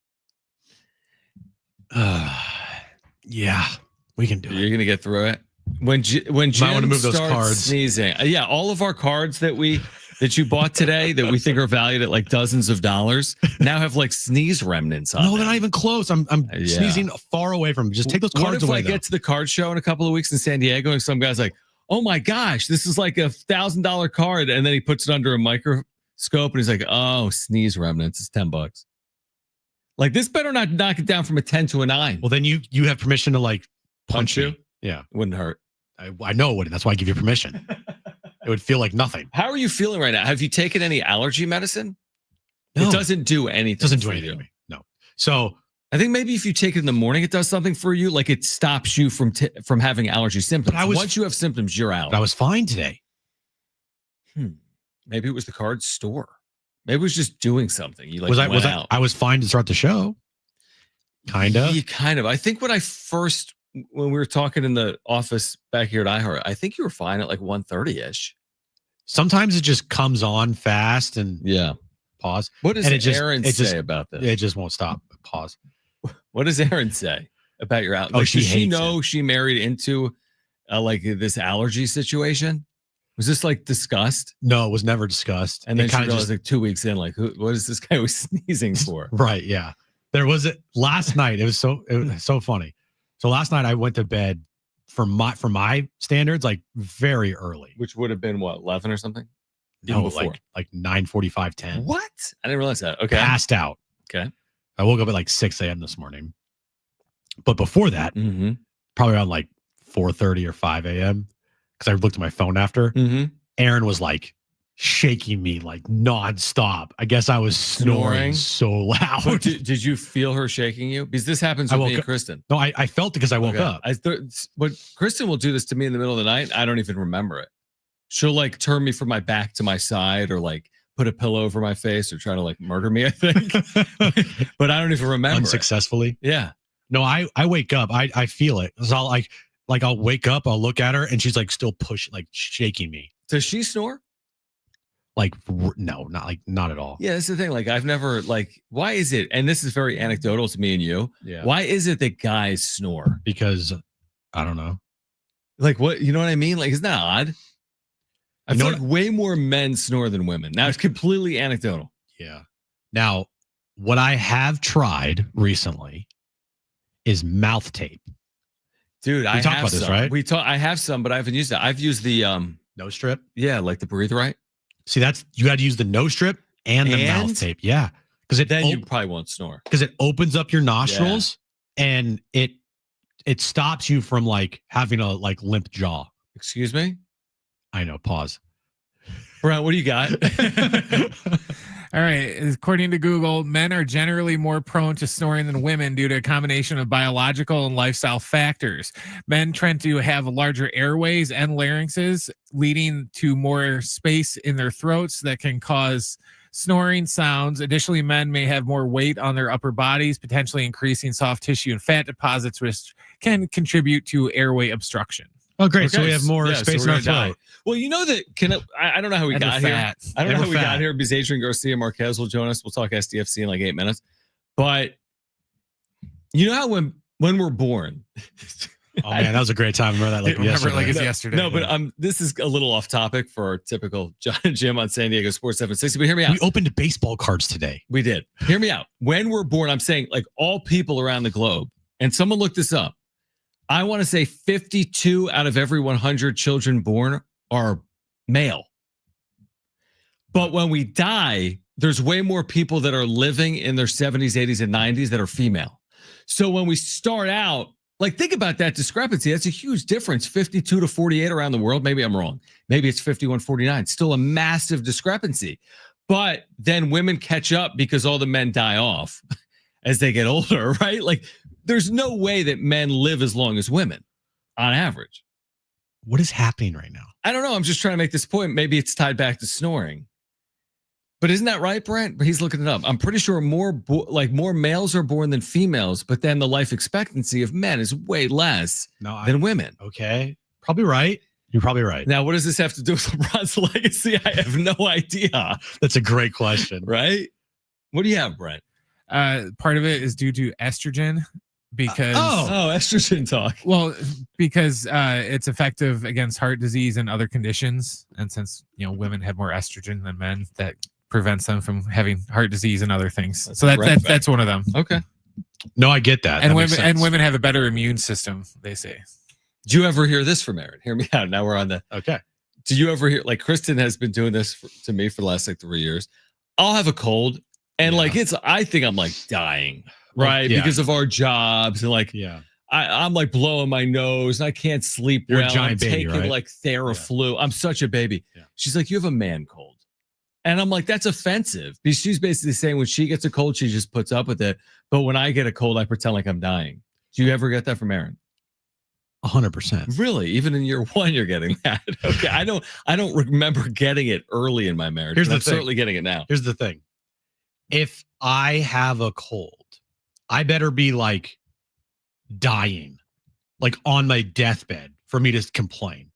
Yeah, we can do it. You're going to get through it. When Jim want to move those starts cards. sneezing, yeah, all of our cards that you bought today that we think are valued at like dozens of dollars now have like sneeze remnants on. No, them. they're not even close. I'm sneezing far away from them. Just take those cards away. What if I get to the card show in a couple of weeks in San Diego and some guy's like, "Oh my gosh, this is like $1,000 card," and then he puts it under a microscope and he's like, "Oh, sneeze remnants. It's $10." Like, this better not knock it down from a 10 to a 9. Well, then you have permission to like punch you? me. Yeah, Wouldn't hurt. I know it wouldn't. That's why I give you permission. It would feel like nothing. How are you feeling right now? Have you taken any allergy medicine? No. It doesn't do anything. It doesn't do for anything you. to me. No. So I think maybe if you take it in the morning, it does something for you. Like, it stops you from having allergy symptoms. Once you have symptoms, you're out. But I was fine today. Maybe it was the card store. Maybe it was just doing something. You like was went I? out. I was fine to start the show. Kind of. Yeah, kind of. I think when we were talking in the office back here at iHeart, I think you were fine at like 1:30-ish. Sometimes it just comes on fast and pause. What does Aaron say about this? It just won't stop. Pause. What does Aaron say about your allergy? Oh, she does she hates know she married into like this allergy situation? Was this like discussed? No, it was never discussed. And then it she kind of realized like 2 weeks in, like, what is this guy was sneezing for? Right. Yeah. There was last night. It was so funny. So last night I went to bed for my standards, like very early. Which would have been what, 11 or something? No, like 9:45, 10. What? I didn't realize that. Okay. Passed out. Okay. I woke up at like 6 a.m. this morning. But before that, probably around like 4:30 or 5 a.m. because I looked at my phone after. Aaron was like shaking me like nonstop. I guess I was snoring so loud. But did you feel her shaking you? Because this happens with me and Kristen. No, I felt it because I woke up. But Kristen will do this to me in the middle of the night. I don't even remember it. She'll like turn me from my back to my side or like put a pillow over my face or try to like murder me, I think. But I don't even remember. Unsuccessfully. Yeah. No, I wake up. I feel it. So I'll wake up, I'll look at her and she's like still shaking me. Does she snore? Like, no, not at all. Yeah, that's the thing. Like, I've never why is it? And this is very anecdotal to me and you. Yeah. Why is it that guys snore? Because I don't know. Like, what, you know what I mean? Like, isn't that odd? I feel like way more men snore than women. Now it's completely anecdotal. Yeah. Now, what I have tried recently is mouth tape. Dude, we talked about this, right? I have some, but I haven't used it. I've used the nose strip. Yeah, like the Breathe Right. See, you got to use the nose strip and the mouth tape. Yeah, because then you probably won't snore because it opens up your nostrils and it stops you from like having a like limp jaw. Excuse me. I know. Pause. Brian, what do you got? All right. According to Google, men are generally more prone to snoring than women due to a combination of biological and lifestyle factors. Men tend to have larger airways and larynxes, leading to more space in their throats that can cause snoring sounds. Additionally, men may have more weight on their upper bodies, potentially increasing soft tissue and fat deposits, which can contribute to airway obstruction. Oh, great. Okay. So we have more space in our throat. Well, you know that I don't know how we got here. I don't know how we got here because Adrien, Garcia, Marquez will join us. We'll talk SDFC in like 8 minutes. But you know how when we're born. Oh man, that was a great time. Remember that like it's yesterday. No, but this is a little off topic for our typical Jon and Jim on San Diego Sports 760. But hear me out. We opened baseball cards today. We did. Hear me out. When we're born, I'm saying like all people around the globe, and someone looked this up. I want to say 52 out of every 100 children born are male. But when we die, there's way more people that are living in their 70s, 80s, and 90s that are female. So when we start out, like think about that discrepancy. That's a huge difference, 52 to 48 around the world. Maybe I'm wrong. Maybe it's 51, 49. Still a massive discrepancy. But then women catch up because all the men die off. as they get older, right? Like, there's no way that men live as long as women on average. What is happening right now? I don't know. I'm just trying to make this point. Maybe it's tied back to snoring. But isn't that right, Brent? He's looking it up. I'm pretty sure more males are born than females, but then the life expectancy of men is way less than women. Okay. Probably right. You're probably right. Now, what does this have to do with LeBron's legacy? I have no idea. That's a great question. Right? What do you have, Brent? Part of it is due to estrogen because estrogen talk. Well, because it's effective against heart disease and other conditions, and since women have more estrogen than men, that prevents them from having heart disease and other things. So that's one of them. Okay. No, I get that. And women have a better immune system, they say. Do you ever hear this from Aaron? Hear me out. Now we're on the. Okay. Do you ever hear, like, Kristen has been doing this to me for the last 3 years. I'll have a cold and I think I'm like dying, right? Because of our jobs and I'm like blowing my nose and I can't sleep. You're well. a giant I'm baby, taking right? like Theraflu. I'm such a baby. Yeah. She's like, you have a man cold. And I'm like, that's offensive. Because she's basically saying when she gets a cold, she just puts up with it. But when I get a cold, I pretend like I'm dying. Do you ever get that from Aaron? 100%. Really? Even in year one, you're getting that? Okay. I don't remember getting it early in my marriage. I'm certainly getting it now. Here's the thing. If I have a cold, I better be like dying, like on my deathbed for me to complain.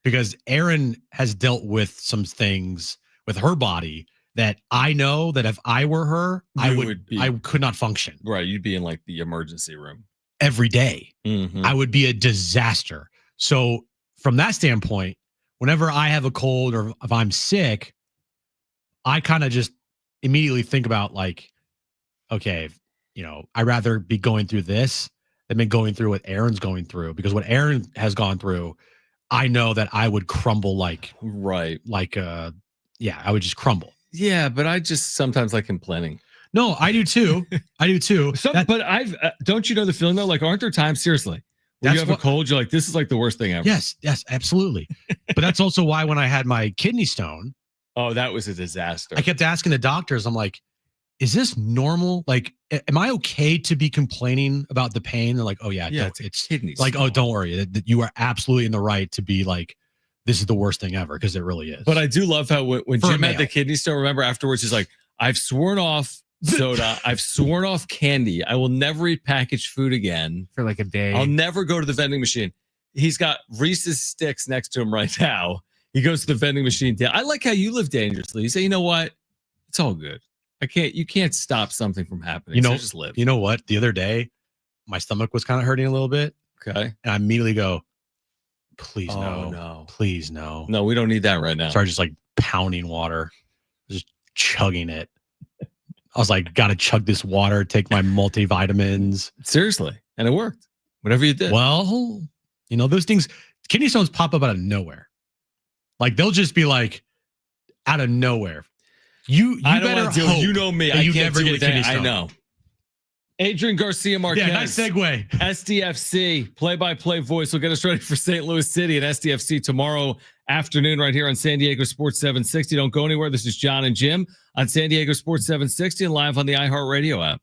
Because Aaron has dealt with some things with her body that I know that if I were her, I could not function. Right. You'd be in like the emergency room every day. Mm-hmm. I would be a disaster. So from that standpoint, whenever I have a cold or if I'm sick, I kind of just immediately think about like, okay, I'd rather be going through this than been going through what Aaron's going through, because what Aaron has gone through, I know that I would crumble I would just crumble. Yeah, but I just sometimes like complaining. No, I do too. But don't you know the feeling though? Like, aren't there times, seriously, when you have a cold, you're like, this is like the worst thing ever. Yes, absolutely. But that's also why when I had my kidney stone. Oh, that was a disaster. I kept asking the doctors, I'm like, is this normal? Like, am I okay to be complaining about the pain? They're like, oh yeah, it's kidney like, stone. oh, don't worry. That you are absolutely in the right to be like, this is the worst thing ever, because it really is. But I do love how when Jim had the kidney stone, remember afterwards, he's like, I've sworn off soda. I've sworn off candy. I will never eat packaged food again. For like a day. I'll never go to the vending machine. He's got Reese's Sticks next to him right now. He goes to the vending machine. I like how you live dangerously. You say, you know what? It's all good. You can't stop something from happening. So just live. You know what? The other day, my stomach was kind of hurting a little bit. Okay. And I immediately go, please no. Please no. No, we don't need that right now. Started just like pounding water, just chugging it. I was like, gotta chug this water, take my multivitamins. Seriously. And it worked. Whatever you did. Well, those things, kidney stones pop up out of nowhere. Like, they'll just be like out of nowhere. You better hope. You know me. I can't never get a kidney stone. I know. Adrien Garcia Marquez. Yeah, nice segue. SDFC play-by-play voice will get us ready for St. Louis City and SDFC tomorrow afternoon right here on San Diego Sports 760. Don't go anywhere. This is Jon and Jim on San Diego Sports 760 and live on the iHeartRadio app.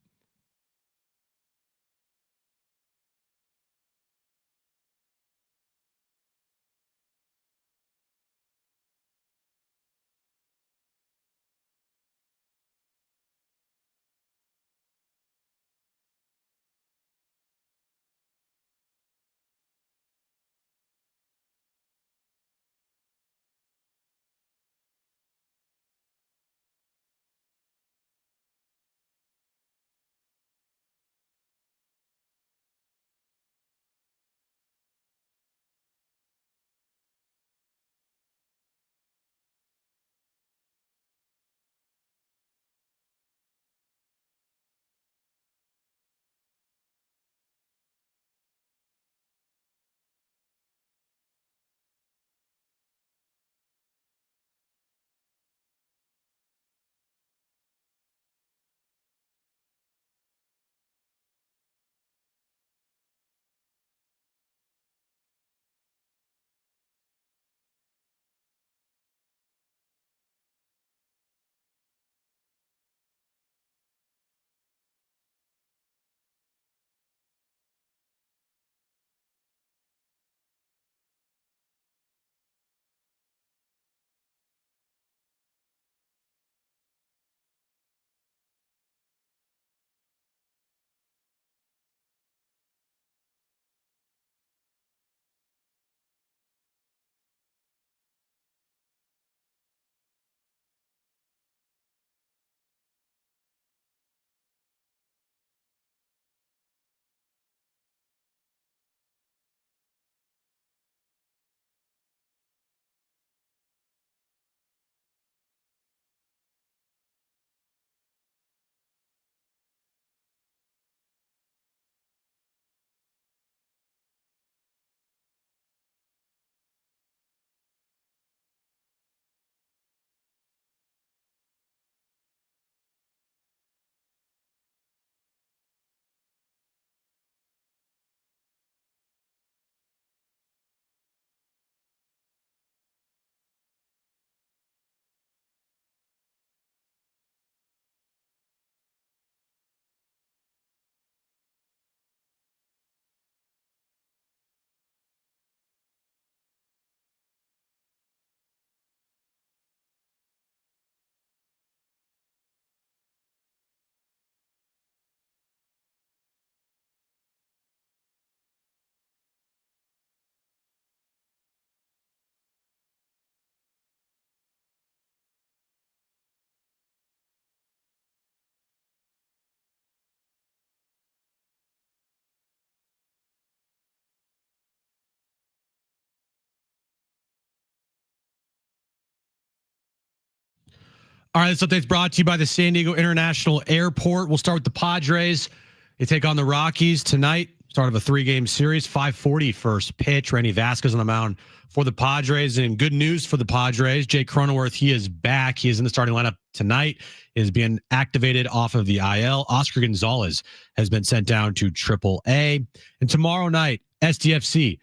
All right, this update's brought to you by the San Diego International Airport. We'll start with the Padres. They take on the Rockies tonight. Start of a 3-game series, 5:40 first pitch. Randy Vasquez on the mound for the Padres. And good news for the Padres, Jake Cronenworth, he is back. He is in the starting lineup tonight. He is being activated off of the IL. Oscar Gonzalez has been sent down to AAA. And tomorrow night, SDFC,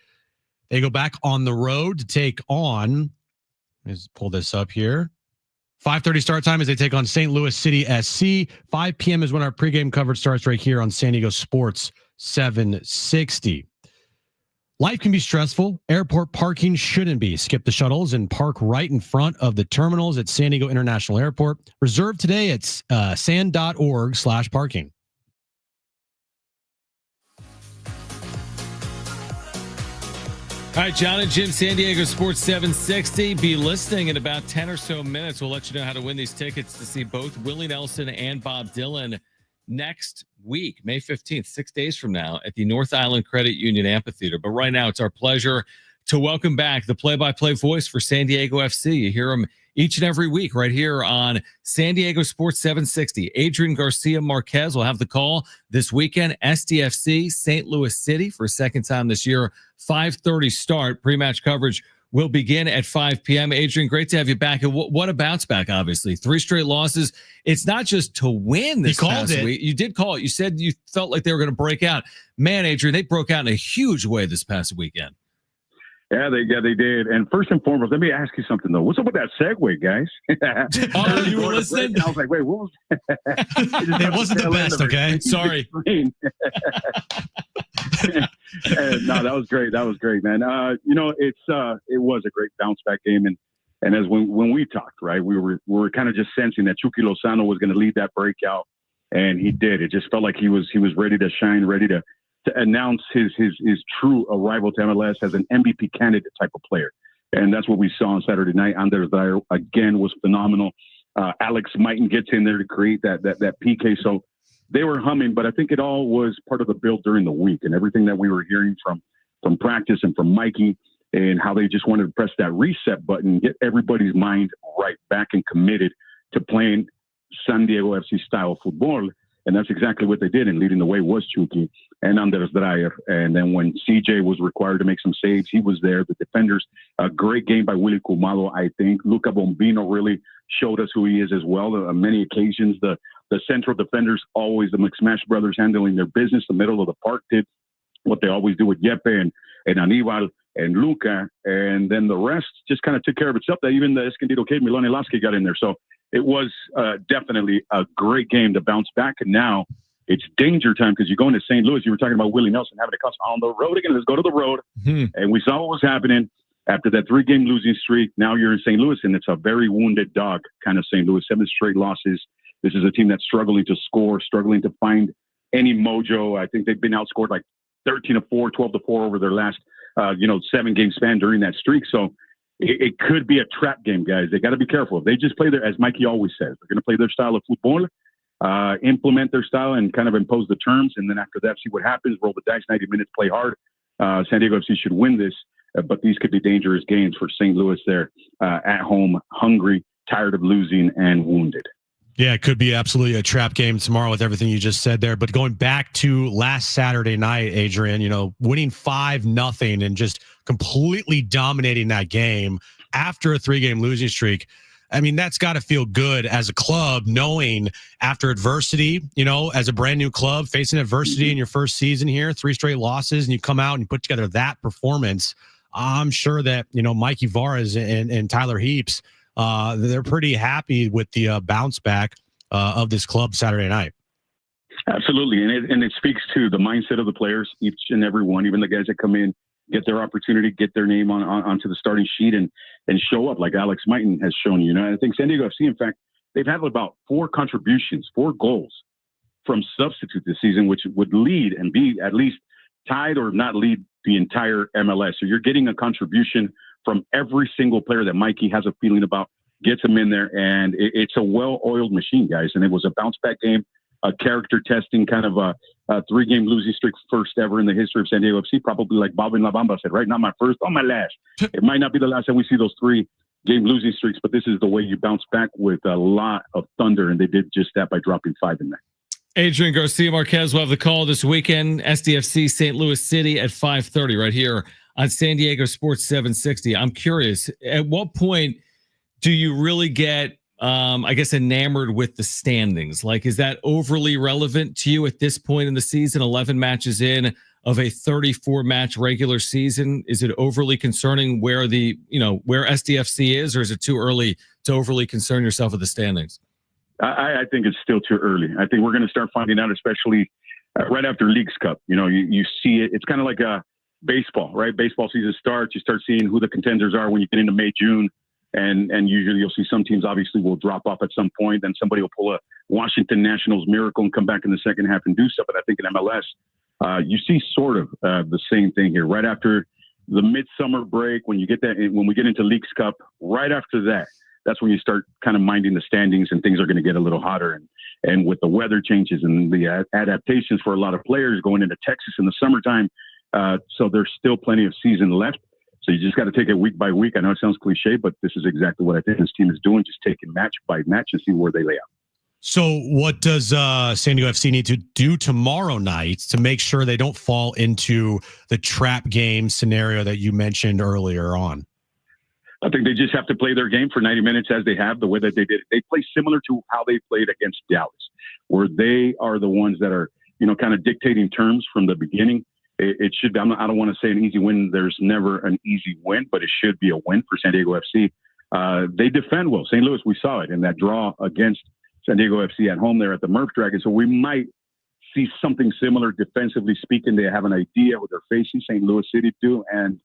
they go back on the road to take on, let's pull this up here. 5:30 start time as they take on St. Louis City SC. 5 p.m. is when our pregame coverage starts right here on San Diego Sports 760. Life can be stressful. Airport parking shouldn't be. Skip the shuttles and park right in front of the terminals at San Diego International Airport. Reserve today at san.org/parking. All right, Jon and Jim, San Diego Sports 760. Be listening in about 10 or so minutes. We'll let you know how to win these tickets to see both Willie Nelson and Bob Dylan next week, May 15th, 6 days from now, at the North Island Credit Union Amphitheater. But right now, it's our pleasure to welcome back the play-by-play voice for San Diego FC. You hear him each and every week right here on San Diego Sports 760. Adrien Garcia Marquez will have the call this weekend. SDFC, St. Louis City for a second time this year. 5:30 start. Pre-match coverage will begin at 5 p.m. Adrien, great to have you back. And what a bounce back, obviously. 3 straight losses. It's not just to win this past week. You did call it. You said you felt like they were going to break out. Man, Adrien, they broke out in a huge way this past weekend. Yeah, they did. And first and foremost, let me ask you something, though. What's up with that segue, guys? Oh, you were listening? I was like, wait, what was that? It wasn't the best, okay? Sorry. No, that was great. That was great, man. It was a great bounce back game. And as when we talked, right, we were kind of just sensing that Chucky Lozano was going to lead that breakout. And he did. It just felt like he was ready to shine, ready to announce his true arrival to MLS as an MVP candidate type of player. And that's what we saw on Saturday night. Anders Dyer, again, was phenomenal. Alex Mighton gets in there to create that PK. So they were humming, but I think it all was part of the build during the week and everything that we were hearing from practice and from Mikey and how they just wanted to press that reset button, get everybody's mind right back and committed to playing San Diego FC style football. And that's exactly what they did. And leading the way was Chucky and Anders Dreyer. And then when CJ was required to make some saves, he was there. The defenders, a great game by Willie Kumalo, I think. Luca Bombino really showed us who he is as well. On many occasions, the central defenders, always the McSmash brothers handling their business. The middle of the park did what they always do with Yepe and Aníbal and Luca. And then the rest just kind of took care of itself. That even the Escondido kid, Milone Lasky, got in there. So it was definitely a great game to bounce back. And now it's danger time because you're going to St. Louis. You were talking about Willie Nelson having to come on the road again. Let's go to the road. And we saw what was happening after that 3-game losing streak. Now you're in St. Louis, and it's a very wounded dog kind of St. Louis. 7 straight losses. This is a team that's struggling to score, struggling to find any mojo. I think they've been outscored like 13-4, 12-4 over their last 7-game span during that streak. So it could be a trap game, guys. They got to be careful. If they just play as Mikey always says, they're going to play their style of football, implement their style and kind of impose the terms. And then after that, see what happens, roll the dice, 90 minutes, play hard. San Diego FC should win this, but these could be dangerous games for St. Louis there at home, hungry, tired of losing, and wounded. Yeah, it could be absolutely a trap game tomorrow with everything you just said there. But going back to last Saturday night, Adrien, winning 5-0 and just completely dominating that game after a 3-game losing streak. I mean, that's got to feel good as a club, knowing after adversity, as a brand new club facing adversity in your first season here, 3 straight losses, and you come out and you put together that performance. I'm sure that, Mikey Varas and Tyler Heaps, they're pretty happy with the bounce back of this club Saturday night. Absolutely. And it speaks to the mindset of the players, each and every one, even the guys that come in, get their opportunity, get their name onto the starting sheet and show up like Alex Mighton has shown you. I think San Diego FC, in fact, they've had about 4 contributions, 4 goals from substitute this season, which would lead and be at least tied or not lead the entire MLS. So you're getting a contribution from every single player that Mikey has a feeling about, gets him in there, and it's a well-oiled machine, guys. And it was a bounce-back game, a character testing, kind of a 3-game losing streak, first ever in the history of San Diego FC, probably like Bob and La Bamba said, right? Not my first, or my last. It might not be the last time we see those 3 game losing streaks, but this is the way you bounce back with a lot of thunder, and they did just that by dropping 5 in there. Adrien, Garcia, Marquez will have the call this weekend. SDFC St. Louis City at 5:30 right here on San Diego Sports 760. I'm curious, at what point do you really get, I guess, enamored with the standings? Like, is that overly relevant to you at this point in the season, 11 matches in of a 34-match regular season? Is it overly concerning where where SDFC is, or is it too early to overly concern yourself with the standings? I think it's still too early. I think we're going to start finding out, especially right after Leagues Cup. You see it. It's kind of like a baseball, right? Baseball season starts. You start seeing who the contenders are when you get into May, June. And usually you'll see some teams obviously will drop off at some point. Then somebody will pull a Washington Nationals miracle and come back in the second half and do stuff. But I think in MLS, you see sort of the same thing here. Right after the midsummer break, when we get into Leagues Cup, right after that, that's when you start kind of minding the standings, and things are going to get a little hotter. And with the weather changes and the adaptations for a lot of players going into Texas in the summertime, so there's still plenty of season left. So you just got to take it week by week. I know it sounds cliche, but this is exactly what I think this team is doing, just taking match by match and see where they lay out. So what does San Diego FC need to do tomorrow night to make sure they don't fall into the trap game scenario that you mentioned earlier on? I think they just have to play their game for 90 minutes as they have, the way that they did. They play similar to how they played against Dallas, where they are the ones that are, kind of dictating terms from the beginning. It should be, I don't want to say an easy win. There's never an easy win, but it should be a win for San Diego FC. They defend well. St. Louis, we saw it in that draw against San Diego FC at home there at the Murph Dragon. So we might see something similar defensively speaking. They have an idea what they're facing, St. Louis City do, and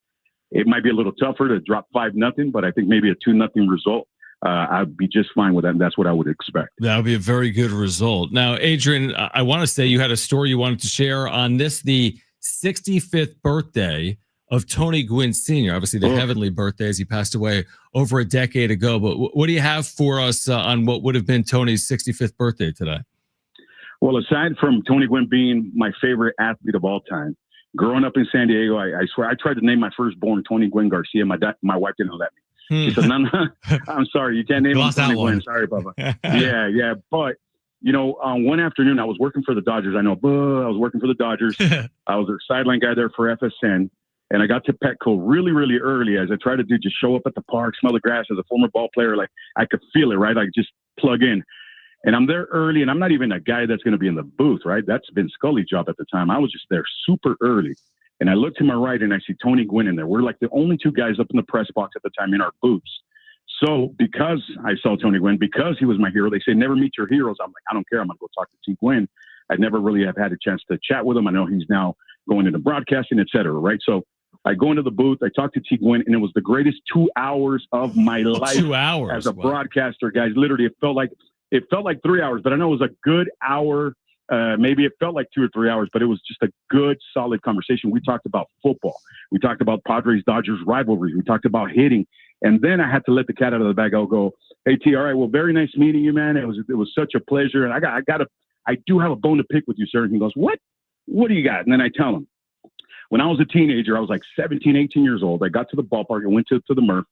it might be a little tougher to drop 5-0, but I think maybe a 2-0 result. I'd be just fine with that. And that's what I would expect. That would be a very good result. Now, Adrien, I want to say you had a story you wanted to share on this, the 65th birthday of Tony Gwynn Sr., obviously the heavenly birthday as he passed away over a decade ago. But what do you have for us on what would have been Tony's 65th birthday today? Well, aside from Tony Gwynn being my favorite athlete of all time, growing up in San Diego, I swear I tried to name my firstborn Tony Gwynn Garcia. My wife didn't let me. She said, no, I'm sorry, you can't name him Tony Gwynn. Sorry, Bubba. Yeah. But, one afternoon I was working for the Dodgers. I know, I was working for the Dodgers. I was their sideline guy there for FSN. And I got to Petco really, really early, as I tried to do, just show up at the park, smell the grass. As a former ball player, like I could feel it, right? I just plug in. And I'm there early, and I'm not even a guy that's going to be in the booth, right? That's been Scully's job at the time. I was just there super early. And I look to my right, and I see Tony Gwynn in there. We're like the only two guys up in the press box at the time in our booths. So because I saw Tony Gwynn, because he was my hero, they say never meet your heroes. I'm like, I don't care. I'm going to go talk to T. Gwynn. I never really have had a chance to chat with him. I know he's now going into broadcasting, et cetera, right? So I go into the booth, I talk to T. Gwynn, and it was the greatest 2 hours of my life. 2 hours as a broadcaster, guys. Literally, it felt like 3 hours, but I know it was a good hour. Maybe it felt like 2 or 3 hours, but it was just a good, solid conversation. We talked about football. We talked about Padres-Dodgers rivalry. We talked about hitting. And then I had to let the cat out of the bag. I'll go, hey, T, all right, well, very nice meeting you, man. It was such a pleasure. And I do have a bone to pick with you, sir. And he goes, what do you got? And then I tell him, when I was a teenager, I was like 17, 18 years old. I got to the ballpark and went to the Murph.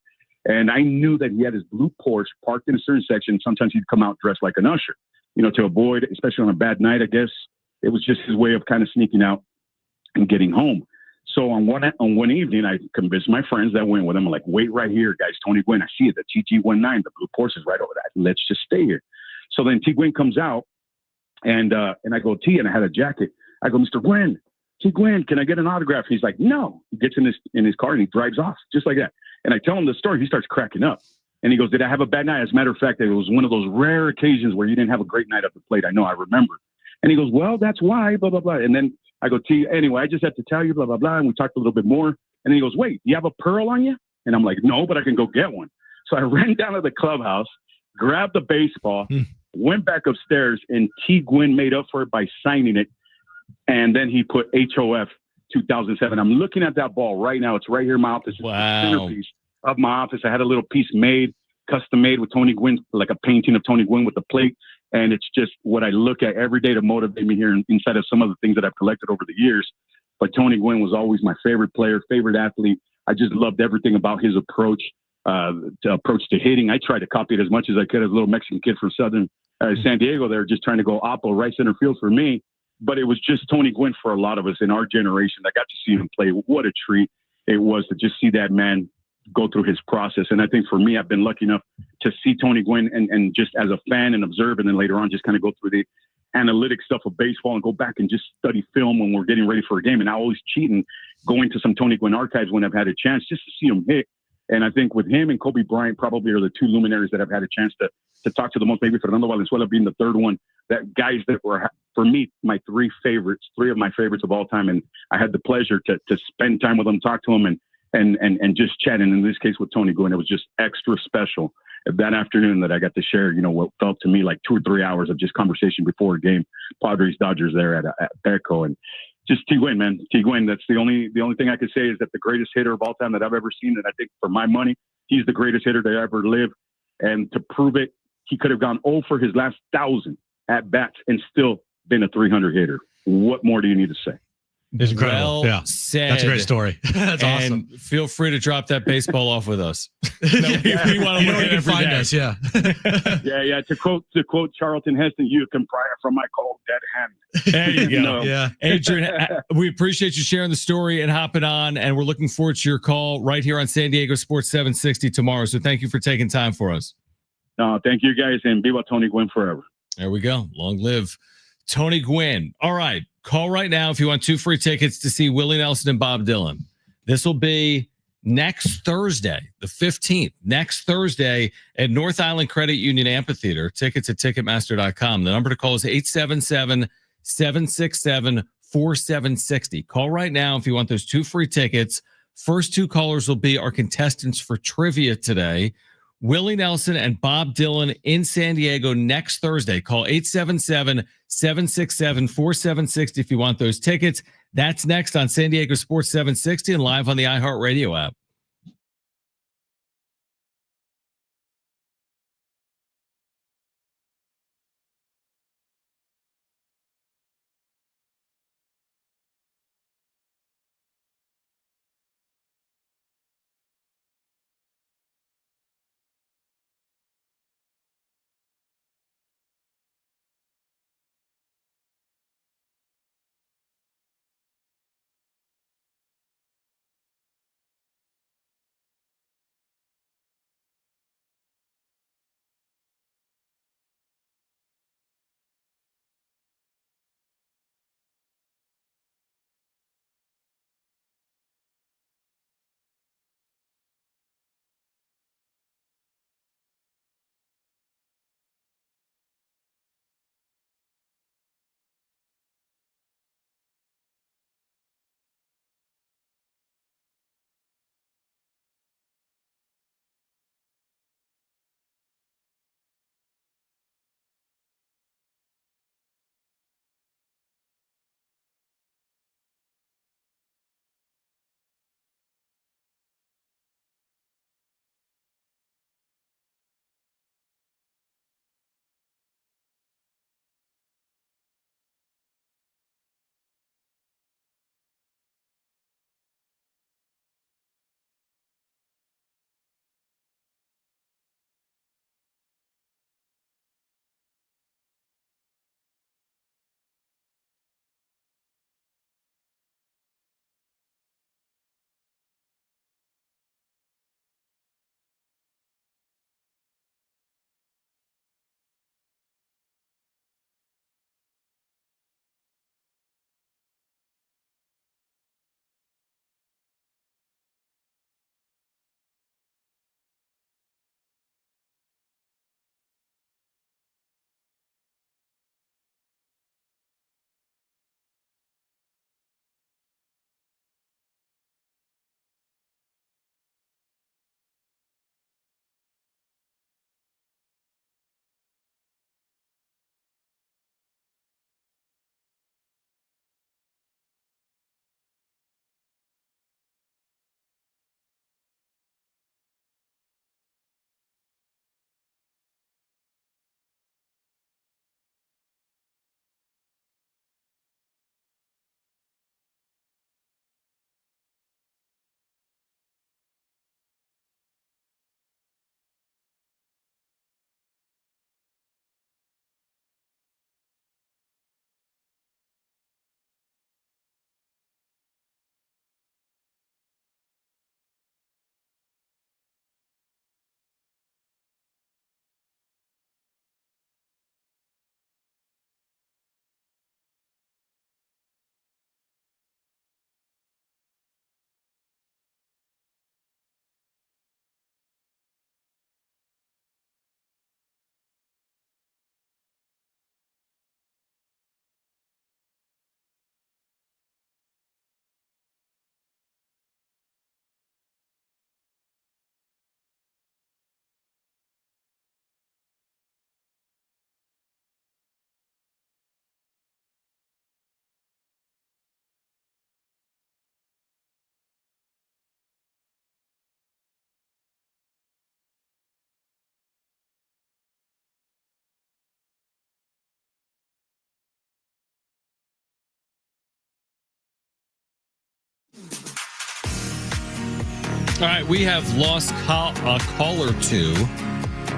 And I knew that he had his blue Porsche parked in a certain section. Sometimes he'd come out dressed like an usher, to avoid, especially on a bad night, I guess. It was just his way of kind of sneaking out and getting home. So on one evening, I convinced my friends that went with him. I'm like, wait right here, guys. Tony Gwynn, I see it. The TG19, the blue Porsche is right over that. Let's just stay here. So then T. Gwynn comes out, and I go, T, and I had a jacket. I go, Mr. Gwynn, T. Gwynn, can I get an autograph? He's like, no. He gets in his car and he drives off just like that. And I tell him the story. He starts cracking up. And he goes, did I have a bad night? As a matter of fact, it was one of those rare occasions where you didn't have a great night at the plate. I know, I remember. And he goes, well, that's why, blah, blah, blah. And then I go, T, anyway, I just have to tell you, blah, blah, blah. And we talked a little bit more. And then he goes, wait, you have a pearl on you? And I'm like, no, but I can go get one. So I ran down to the clubhouse, grabbed the baseball, went back upstairs, and T. Gwynn made up for it by signing it. And then he put HOF 2007. I'm looking at that ball right now. It's right here in my office. It's the centerpiece of my office. I had a little piece custom made with Tony Gwynn, like a painting of Tony Gwynn with the plate. And it's just what I look at every day to motivate me here inside of some of the things that I've collected over the years. But Tony Gwynn was always my favorite player, favorite athlete. I just loved everything about his approach. approach to hitting. I tried to copy it as much as I could as a little Mexican kid from Southern San Diego there, just trying to go oppo right center field for me. But it was just Tony Gwynn for a lot of us in our generation. I got to see him play. What a treat it was to just see that man go through his process. And I think for me, I've been lucky enough to see Tony Gwynn and just as a fan and observe, and then later on just kind of go through the analytic stuff of baseball and go back and just study film when we're getting ready for a game. And I always cheat and go into some Tony Gwynn archives when I've had a chance just to see him hit. And I think with him and Kobe Bryant probably are the two luminaries that I've had a chance to talk to the most, maybe Fernando Valenzuela being the third one, that guys that were, for me, my three of my favorites of all time. And I had the pleasure to spend time with them, talk to them, and just chat. And in this case with Tony Gwynn, it was just extra special that afternoon that I got to share, what felt to me like 2 or 3 hours of just conversation before a game, Padres Dodgers there at Petco. And just T Gwynn, man. T Gwynn, that's the only thing I could say is that the greatest hitter of all time that I've ever seen. And I think for my money, he's the greatest hitter to ever live. And to prove it, he could have gone 0 for his last 1,000 at bats and still been a 300 hitter. What more do you need to say? It's incredible. Well said. That's a great story. That's awesome. Feel free to drop that baseball off with us. We want to look at every day. Us, yeah. yeah. To quote Charlton Heston, you can pry it from my cold dead hand. There you go. No. Yeah. Adrien, we appreciate you sharing the story and hopping on, and we're looking forward to your call right here on San Diego Sports 760 tomorrow. So thank you for taking time for us. No, thank you guys, and Viva Tony Gwynn forever. There we go. Long live Tony Gwynn. All right. Call right now if you want 2 free tickets to see Willie Nelson and Bob Dylan. This will be next Thursday, the 15th, next Thursday at North Island Credit Union Amphitheater. Tickets at Ticketmaster.com. The number to call is 877-767-4760. Call right now if you want those 2 free tickets. First 2 callers will be our contestants for trivia today. Willie Nelson and Bob Dylan in San Diego next Thursday. Call 877-767-4760 if you want those tickets. That's next on San Diego Sports 760 and live on the iHeartRadio app. right, we have lost a caller 2.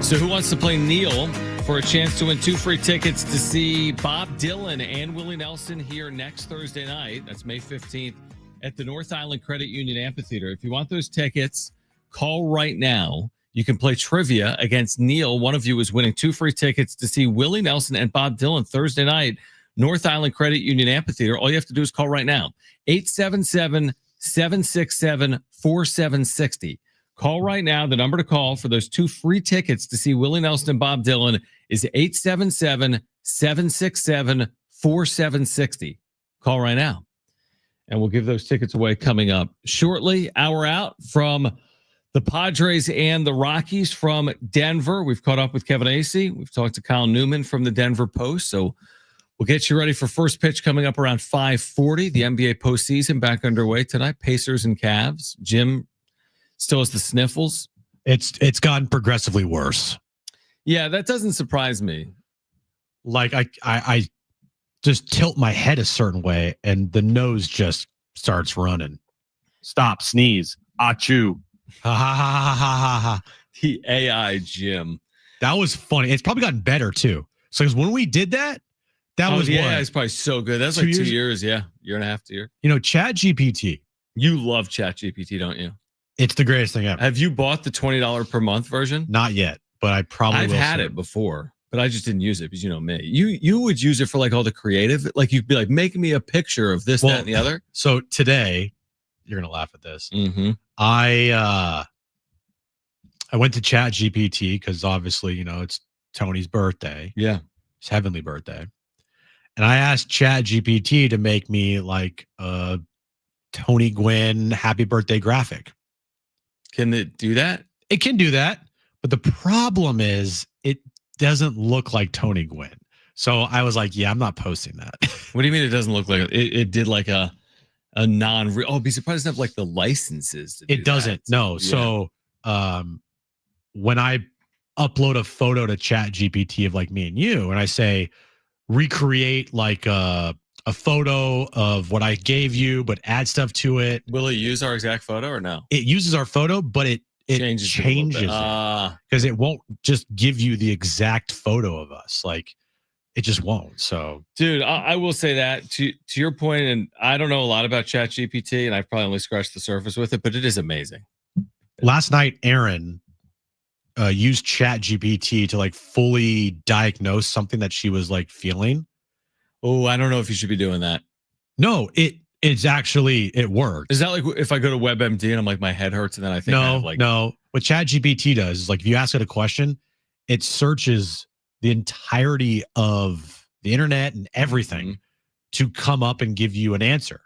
So who wants to play Neil for a chance to win 2 free tickets to see Bob Dylan and Willie Nelson here next Thursday night? That's May 15th at the North Island Credit Union Amphitheater. If you want those tickets, call right now. You can play trivia against Neil. One of you is winning 2 free tickets to see Willie Nelson and Bob Dylan Thursday night, North Island Credit Union Amphitheater. All you have to do is call right now. 877-767-4760. Call right now. The number to call for those 2 free tickets to see Willie Nelson and Bob Dylan is 877-767-4760. Call right now. And we'll give those tickets away coming up shortly. Hour out from the Padres and the Rockies from Denver. We've caught up with Kevin Acee. We've talked to Kyle Newman from the Denver Post. So we'll get you ready for first pitch coming up around 5:40. The NBA postseason back underway tonight. Pacers and Cavs. Jim still has the sniffles. It's gotten progressively worse. Yeah, that doesn't surprise me. Like I just tilt my head a certain way and the nose just starts running. Stop, sneeze, achoo. Ha ha ha ha ha ha. The AI Jim. That was funny. It's probably gotten better too. So because when we did that was the what? AI is probably so good. That's like 2 years. Yeah, year and a half to year. You know, ChatGPT. You love ChatGPT, don't you? It's the greatest thing ever. Have you bought the $20 per month version? Not yet, but I probably I've will had soon. it before, but I just didn't use it because you know me. You would use it for like all the creative, like you'd be like, make me a picture of this, that, and the other. So today, you're gonna laugh at this. Mm-hmm. I went to ChatGPT because obviously, you know, it's Tony's birthday. Yeah. His heavenly birthday. And I asked ChatGPT to make me like a Tony Gwynn happy birthday graphic. Can it do that? It can do that. But the problem is it doesn't look like Tony Gwynn. So I was like, yeah, I'm not posting that. What do you mean it doesn't look like it? It did like a non-real. Oh, be surprised to have like the licenses. To do it doesn't. That. No. Yeah. So when I upload a photo to ChatGPT of like me and you, and I say, recreate like a photo of what I gave you, but add stuff to it. Will it use our exact photo or no? It uses our photo, but it changes it because it won't just give you the exact photo of us. Like it just won't. So, dude, I will say that to your point, and I don't know a lot about ChatGPT, and I've probably only scratched the surface with it, but it is amazing. Last night, Aaron used ChatGPT to like fully diagnose something that she was like feeling. Oh, I don't know if you should be doing that. No, it's actually, it works. Is that like if I go to WebMD and I'm like, my head hurts, and then I think no. What ChatGPT does is like, if you ask it a question, it searches the entirety of the internet and everything to come up and give you an answer.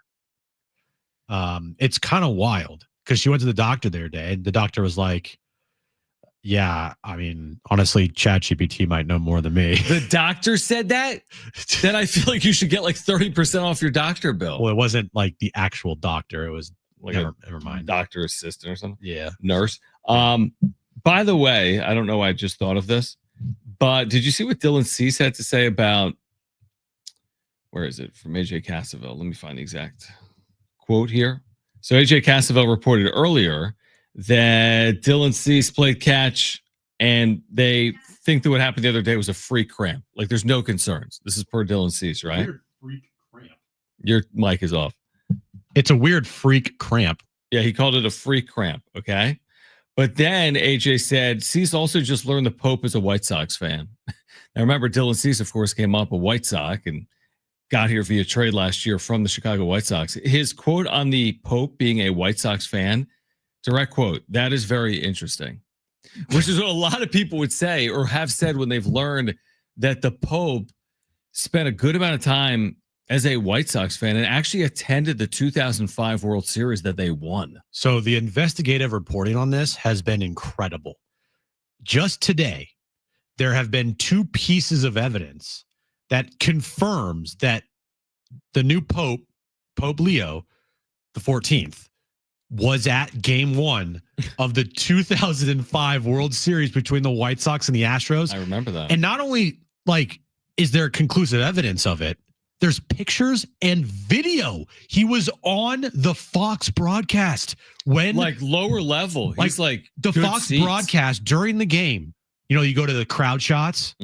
It's kind of wild because she went to the doctor the other day and the doctor was like, yeah, I mean, honestly, ChatGPT might know more than me. The doctor said that? Then I feel like you should get like 30% off your doctor bill. Well, it wasn't like the actual doctor. It was like never mind. Doctor assistant or something. Yeah. Nurse. By the way, I don't know why I just thought of this, but did you see what Dylan Cease had to say about, where is it? From AJ Cassavell. Let me find the exact quote here. So AJ Cassavell reported earlier that Dylan Cease played catch and they think that what happened the other day was a freak cramp. Like there's no concerns. This is per Dylan Cease, right? Weird freak cramp. Your mic is off. It's a weird freak cramp. Yeah, he called it a freak cramp. Okay. But then AJ said Cease also just learned the Pope is a White Sox fan. Now remember, Dylan Cease, of course, came up a White Sox and got here via trade last year from the Chicago White Sox. His quote on the Pope being a White Sox fan, direct quote, that is very interesting, which is what a lot of people would say or have said when they've learned that the Pope spent a good amount of time as a White Sox fan and actually attended the 2005 World Series that they won. So the investigative reporting on this has been incredible. Just today, there have been 2 pieces of evidence that confirms that the new Pope, Pope Leo, the 14th, was at game 1 of the 2005 World Series between the White Sox and the Astros. I remember that. And not only like is there conclusive evidence of it, There's pictures and video. He was on the Fox broadcast when like lower level. He's like the Fox seats. broadcast during the game. You know, you go to the crowd shots,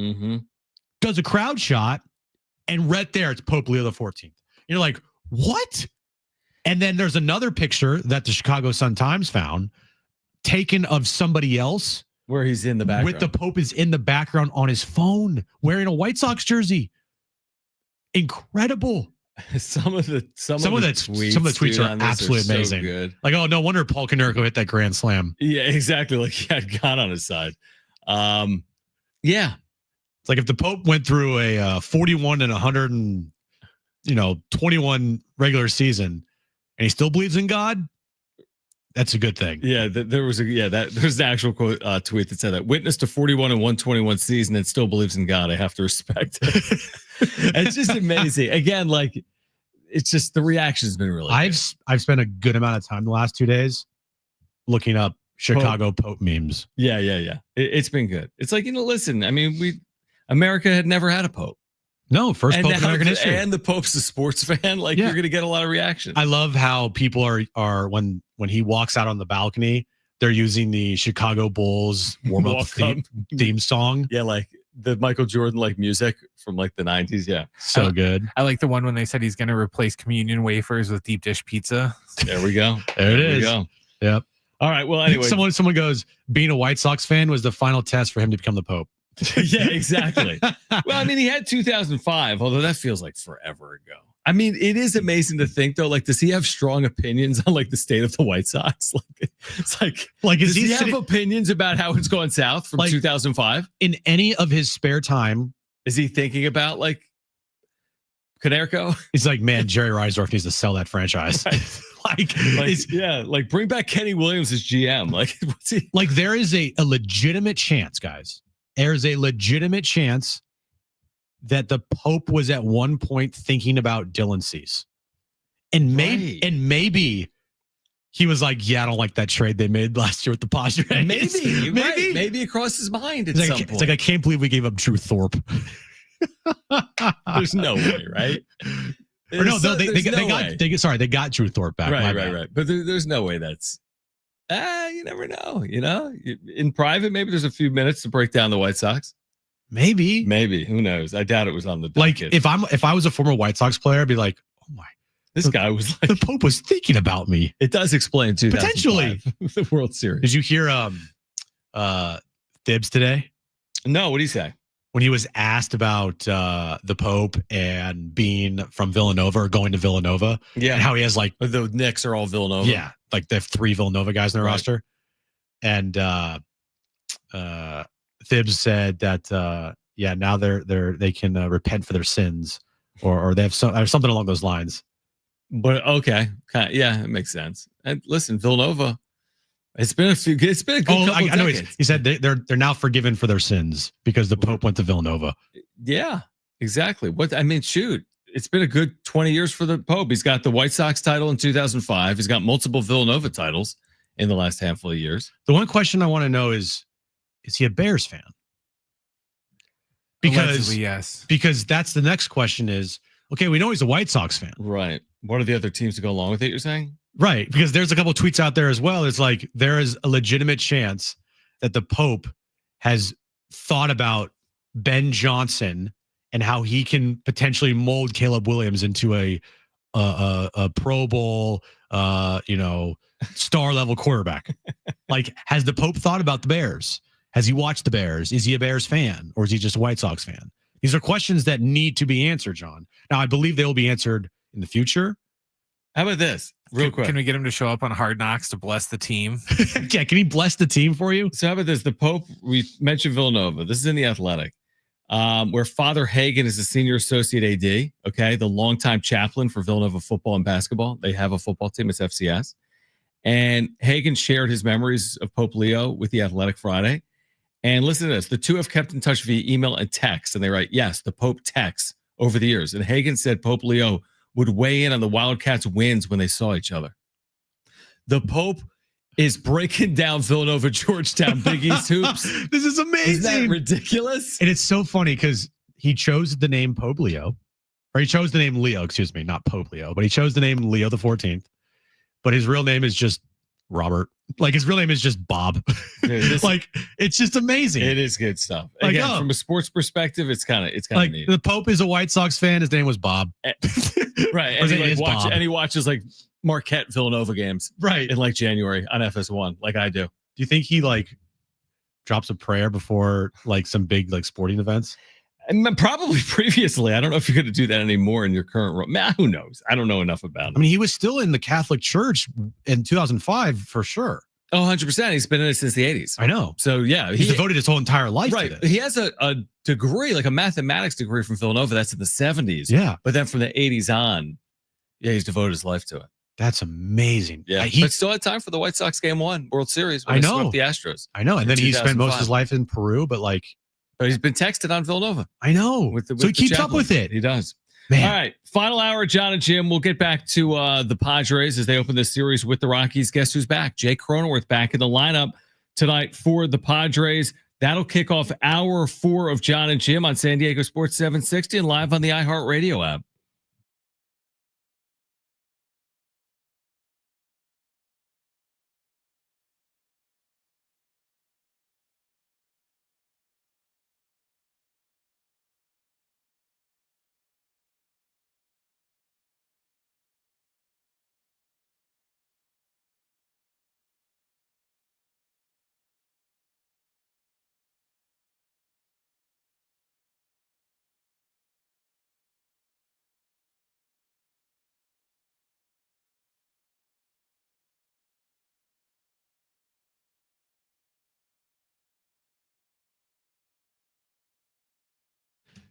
does a crowd shot, and right there it's Pope Leo the 14th. You're like, what? And then there's another picture that the Chicago Sun-Times found, taken of somebody else. Where he's in the background. With the Pope is in the background on his phone, wearing a White Sox jersey. Incredible. Some of the tweets are absolutely amazing. So good. Like, oh, no wonder Paul Konerko hit that grand slam. Yeah, exactly. Like he had God on his side. Yeah. It's like if the Pope went through a 41 and 121 regular season and he still believes in God, that's a good thing. Yeah, there's an actual quote tweet that said that witnessed a 41 and 121 season and still believes in God. I have to respect it. It's just amazing. Again, like it's just the reaction's been really I've spent a good amount of time the last 2 days looking up Chicago Pope memes. Yeah. It's been good. It's like, listen, I mean, America had never had a Pope. No, first Pope in American history. And the Pope's a sports fan. Like you're going to get a lot of reaction. I love how people are when he walks out on the balcony, they're using the Chicago Bulls warm-up theme song. Yeah, like the Michael Jordan like music from like the 90s. Yeah. So good. I like the one when they said he's going to replace communion wafers with deep dish pizza. There we go. There it is. We go. Yep. All right. Well, anyway. Someone goes, being a White Sox fan was the final test for him to become the Pope. Yeah, exactly. Well, I mean, he had 2005, although that feels like forever ago. I mean, it is amazing to think though, like, does he have strong opinions on like the state of the White Sox? Like, it's like does he have opinions about how it's going south from 2005? In any of his spare time, is he thinking about like Konerko? He's like, man, Jerry Reinsdorf needs to sell that franchise. Right. Like bring back Kenny Williams as GM. Like, what's he? Like, there is a legitimate chance, guys. There's a legitimate chance that the Pope was at one point thinking about Dylan Cease. And maybe he was like, yeah, I don't like that trade they made last year with the Padres. Maybe it crossed his mind at some point. It's like, I can't believe we gave up Drew Thorpe. There's no way, right? Or no, they got Drew Thorpe back. Right. But there's no way that's you never know, in private, maybe there's a few minutes to break down the White Sox. Maybe, who knows? I doubt it was on the docket. Like if I was a former White Sox player, I'd be like, oh my, this guy was like, the Pope was thinking about me. It does explain potentially the World Series. Did you hear Thibs today? No, what did he say? When he was asked about the Pope and being from Villanova or going to Villanova, and how he has like the Knicks are all Villanova. Yeah, like they have 3 Villanova guys in their roster, and Thibs said that now they can repent for their sins, or they have something along those lines. But okay, it makes sense. And listen, Villanova. It's been a good couple I know. He said they're now forgiven for their sins because the Pope went to Villanova. Yeah, exactly. Shoot, it's been a good 20 years for the Pope. He's got the White Sox title in 2005. He's got multiple Villanova titles in the last handful of years. The one question I want to know is he a Bears fan? Allegedly, yes. Because that's the next question is, okay, we know he's a White Sox fan. Right. What are the other teams to go along with it, you're saying? Right, because there's a couple of tweets out there as well. It's like there is a legitimate chance that the Pope has thought about Ben Johnson and how he can potentially mold Caleb Williams into a Pro Bowl, star level quarterback. Like, has the Pope thought about the Bears? Has he watched the Bears? Is he a Bears fan, or is he just a White Sox fan? These are questions that need to be answered, John. Now, I believe they will be answered in the future. How about this? Real quick. Can we get him to show up on Hard Knocks to bless the team? Yeah, can he bless the team for you? So how about this? The Pope, we mentioned Villanova. This is in The Athletic, where Father Hagen is the senior associate AD, okay, the longtime chaplain for Villanova football and basketball. They have a football team. It's FCS. And Hagen shared his memories of Pope Leo with The Athletic Friday. And listen to this. The two have kept in touch via email and text. And they write, yes, the Pope texts over the years. And Hagen said Pope Leo would weigh in on the Wildcats' wins when they saw each other. The Pope is breaking down Villanova, Georgetown, Big East hoops. This is amazing. Isn't that ridiculous? And it's so funny because he chose the name Pope Leo, Or he chose the name Leo, excuse me, not Pope Leo, but he chose the name Leo the 14th. But his real name is just Robert. Like his real name is just Bob. Dude, like it's just amazing. It is good stuff. Like, Again, from a sports perspective, it's kind of like neat. the Pope is a White Sox fan. His name was Bob. Right. And he watches like Marquette Villanova games right in like January on FS1, like I do. Do you think he like drops a prayer before like some big like sporting events? And probably previously. I don't know if you're going to do that anymore in your current role. Man, who knows? I don't know enough about him. I mean, he was still in the Catholic Church in 2005 for sure. Oh, 100%. He's been in it since the 80s. I know. So, yeah. He's devoted his whole entire life to this. He has a degree, like a mathematics degree from Villanova. That's in the 70s. Yeah. But then from the 80s on, yeah, he's devoted his life to it. That's amazing. Yeah. But still had time for the White Sox Game 1 World Series when they swept the Astros. I know. And then he spent most of his life in Peru, but like. But he's been texted on Villanova. I know. So he keeps up with it. He does. Man. All right. Final hour, Jon and Jim. We'll get back to the Padres as they open this series with the Rockies. Guess who's back? Jay Cronenworth back in the lineup tonight for the Padres. That'll kick off hour 4 of Jon and Jim on San Diego Sports 760 and live on the iHeartRadio app.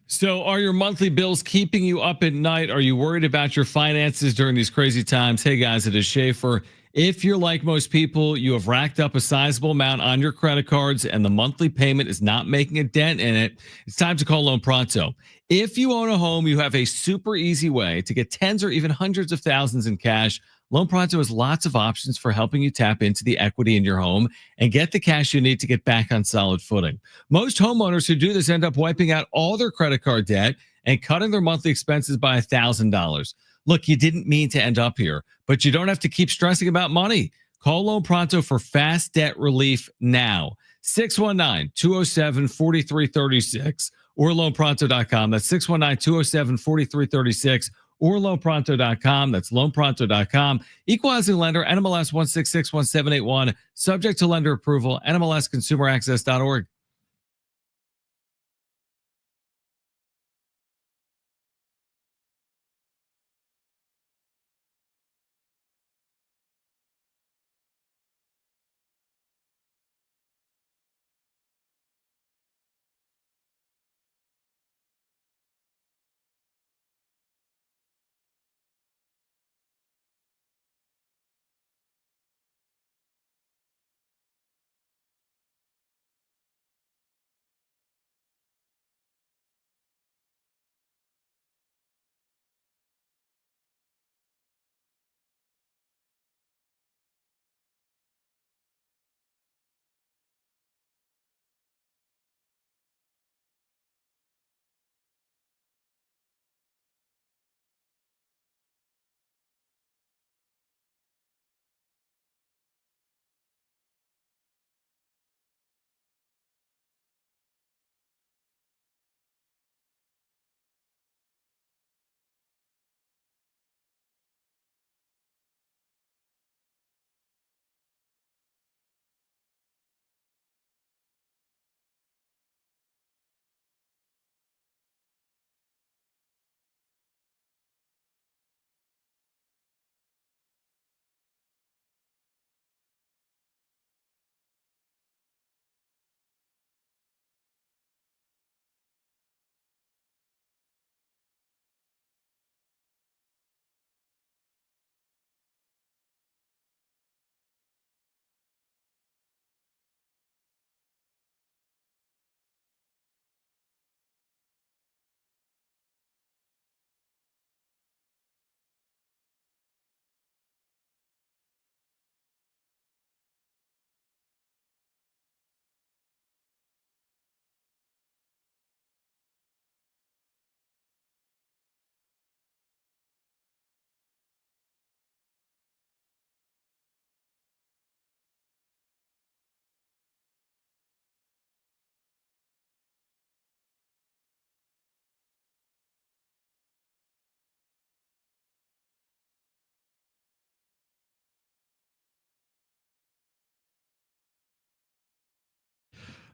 So are your monthly bills keeping you up at night? Are you worried about your finances during these crazy times? Hey guys, it is Schaefer. If you're like most people, you have racked up a sizable amount on your credit cards and the monthly payment is not making a dent in it, it's time to call Loan Pronto. If you own a home, you have a super easy way to get tens or even hundreds of thousands in cash. Loan Pronto has lots of options for helping you tap into the equity in your home and get the cash you need to get back on solid footing. Most homeowners who do this end up wiping out all their credit card debt and cutting their monthly expenses by $1,000. Look, you didn't mean to end up here, but you don't have to keep stressing about money. Call Loan Pronto for fast debt relief now. 619-207-4336 or loanpronto.com. That's 619-207-4336. or loanpronto.com. That's loanpronto.com. Equal housing lender, NMLS 1661781. Subject to lender approval, NMLSconsumeraccess.org.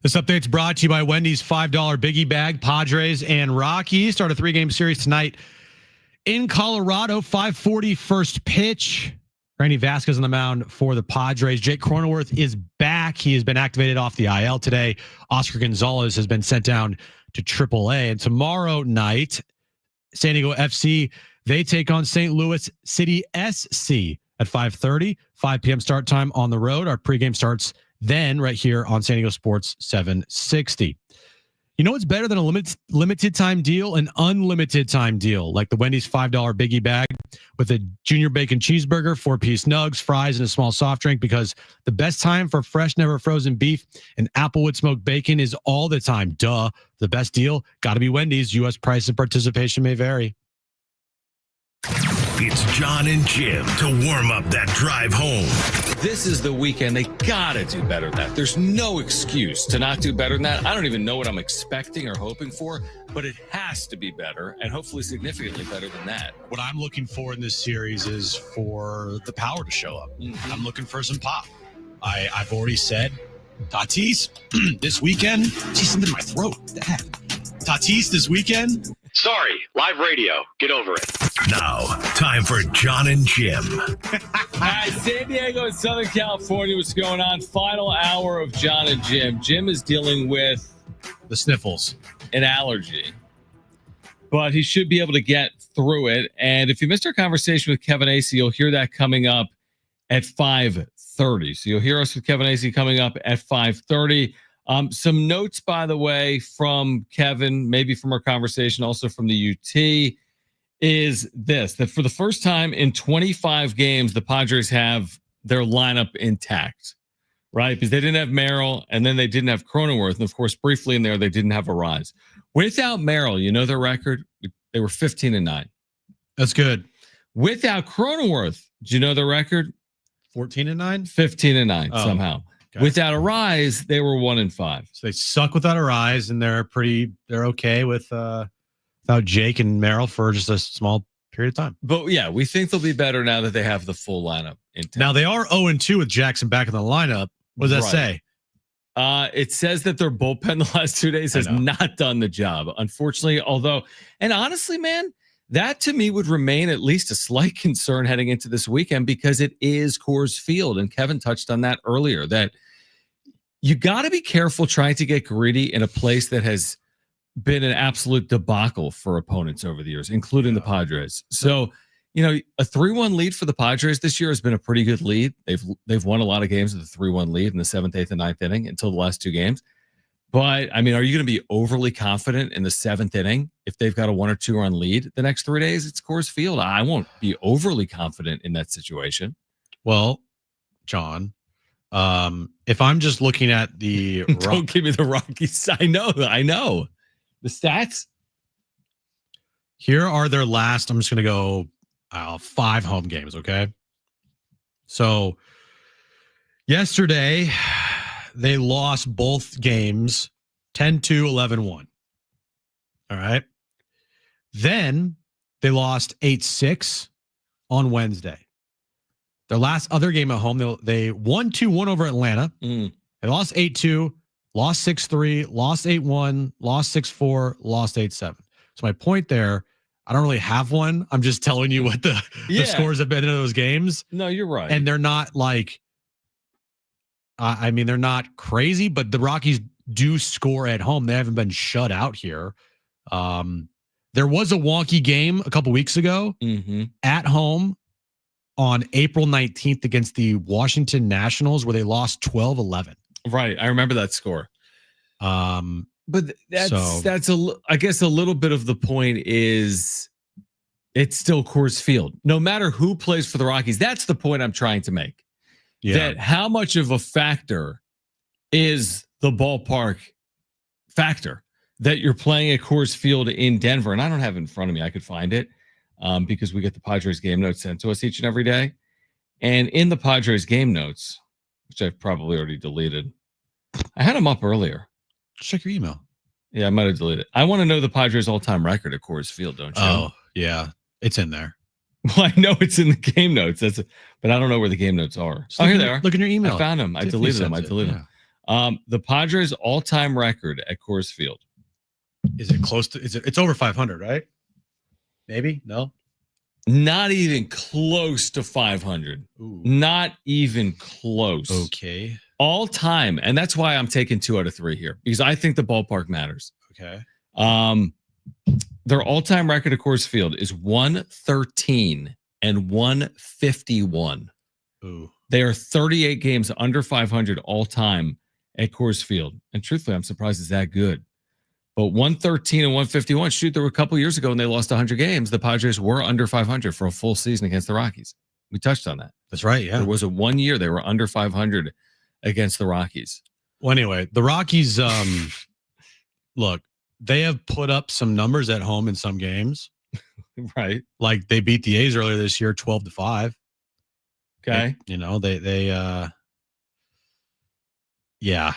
This update's brought to you by Wendy's $5 Biggie Bag. Padres and Rockies start a 3-game series tonight in Colorado. 5:40 first pitch. Randy Vasquez on the mound for the Padres. Jake Cronenworth is back. He has been activated off the IL today. Oscar Gonzalez has been sent down to AAA. And tomorrow night, San Diego FC, they take on St. Louis City SC at 5:30, 5 p.m. start time on the road. Our pregame starts then right here on San Diego Sports 760. You know what's better than a limited time deal? An unlimited time deal, like the Wendy's $5 Biggie Bag with a junior bacon cheeseburger, 4-piece nugs, fries, and a small soft drink, because the best time for fresh, never frozen beef and Applewood smoked bacon is all the time. Duh. The best deal, got to be Wendy's. U.S. price and participation may vary. It's Jon and Jim to warm up that drive home. This is the weekend. They gotta do better than that. There's no excuse to not do better than that. I don't even know what I'm expecting or hoping for, but it has to be better, and hopefully significantly better than that. What I'm looking for in this series is for the power to show up. Mm-hmm. I'm looking for some pop. I've already said Tatis this weekend. Geez, something in my throat. Tatis this weekend. Sorry, live radio. Get over it. Now, time for Jon and Jim. All right, San Diego and Southern California, what's going on? Final hour of Jon and Jim. Jim is dealing with the sniffles, an allergy, but he should be able to get through it. And if you missed our conversation with Kevin Acee, you'll hear that coming up at 5:30. So you'll hear us with Kevin Acee coming up at 5:30. Some notes, by the way, from Kevin, maybe from our conversation, also from the UT, is this, that for the first time in 25 games, the Padres have their lineup intact, right? Because they didn't have Merrill, and then they didn't have Cronenworth. And of course, briefly in there, they didn't have Arise. Without Merrill, you know their record? They were 15-9. That's good. Without Cronenworth, do you know the record? 14-9? 15-9 somehow. Okay. Without Arise, they were 1-5. So they suck without Arise, and they're okay with without Jake and Merrill for just a small period of time. But yeah, we think they'll be better now that they have the full lineup intact. Now they are 0-2 with Jackson back in the lineup. What does that say? It says that their bullpen the last 2 days has not done the job, unfortunately. Although, and honestly, man, that to me would remain at least a slight concern heading into this weekend, because it is Coors Field. And Kevin touched on that earlier, that you got to be careful trying to get greedy in a place that has been an absolute debacle for opponents over the years, including the Padres. So, you know, a 3-1 lead for the Padres this year has been a pretty good lead. They've won a lot of games with a 3-1 lead in the 7th, 8th, and 9th inning until the last 2 games. But, I mean, are you going to be overly confident in the 7th inning if they've got a 1 or 2 run lead the next 3 days? It's Coors Field. I won't be overly confident in that situation. Well, Jon, if I'm just looking at the don't give me the Rockies. I know the stats. Here are their last. I'm just going to go 5 home games. Okay. So yesterday they lost both games 10-2, 11-1. All right. Then they lost 8-6 on Wednesday. Their last other game at home, they won 2-1 over Atlanta. They lost 8-2, lost 6-3, lost 8-1, lost 6-4, lost 8-7. So my point there, I don't really have one. I'm just telling you what the scores have been in those games. No, you're right. And they're not like, I mean, they're not crazy, but the Rockies do score at home. They haven't been shut out here. There was a wonky game a couple weeks ago at home on April 19th against the Washington Nationals, where they lost 12-11. Right. I remember that score. But that's I guess a little bit of the point is it's still Coors Field. No matter who plays for the Rockies, that's the point I'm trying to make. Yeah. That how much of a factor is the ballpark factor that you're playing at Coors Field in Denver? And I don't have it in front of me. I could find it because we get the Padres game notes sent to us each and every day. And in the Padres game notes, which I've probably already deleted, I had them up earlier. Check your email. Yeah, I might have deleted it. I want to know the Padres all-time record at Coors Field, don't you? Oh, yeah. It's in there. Well, I know it's in the game notes. But I don't know where the game notes are. Here they are. Look in your email. I found them. I deleted them. The Padres' all-time record at Coors Field. Is it close to? It's over 500, right? Maybe no. Not even close to 500. Ooh. Not even close. Okay. All time, and that's why I'm taking 2 out of 3 here because I think the ballpark matters. Okay. Their all-time record at Coors Field is 113 and 151. Ooh. They are 38 games under 500 all time at Coors Field, and truthfully, I'm surprised it's that good. But 113 and 151. Shoot, there were a couple years ago when they lost 100 games. The Padres were under 500 for a full season against the Rockies. We touched on that. That's right. Yeah. There was a 1 year they were under 500 against the Rockies. Well, anyway, the Rockies. Look, they have put up some numbers at home in some games. Right. Like they beat the A's earlier this year, 12-5. Okay. Yeah.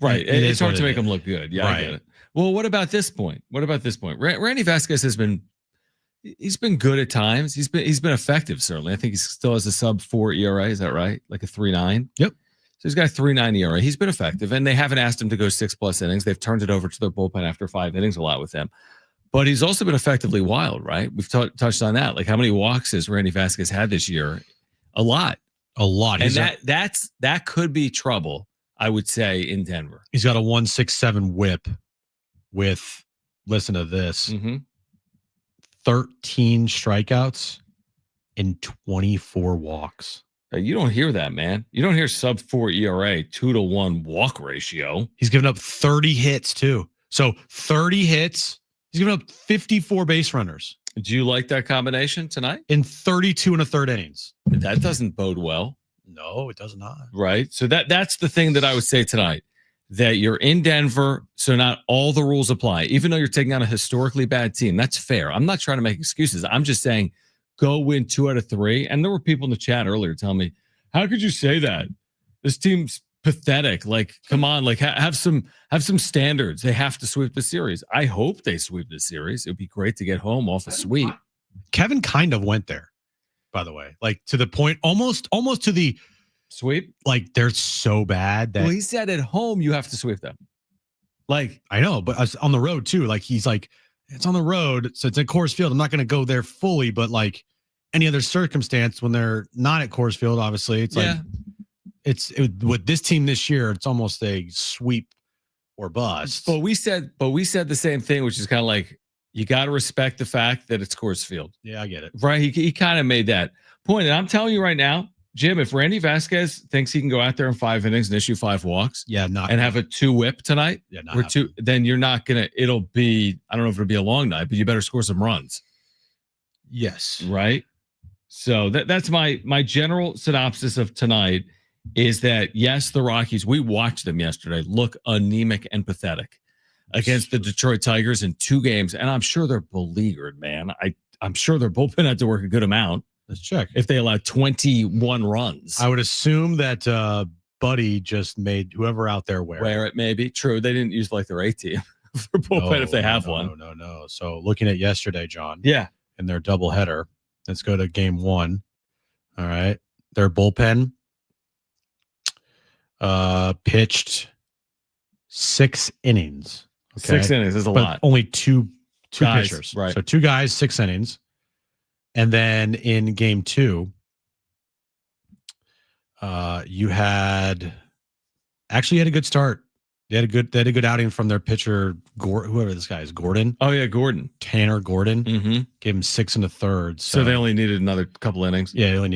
Right. It's hard to make them look good. Yeah, right. I get it. Well, what about this point? Randy Vasquez he's been good at times. He's been effective, certainly. I think he still has a sub-4 ERA. Is that right? Like a 3.9? Yep. So he's got a 3.9 ERA. He's been effective, and they haven't asked him to go 6+ innings. They've turned it over to their bullpen after 5 innings a lot with him. But he's also been effectively wild, right? We've touched on that. Like how many walks has Randy Vasquez had this year? A lot. And that could be trouble, I would say, in Denver. He's got a 1.67 whip with, listen to this, 13 strikeouts and 24 walks. You don't hear that, man. You don't hear sub-4 ERA, 2-to-1 walk ratio. He's given up 30 hits, too. So 30 hits. He's given up 54 base runners. Do you like that combination tonight? In 32 1/3 innings. That doesn't bode well. No, it does not. Right. So that's the thing that I would say tonight, that you're in Denver, so not all the rules apply. Even though you're taking on a historically bad team, that's fair. I'm not trying to make excuses. I'm just saying go win 2 out of 3. And there were people in the chat earlier telling me, how could you say that? This team's pathetic. Like, come on, like have some standards. They have to sweep the series. I hope they sweep the series. It would be great to get home off a sweep. Kevin kind of went there, by the way, like to the point, almost to the sweep. Like they're so bad that he said at home you have to sweep them. Like I know, but on the road too. Like he's like, it's on the road, so it's at Coors Field. I'm not going to go there fully, but like any other circumstance when they're not at Coors Field, obviously, it's like. With this team this year, it's almost a sweep or bust. But we said the same thing, which is kind of like you got to respect the fact that it's Coors Field. Yeah, I get it. Right? He kind of made that point, and I'm telling you right now, Jim, if Randy Vasquez thinks he can go out there in 5 innings and issue 5 walks, and have a 2 whip tonight, then you're not gonna. It'll be, I don't know if it'll be a long night, but you better score some runs. Yes. Right. So that's my general synopsis of tonight. Is that yes, the Rockies, we watched them yesterday look anemic and pathetic against the Detroit Tigers in 2 games, and I'm sure they're beleaguered, man. I'm sure their bullpen had to work a good amount. Let's check. If they allowed 21 runs. I would assume that Buddy just made whoever out there wear it. Maybe. True. They didn't use like their A team for bullpen if they have one. No. So looking at yesterday, John. Yeah. In their doubleheader, let's go to game 1. All right. Their bullpen pitched 6 innings. Okay? 6 innings is a lot. Only two guys, pitchers. Right. So 2 guys, 6 innings. And then in game 2, you had a good start. They had a good outing from their pitcher, whoever this guy is, Gordon. Oh yeah, Gordon. Tanner Gordon. Mm-hmm. Gave him 6 1/3. So they only needed another couple innings. Yeah, you only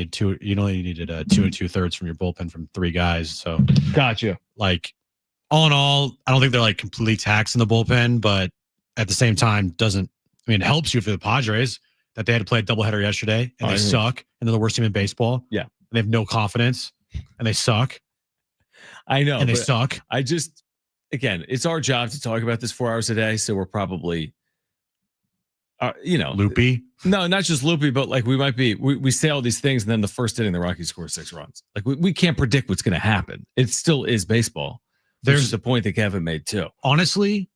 needed 2 2/3 from your bullpen from 3 guys. So gotcha. Like all in all, I don't think they're like completely taxing the bullpen, but at the same time, it helps you for the Padres that they had to play a doubleheader yesterday and they suck and they're the worst team in baseball. Yeah. And they have no confidence and they suck. I know. And they suck. Again, it's our job to talk about this 4 hours a day, so we're probably, loopy. No, not just loopy, but like we say all these things, and then the first inning, the Rockies score 6 runs. Like we can't predict what's going to happen. It still is baseball. There's the point that Kevin made too. Honestly,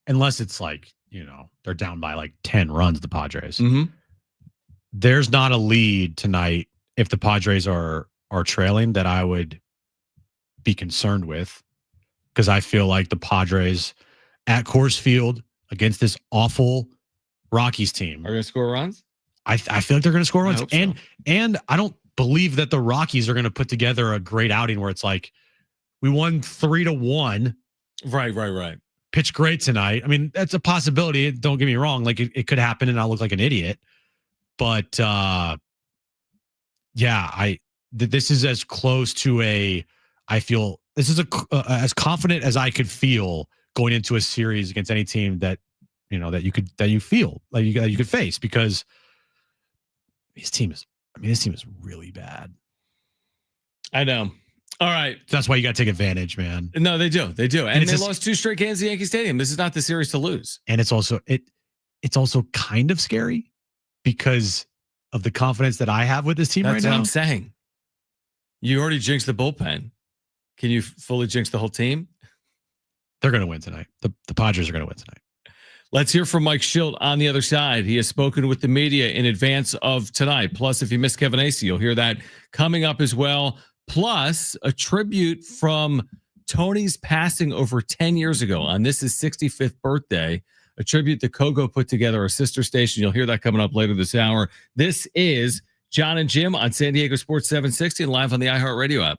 unless it's like they're down by like 10 runs, the Padres. Mm-hmm. There's not a lead tonight if the Padres are trailing that I would be concerned with, because I feel like the Padres at Coors Field against this awful Rockies team Are going to score runs? I feel like they're going to score runs. hope so. And I don't believe that the Rockies are going to put together a great outing where it's like, we won 3-1. Right. Pitched great tonight. I mean, that's a possibility. Don't get me wrong. Like it could happen and I'll look like an idiot. But this is as close to I feel this is as confident as I could feel going into a series against any team that, that you feel like you could face, because this team is really bad. I know. All right. That's why you got to take advantage, man. No, they do. And they lost 2 straight games at Yankee Stadium. This is not the series to lose. And it's also kind of scary because of the confidence that I have with this team right now. That's what I'm saying. You already jinxed the bullpen. Can you fully jinx the whole team? They're going to win tonight. The Padres are going to win tonight. Let's hear from Mike Schilt on the other side. He has spoken with the media in advance of tonight. Plus, if you missed Kevin Acee, you'll hear that coming up as well. Plus, a tribute from Tony's passing over 10 years ago on his 65th birthday. A tribute that Kogo put together, a sister station. You'll hear that coming up later this hour. This is Jon and Jim on San Diego Sports 760 and live on the iHeartRadio app.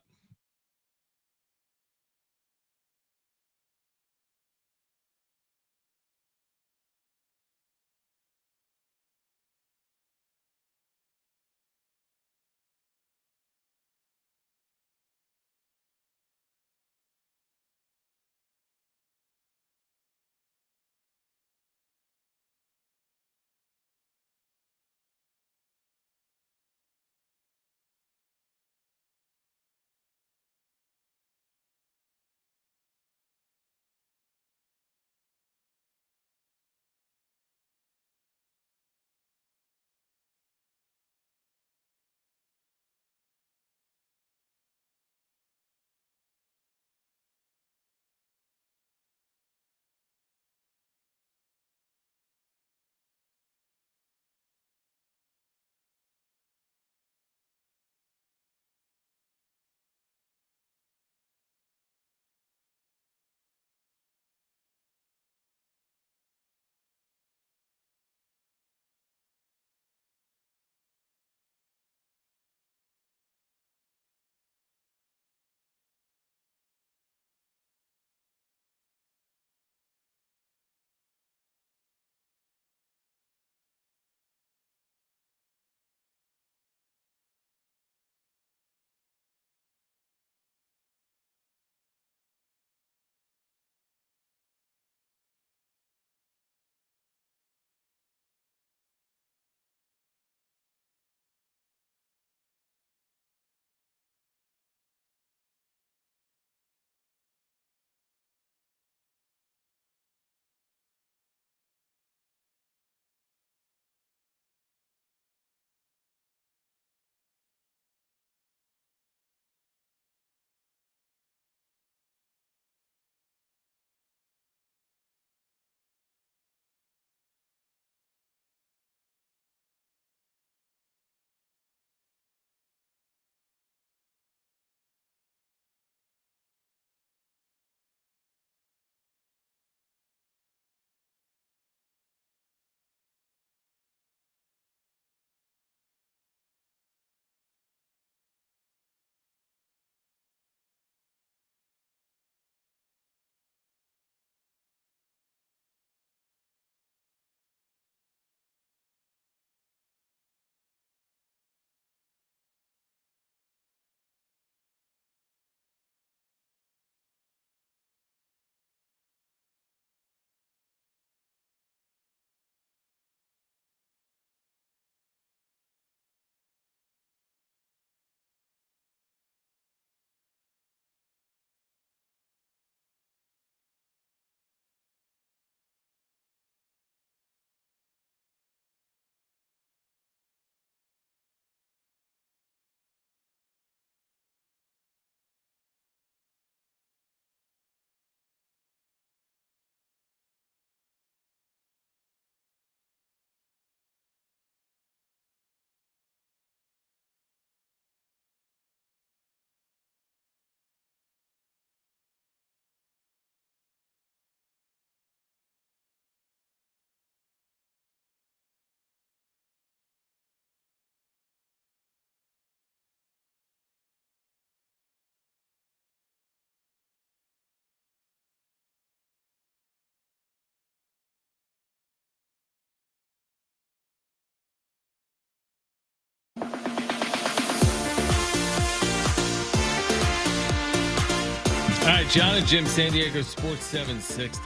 right, Jon and Jim, San Diego Sports 760.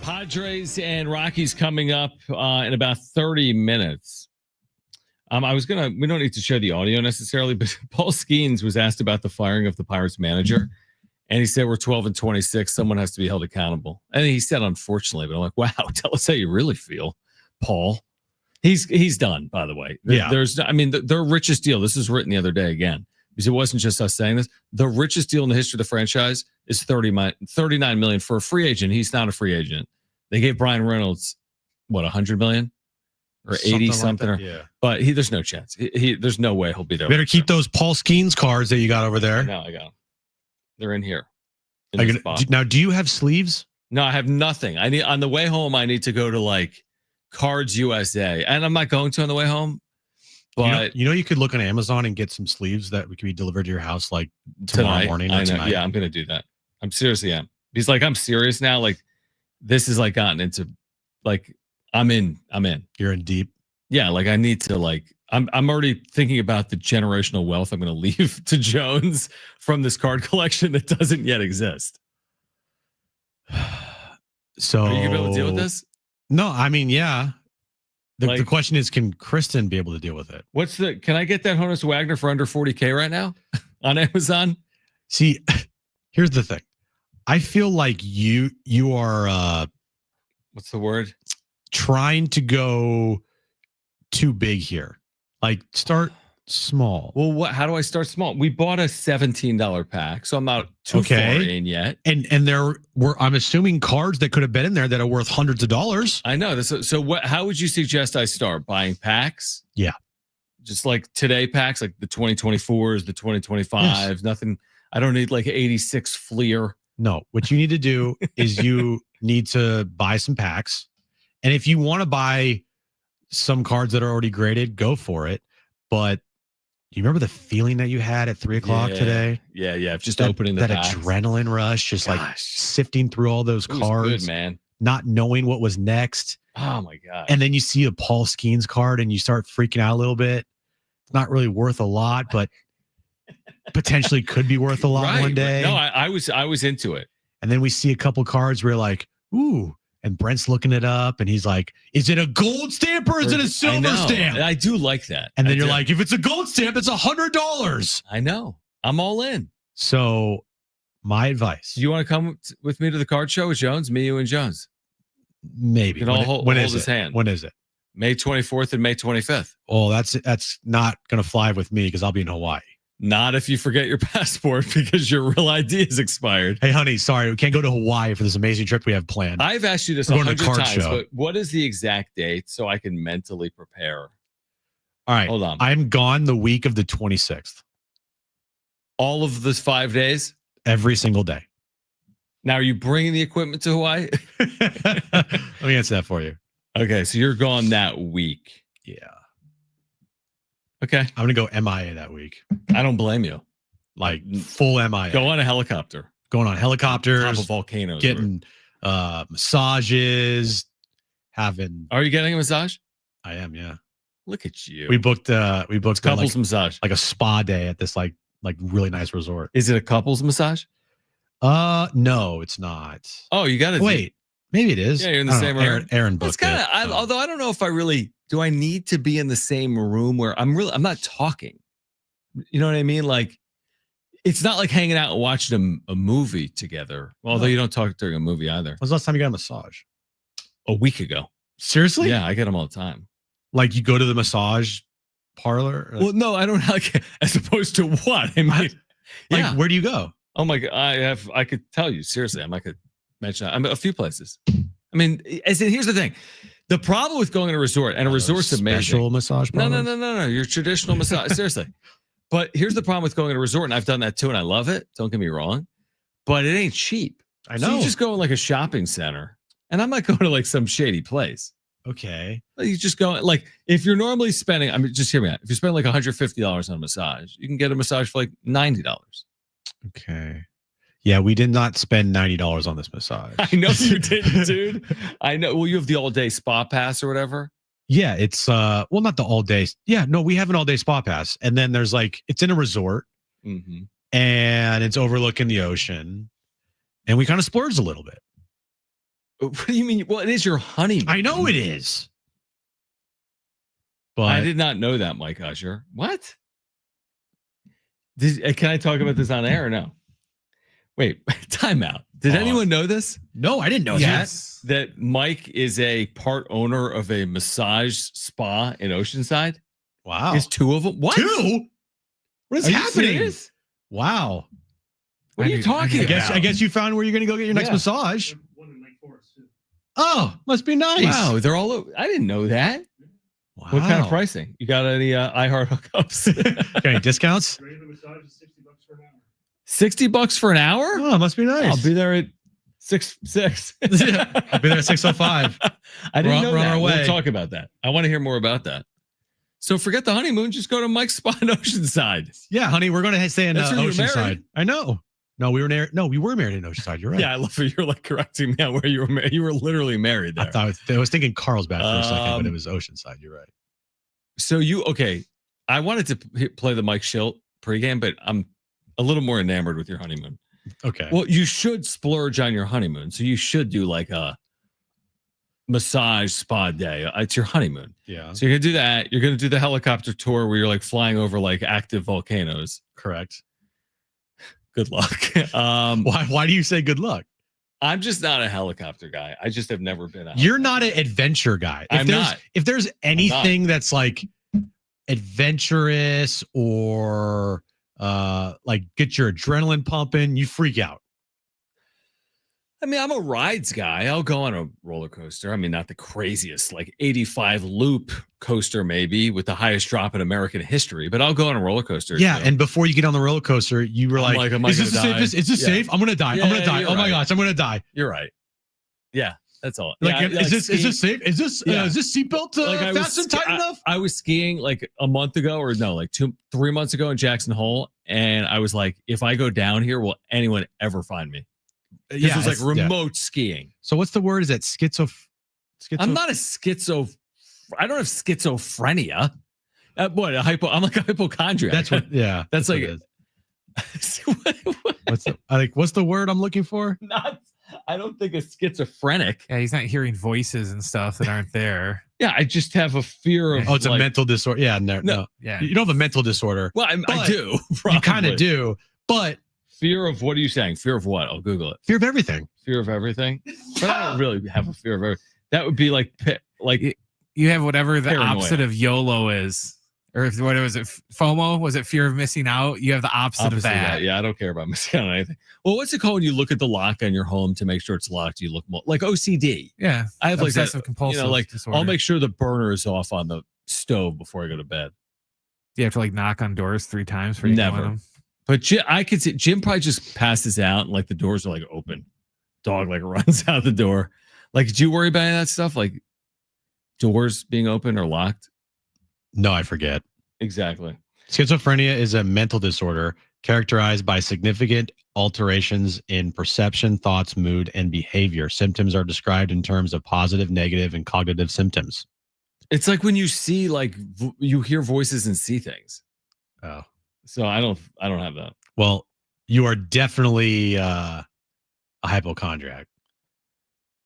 Padres and Rockies coming up in about 30 minutes. We don't need to share the audio necessarily, but Paul Skeens was asked about the firing of the Pirates manager. And he said, we're 12-26. Someone has to be held accountable. And he said, unfortunately, but I'm like, wow, tell us how you really feel, Paul. He's done, by the way. Yeah. Their richest deal. This was written the other day again, because it wasn't just us saying this. The richest deal in the history of the franchise is $39 million for a free agent. He's not a free agent. They gave Brian Reynolds, $100 million or 80 something? Like yeah. But there's no chance. There's no way he'll be there. Better keep those Paul Skeens cards that you got over there. No, I got them. They're in here. Now, do you have sleeves? No, I have nothing. On the way home, I need to go to like Cards USA, and I'm not going to on the way home. But you could look on Amazon and get some sleeves that could be delivered to your house like tomorrow morning. I know. Tonight. Yeah, I'm gonna do that. I'm seriously am. He's like, I'm serious now. Like, this is like gotten into like I'm in. You're in deep. Yeah, like I need to like. I'm already thinking about the generational wealth I'm going to leave to Jones from this card collection that doesn't yet exist. So are you gonna be able to deal with this? No, I mean, yeah. The question is, can Kristen be able to deal with it? Can I get that Honus Wagner for under 40K right now on Amazon? See, here's the thing. I feel like you are what's the word? Trying to go too big here. Like start small. Well, how do I start small? We bought a $17 pack, so I'm not too far in yet. And there were, I'm assuming, cards that could have been in there that are worth hundreds of dollars. I know this. So how would you suggest I start buying packs? Yeah, just like today packs, like the 2024s, the 2025s. Yes. Nothing. I don't need like 86 Fleer. No, what you need to do is you need to buy some packs, and if you want to buy some cards that are already graded, go for it. But you remember the feeling that you had at 3:00 today? Yeah. Just opening that packs. Adrenaline rush, just like sifting through all those cards, good, man. Not knowing what was next. Oh my god! And then you see a Paul Skeens card, and you start freaking out a little bit. It's not really worth a lot, but potentially could be worth a lot one day. No, I was into it. And then we see a couple cards where like, ooh. And Brent's looking it up, and he's like, "Is it a gold stamp or is it a silver stamp?" I do like that. And then you're like, "If it's a gold stamp, it's $100." I know. I'm all in. So, my advice: you want to come with me to the card show with Jones, me, you, and Jones? Maybe. When is his hand? When is it? May 24th and May 25th. Oh, that's not gonna fly with me because I'll be in Hawaii. Not if you forget your passport because your real ID is expired. Hey, honey, sorry, we can't go to Hawaii for this amazing trip we have planned. I've asked you this 100 times, but what is the exact date so I can mentally prepare? All right, hold on. I'm gone the week of the 26th. All of this 5 days? Every single day. Now, are you bringing the equipment to Hawaii? Let me answer that for you. Okay, so you're gone that week. Yeah. Okay. I'm going to go MIA that week. I don't blame you. Like full MIA. Go on a helicopter. Going on helicopters. Top of volcanoes. Getting massages. Are you getting a massage? I am, yeah. Look at you. We booked couples massage. Like a spa day at this like really nice resort. Is it a couples massage? No, it's not. Oh, you got to wait. Maybe it is. Yeah, you're in the same room. Aaron booked it. Although I don't know if I really do. I need to be in the same room where I'm not talking. You know what I mean? Like, it's not like hanging out and watching a movie together. Although you don't talk during a movie either. When was the last time you got a massage? A week ago. Seriously? Yeah, I get them all the time. Like you go to the massage parlor? Well, no, I don't. Like, as opposed to what? I mean, like, where do you go? Oh my god, I could tell you seriously. I could mention that. A few places. I mean, here's the thing. The problem with going to a resort, and a resort's amazing. Special massage parlor? No. Your traditional massage. Seriously. But here's the problem with going to a resort, and I've done that too, and I love it. Don't get me wrong. But it ain't cheap. I know. So you just go in like a shopping center, and I'm not going to like some shady place. Okay. You just go, like, if you're normally spending, I mean, just hear me out. If you spend like $150 on a massage, you can get a massage for like $90. Okay. Yeah, we did not spend $90 on this massage. I know you didn't, dude. I know. Well, you have the all-day spa pass or whatever. Yeah, it's not the all-day. Yeah, no, we have an all-day spa pass, and then there's like it's in a resort, mm-hmm. and it's overlooking the ocean, and we kind of splurged a little bit. What do you mean? Well, it is your honeymoon. I know it is. But I did not know that, Mike Usher. What? Can I talk about this on air or no? Wait, time out. Did anyone know this? No, I didn't know that Mike is a part owner of a massage spa in Oceanside. Wow. There's 2 of them. What? 2? What is happening? Serious? Wow. What are you talking about? I guess you found where you're going to go get your next massage. Oh, must be nice. Wow, they're all over. I didn't know that. Wow. What kind of pricing? You got any iHeart hookups? Any discounts? $60 for an hour? Oh, must be nice. I'll be there at 6:06. I'll be there at 6:05. I didn't know we're on that. our way. We'll talk about that. I want to hear more about that. So forget the honeymoon. Just go to Mike's Spa in Oceanside. Yeah, honey, we're going to stay in That's where you were Oceanside. married. I know. No, we were married in Oceanside. You're right. Yeah, I love it. You're like correcting me on where you were married. You were literally married there. I was thinking Carlsbad for a second, but it was Oceanside. You're right. So I wanted to play the Mike Schilt pregame, but I'm a little more enamored with your honeymoon. Okay. Well, you should splurge on your honeymoon. So you should do like a massage spa day. It's your honeymoon. Yeah. So you're going to do that. You're going to do the helicopter tour where you're like flying over like active volcanoes. Correct. Good luck. Why do you say good luck? I'm just not a helicopter guy. I just have never been. You're not an adventure guy. If there's anything that's like adventurous or like get your adrenaline pumping, you freak out. I mean, I'm a rides guy. I'll go on a roller coaster. I mean, not the craziest, like 85 loop coaster, maybe with the highest drop in American history, but I'll go on a roller coaster. Yeah. too. And before you get on the roller coaster, you were like, am I is this gonna die? Is this safe? I'm going to die. Yeah, I'm going to die. you're Oh my right. gosh, I'm going to die. You're right. Yeah, that's all. Like, Yeah, is this safe? Is this seatbelt I fastened tight enough? I was skiing like a month ago, or no, like 3 months ago in Jackson Hole, and I was like, if I go down here, will anyone ever find me? This was like remote skiing. So what's the word? Is that schizo? I'm not a schizo. I don't have schizophrenia. I'm like a hypochondriac. That's what. Yeah. That's like. What what's the word I'm looking for? I don't think a schizophrenic. Yeah, he's not hearing voices and stuff that aren't there. Yeah, I just have a fear of. Oh, it's a mental disorder. Yeah, no. Yeah, you don't have a mental disorder. Well, I do. Probably. You kind of do, but fear of what are you saying? Fear of what? I'll Google it. Fear of everything. Fear of everything. But I don't really have a fear of everything. That would be like you have whatever the paranoia. opposite of YOLO is. Or what was it? FOMO? Was it fear of missing out? You have the opposite of that. Yeah, I don't care about missing out on anything. Well, what's it called when you look at the lock on your home to make sure it's locked? You look more like OCD. Yeah, I have like that. Obsessive compulsive disorder. I'll make sure the burner is off on the stove before I go to bed. Do you have to like knock on doors 3 times for you to go in them? But I could see Jim probably just passes out and like the doors are like open. Dog like runs out the door. Like, did you worry about any of that stuff? Like doors being open or locked? No, I forget. Exactly. Schizophrenia is a mental disorder characterized by significant alterations in perception, thoughts, mood, and behavior. Symptoms are described in terms of positive, negative, and cognitive symptoms. It's like when you see, like, you hear voices and see things. Oh, so I don't have that. Well, you are definitely a hypochondriac.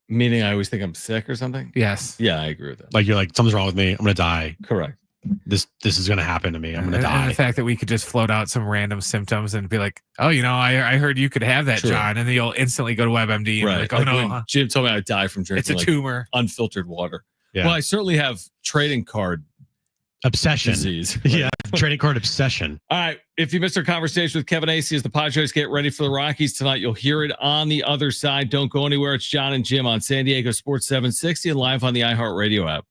Meaning I always think I'm sick or something? Yes. Yeah, I agree with that. Like you're like, something's wrong with me. I'm going to die. Correct. This is going to happen to me. I'm going to die. And the fact that we could just float out some random symptoms and be like, oh, I heard you could have that, True. John. And then you'll instantly go to WebMD and right. be like, oh, no. Jim told me I'd die from drinking it's a tumor. Unfiltered water. Yeah. Well, I certainly have trading card obsession. Disease. Yeah. Trading card obsession. All right. If you missed our conversation with Kevin Acee as the Padres get ready for the Rockies tonight, you'll hear it on the other side. Don't go anywhere. It's Jon and Jim on San Diego Sports 760 and live on the iHeartRadio app.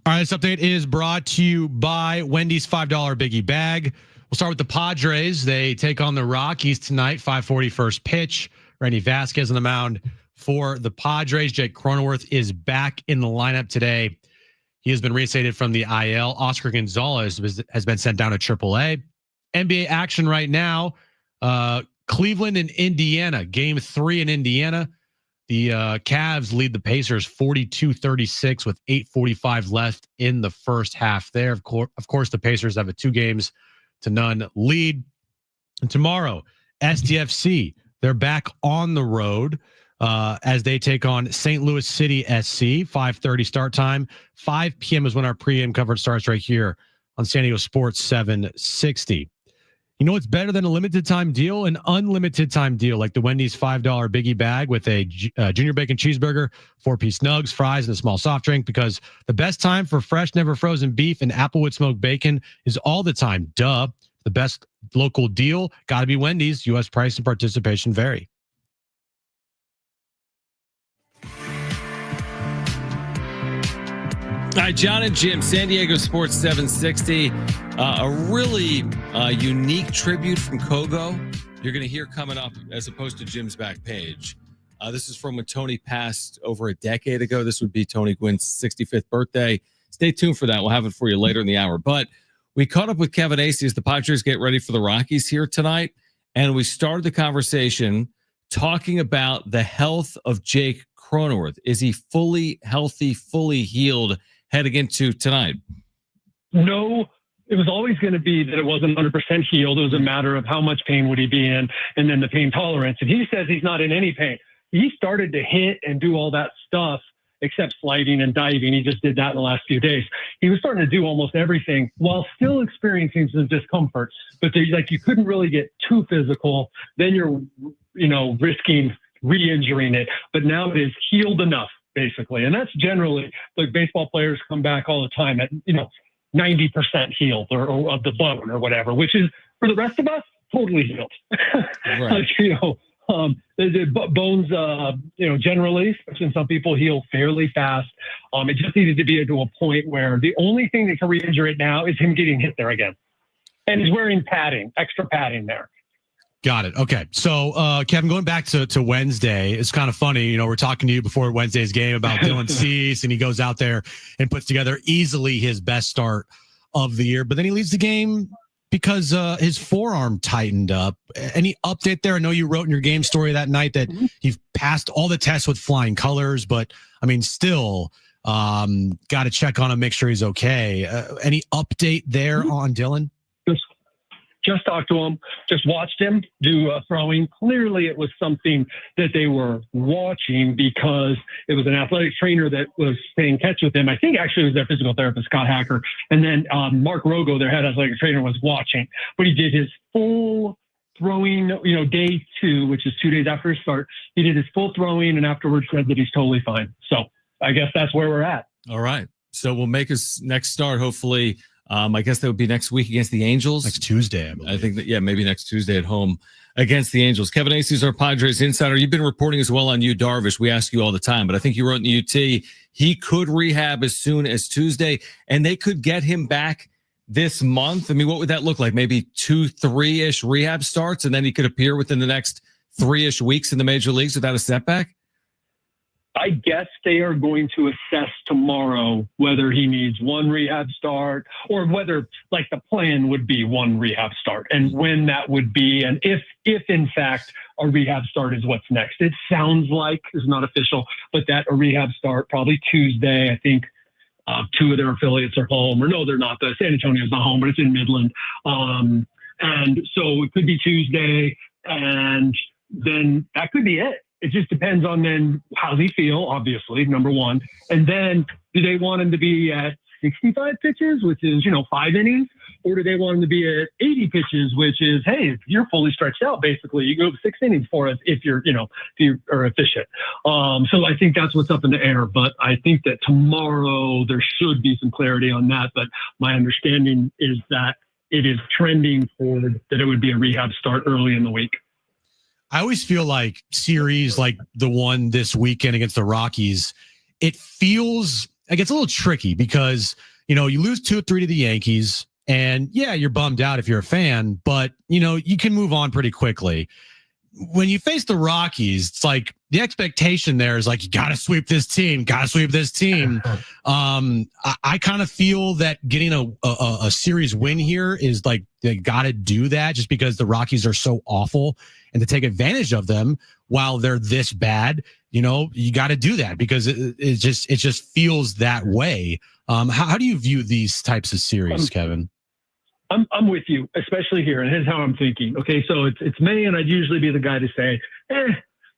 All right, this update is brought to you by Wendy's $5 Biggie Bag. We'll start with the Padres. They take on the Rockies tonight, 5:40 first pitch. Randy Vasquez on the mound for the Padres. Jake Cronenworth is back in the lineup today. He has been reinstated from the IL. Oscar Gonzalez has been sent down to AAA. NBA action right now. Cleveland and Indiana. Game 3 in Indiana. The Cavs lead the Pacers 42-36 with 8:45 left in the first half there. Of course, the Pacers have a 2-0 lead. And tomorrow, SDFC, they're back on the road as they take on St. Louis City SC. 5:30 start time. 5 p.m. is when our pregame coverage starts right here on San Diego Sports 760. You know what's better than a limited time deal? An unlimited time deal like the Wendy's $5 Biggie Bag with a junior bacon cheeseburger, 4-piece nugs, fries, and a small soft drink, because the best time for fresh, never frozen beef and Applewood smoked bacon is all the time. Duh. The best local deal, got to be Wendy's. U.S. price and participation vary. All right, Jon and Jim, San Diego Sports 760. A really unique tribute from Kogo you're going to hear coming up as opposed to Jim's back page. This is from when Tony passed over a decade ago. This would be Tony Gwynn's 65th birthday. Stay tuned for that. We'll have it for you later in the hour. But we caught up with Kevin Acee as the Padres get ready for the Rockies here tonight. And we started the conversation talking about the health of Jake Cronenworth. Is he fully healthy, fully healed heading into tonight? No, it was always going to be that it wasn't 100% healed. It was a matter of how much pain would he be in and then the pain tolerance. And he says he's not in any pain. He started to hit and do all that stuff except sliding and diving. He just did that in the last few days. He was starting to do almost everything while still experiencing some discomfort. But you couldn't really get too physical. Then you're, risking re-injuring it. But now it is healed enough, basically. And that's generally, like, baseball players come back all the time at, 90% healed or of the bone or whatever, which is, for the rest of us, totally healed. Right. The bones, generally, especially some people, heal fairly fast. It just needed to be to a point where the only thing that can re-injure it now is him getting hit there again. And he's wearing padding, extra padding there. Got it. Okay. So, Kevin, going back to Wednesday, it's kind of funny. We're talking to you before Wednesday's game about Dylan Cease, and he goes out there and puts together easily his best start of the year. But then he leaves the game because his forearm tightened up. Any update there? I know you wrote in your game story that night that you've passed all the tests with flying colors, but still got to check on him, make sure he's okay. Any update there on Dylan? Just talked to him, just watched him do throwing. Clearly, it was something that they were watching because it was an athletic trainer that was playing catch with him. I think actually it was their physical therapist, Scott Hacker. And then Mark Rogo, their head athletic trainer, was watching. But he did his full throwing, day 2, which is 2 days after his start. He did his full throwing and afterwards said that he's totally fine. So I guess that's where we're at. All right. So we'll make his next start, hopefully. I guess that would be next week against the Angels. Next Tuesday, I believe. I think that, maybe next Tuesday at home against the Angels. Kevin Acee is our Padres insider. You've been reporting as well on Yu Darvish. We ask you all the time, but I think you wrote in the UT, he could rehab as soon as Tuesday, and they could get him back this month. What would that look like? Maybe 2-3-ish rehab starts, and then he could appear within the next 3-ish weeks in the major leagues without a setback? I guess they are going to assess tomorrow whether he needs one rehab start or whether, the plan would be one rehab start and when that would be. And if in fact a rehab start is what's next. It sounds like, it's not official, but that a rehab start probably Tuesday. I think 2 of their affiliates are home, or no, they're not. The San Antonio's not home, but it's in Midland. And so it could be Tuesday, and then that could be it. It just depends on then how they feel, obviously, number one. And then do they want him to be at 65 pitches, which is, 5 innings? Or do they want him to be at 80 pitches, which is, hey, you're fully stretched out, basically. You go 6 innings for us if you're, if you are efficient. So I think that's what's up in the air. But I think that tomorrow there should be some clarity on that. But my understanding is that it is trending toward that it would be a rehab start early in the week. I always feel like series like the one this weekend against the Rockies, it feels it gets a little tricky because, you know, you lose 2-3 to the Yankees and yeah, you're bummed out if you're a fan, but you know, you can move on pretty quickly. When you face the Rockies, it's like the expectation there is like, you got to sweep this team, I kind of feel that getting a series win here is like, they got to do that just because the Rockies are so awful, and to take advantage of them while they're this bad, you know, you got to do that because it just feels that way. How do you view these types of series, Kevin? I'm with you, especially here. And here's how I'm thinking. Okay, so it's May, and I'd usually be the guy to say,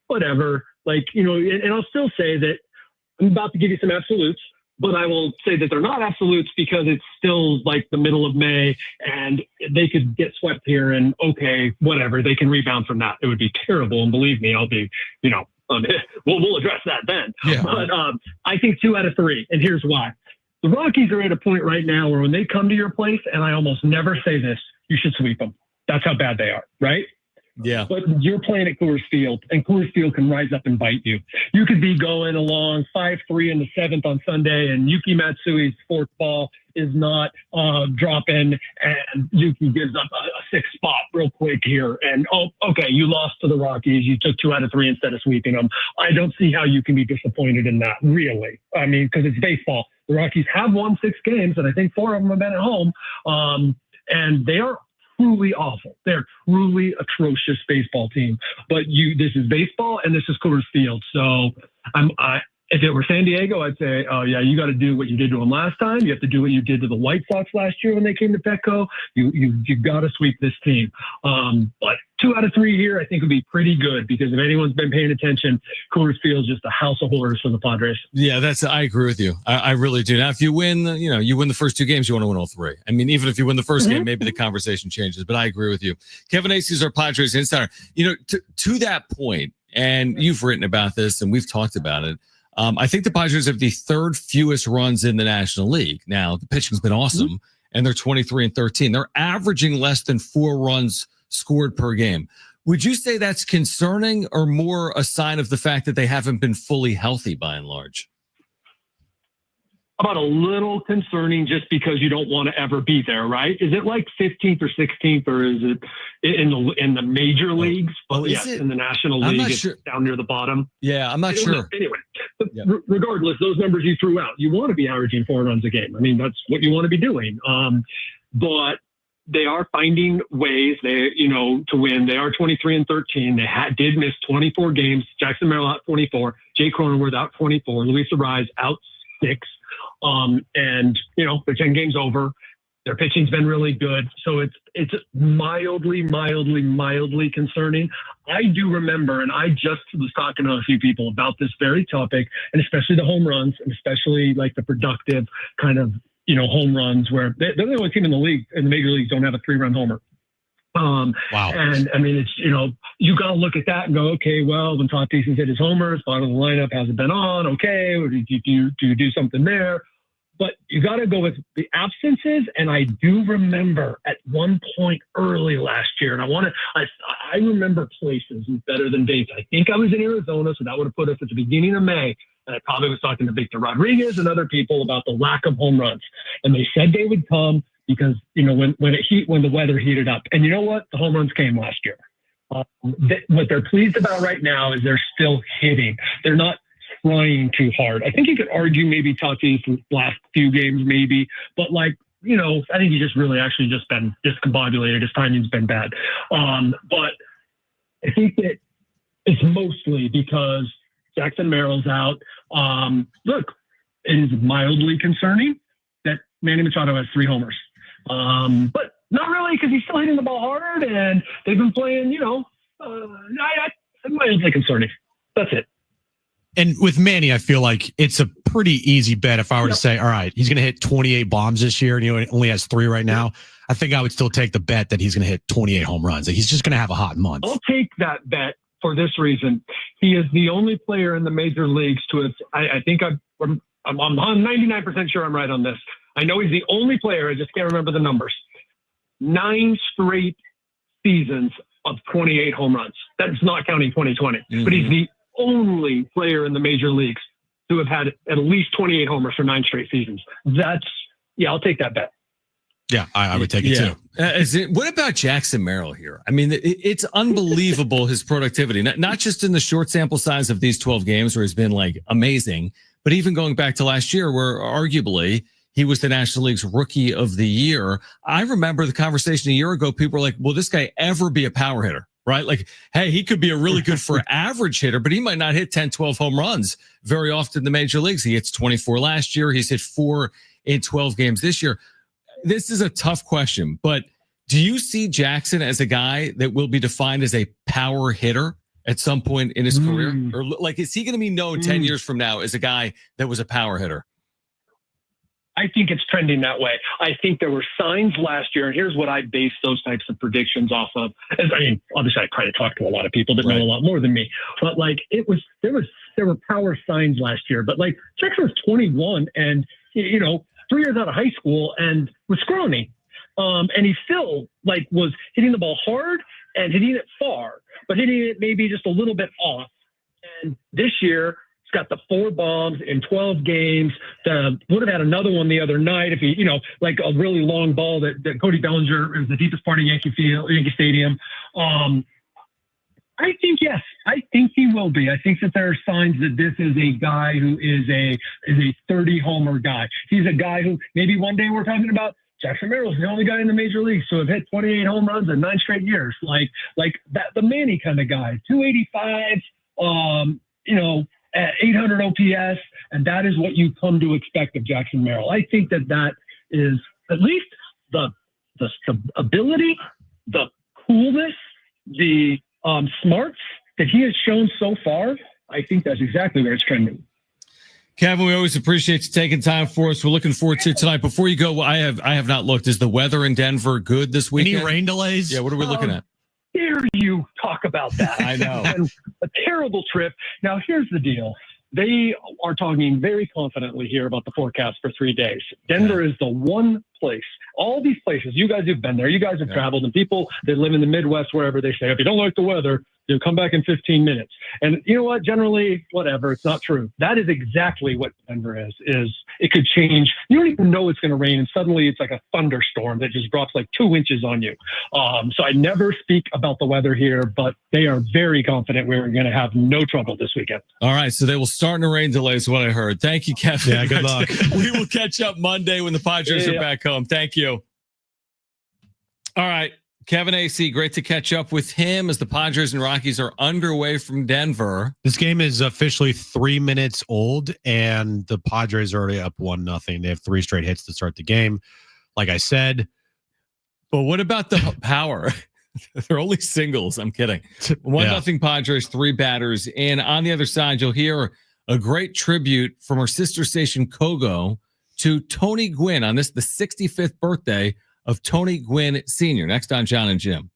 whatever. Like, you know, and I'll still say that I'm about to give you some absolutes, but I will say that they're not absolutes because it's still like the middle of May, and they could get swept here, and okay, whatever. They can rebound from that. It would be terrible, and believe me, I'll be, you know, we'll address that then. Yeah. But I think 2 out of 3, and here's why. The Rockies are at a point right now where when they come to your place, and I almost never say this, you should sweep them. That's how bad they are, right? Yeah. But you're playing at Coors Field, and Coors Field can rise up and bite you. You could be going along 5-3 in the 7th on Sunday, and Yuki Matsui's fourth ball is not dropping, and Yuki gives up a 6th spot real quick here. And, oh, okay, you lost to the Rockies. You took 2 out of 3 instead of sweeping them. I don't see how you can be disappointed in that, really. I mean, because it's baseball. The Rockies have won 6 games, and I think 4 of them have been at home, and they are truly awful. They're truly atrocious baseball team. But this is baseball, and this is Coors Field. So if it were San Diego, I'd say, oh yeah, you got to do what you did to them last time. You have to do what you did to the White Sox last year when they came to Petco. You got to sweep this team. But 2 out of 3 here, I think would be pretty good because if anyone's been paying attention, Coors Field's just a house of horrors for the Padres. Yeah, I agree with you. I really do. Now, if you win, you win the first 2 games, you want to win all 3. I mean, even if you win the first game, maybe the conversation changes. But I agree with you. Kevin Acee is our Padres insider. You know, to that point, and you've written about this, and we've talked about it. I think the Padres have the 3rd fewest runs in the National League. Now, the pitching's been awesome, and they're 23-13. They're averaging less than 4 runs scored per game. Would you say that's concerning or more a sign of the fact that they haven't been fully healthy by and large? About a little concerning just because you don't want to ever be there, right? Is it like 15th or 16th, or is it in the major leagues? But yes, in the National League, it's down near the bottom. Yeah, I'm not sure. Anyway, regardless, those numbers you threw out, you want to be averaging 4 runs a game. I mean, that's what you want to be doing. But they are finding ways to win. They are 23-13. They did miss 24 games. Jackson Merrill out 24. Jay Cronenworth out 24. Luis Arraez out 6. And they're 10 games over. Their pitching's been really good. So it's mildly concerning. I do remember, and I just was talking to a few people about this very topic, and especially the home runs, and especially like the productive kind of, home runs where they're the only team in the league, in the major leagues, don't have a 3-run homer. Wow. And I mean, it's, you got to look at that and go, okay, well, when Tatis hit his homers, bottom of the lineup hasn't been on. Okay. Or do you do something there? But you got to go with the absences. And I do remember at one point early last year, and I remember places better than dates. I think I was in Arizona, so that would have put us at the beginning of May. And I probably was talking to Victor Rodriguez and other people about the lack of home runs. And they said they would come because, when the weather heated up. And you know what? The home runs came last year. What they're pleased about right now is they're still hitting. They're not trying too hard. I think you could argue maybe Tatis last few games, maybe. But I think he's just really actually just been discombobulated. His timing's been bad. But I think that it's mostly because Jackson Merrill's out. Look, it is mildly concerning that Manny Machado has 3 homers. But not really, because he's still hitting the ball hard, and they've been playing, mildly concerning. That's it. And with Manny, I feel like it's a pretty easy bet if I were to say, all right, he's going to hit 28 bombs this year, and he only has 3 right now. I think I would still take the bet that he's going to hit 28 home runs. He's just going to have a hot month. I'll take that bet for this reason. He is the only player in the major leagues to have, I think I'm 99% sure I'm right on this. I know he's the only player, I just can't remember the numbers. 9 straight seasons of 28 home runs. That's not counting 2020. Mm-hmm. But he's the only player in the major leagues who have had at least 28 homers for 9 straight seasons. I'll take that bet. Yeah, I would take it too. What about Jackson Merrill here? I mean, it's unbelievable his productivity, not just in the short sample size of these 12 games where he's been like amazing, but even going back to last year where arguably he was the National League's Rookie of the Year. I remember the conversation a year ago. People were like, will this guy ever be a power hitter? Right? Like, hey, he could be a really good for average hitter, but he might not hit 10, 12 home runs very often in the major leagues. He hits 24 last year. He's hit 4 in 12 games this year. This is a tough question, but do you see Jackson as a guy that will be defined as a power hitter at some point in his career? Or like, is he going to be known 10 years from now as a guy that was a power hitter? I think it's trending that way. I think there were signs last year, and here's what I base those types of predictions off of. Obviously, I try to talk to a lot of people that know a lot more than me, but like there were power signs last year. But like Jackson was 21, and 3 years out of high school, and was scrawny, and he still like was hitting the ball hard and hitting it far, but hitting it maybe just a little bit off. And this year, got the 4 bombs in 12 games. Would have had another one the other night if he, like a really long ball that Cody Bellinger, it was the deepest part of Yankee Stadium. I think, yes, I think he will be. I think that there are signs that this is a guy who is a 30 homer guy. He's a guy who maybe one day we're talking about Jackson Merrill's the only guy in the major leagues to have hit 28 home runs in 9 straight years. Like that, the Manny kind of guy, 285, at 800 OPS, and that is what you come to expect of Jackson Merrill. I think that is at least the ability, the coolness, the smarts that he has shown so far. I think that's exactly where it's trending. Kevin, we always appreciate you taking time for us. We're looking forward to tonight. Before you go, I have not looked. Is the weather in Denver good this weekend? Any rain delays? Yeah, what are we looking at? Dare you talk about that? I know. And a terrible trip. Now, here's the deal. They are talking very confidently here about the forecast for 3 days. Denver is the one place, all these places, you guys have been there, you guys have traveled, and people that live in the Midwest, wherever, they say, if you don't like the weather, you'll come back in 15 minutes. And you know what? Generally, whatever, it's not true. That is exactly what Denver is it could change. You don't even know it's going to rain, and suddenly it's like a thunderstorm that just drops like 2 inches on you. So I never speak about the weather here, but they are very confident we're going to have no trouble this weekend. All right, so they will start in a rain delay is what I heard. Thank you, Kevin. Yeah, good luck. We will catch up Monday when the Padres are back home. Thank you. All right. Kevin Acee, great to catch up with him as the Padres and Rockies are underway from Denver. This game is officially 3 minutes old, and the Padres are already up 1-0. They have 3 straight hits to start the game. Like I said. But what about the power? They're only singles. I'm kidding. 1-0 Padres, 3 batters. And on the other side, you'll hear a great tribute from our sister station, Kogo, to Tony Gwynn on the 65th birthday of Tony Gwynn Sr. Next on Jon and Jim.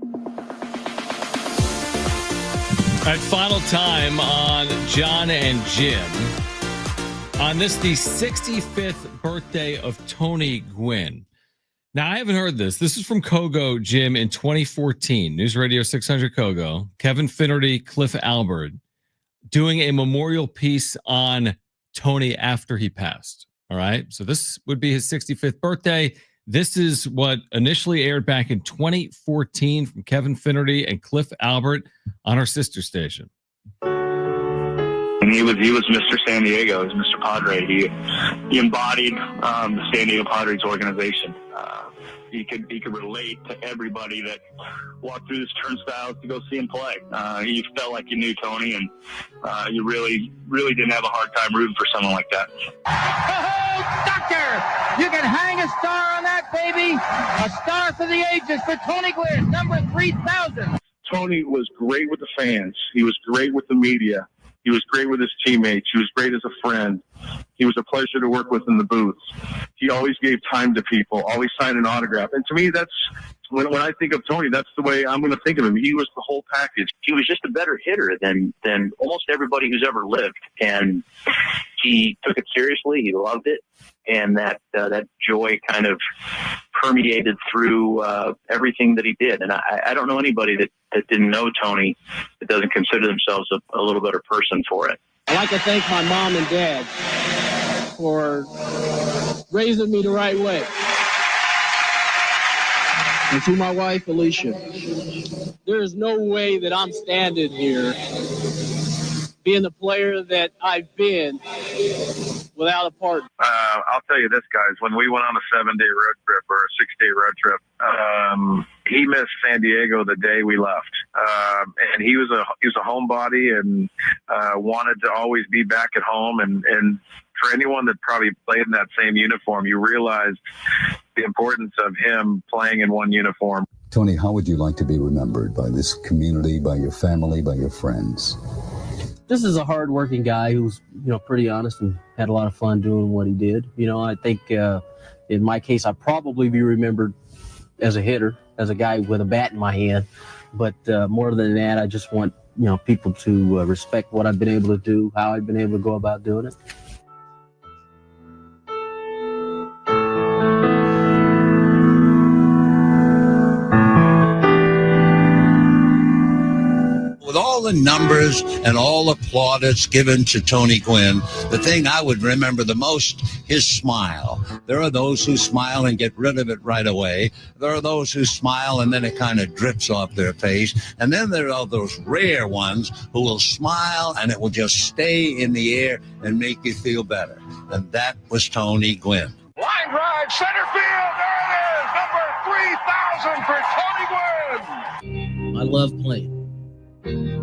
All right, final time on Jon and Jim. On this, the 65th birthday of Tony Gwynn. Now, I haven't heard this. This is from Kogo, Jim, in 2014. News Radio 600 Kogo. Kevin Finnerty, Cliff Albert, doing a memorial piece on Tony after he passed. All right, so this would be his 65th birthday. This is what initially aired back in 2014 from Kevin Finnerty and Cliff Albert on our sister station. And he was Mr. San Diego. He was Mr. Padre. He embodied the San Diego Padres organization. He could relate to everybody that walked through this turnstiles to go see him play. You felt like you knew Tony, and you really didn't have a hard time rooting for someone like that. Oh, doctor! You can hang a star on that, baby! A star for the ages for Tony Gwynn, number 3,000. Tony was great with the fans. He was great with the media. He was great with his teammates. He was great as a friend. He was a pleasure to work with in the booth. He always gave time to people, always signed an autograph. And to me, that's when I think of Tony, that's the way I'm going to think of him. He was the whole package. He was just a better hitter than almost everybody who's ever lived. And he took it seriously. He loved it. And that joy kind of permeated through everything that he did. And I don't know anybody that didn't know Tony that doesn't consider themselves a little better person for it. I'd like to thank my mom and dad for raising me the right way. And to my wife, Alicia, there is no way that I'm standing here being the player that I've been without a partner. I'll tell you this, guys. When we went on a 7-day road trip or a 6-day road trip, he missed San Diego the day we left, and he was a homebody and wanted to always be back at home. And for anyone that probably played in that same uniform, you realized the importance of him playing in one uniform. Tony, how would you like to be remembered by this community, by your family, by your friends? This is a hard-working guy who's, pretty honest and had a lot of fun doing what he did. I think in my case, I'd probably be remembered as a hitter, as a guy with a bat in my hand. But more than that, I just want, people to respect what I've been able to do, how I've been able to go about doing it. With all the numbers and all the plaudits given to Tony Gwynn, the thing I would remember the most, his smile. There are those who smile and get rid of it right away. There are those who smile and then it kind of drips off their face. And then there are those rare ones who will smile and it will just stay in the air and make you feel better. And that was Tony Gwynn. Line drive, center field. There it is, number 3,000 for Tony Gwynn. I love playing.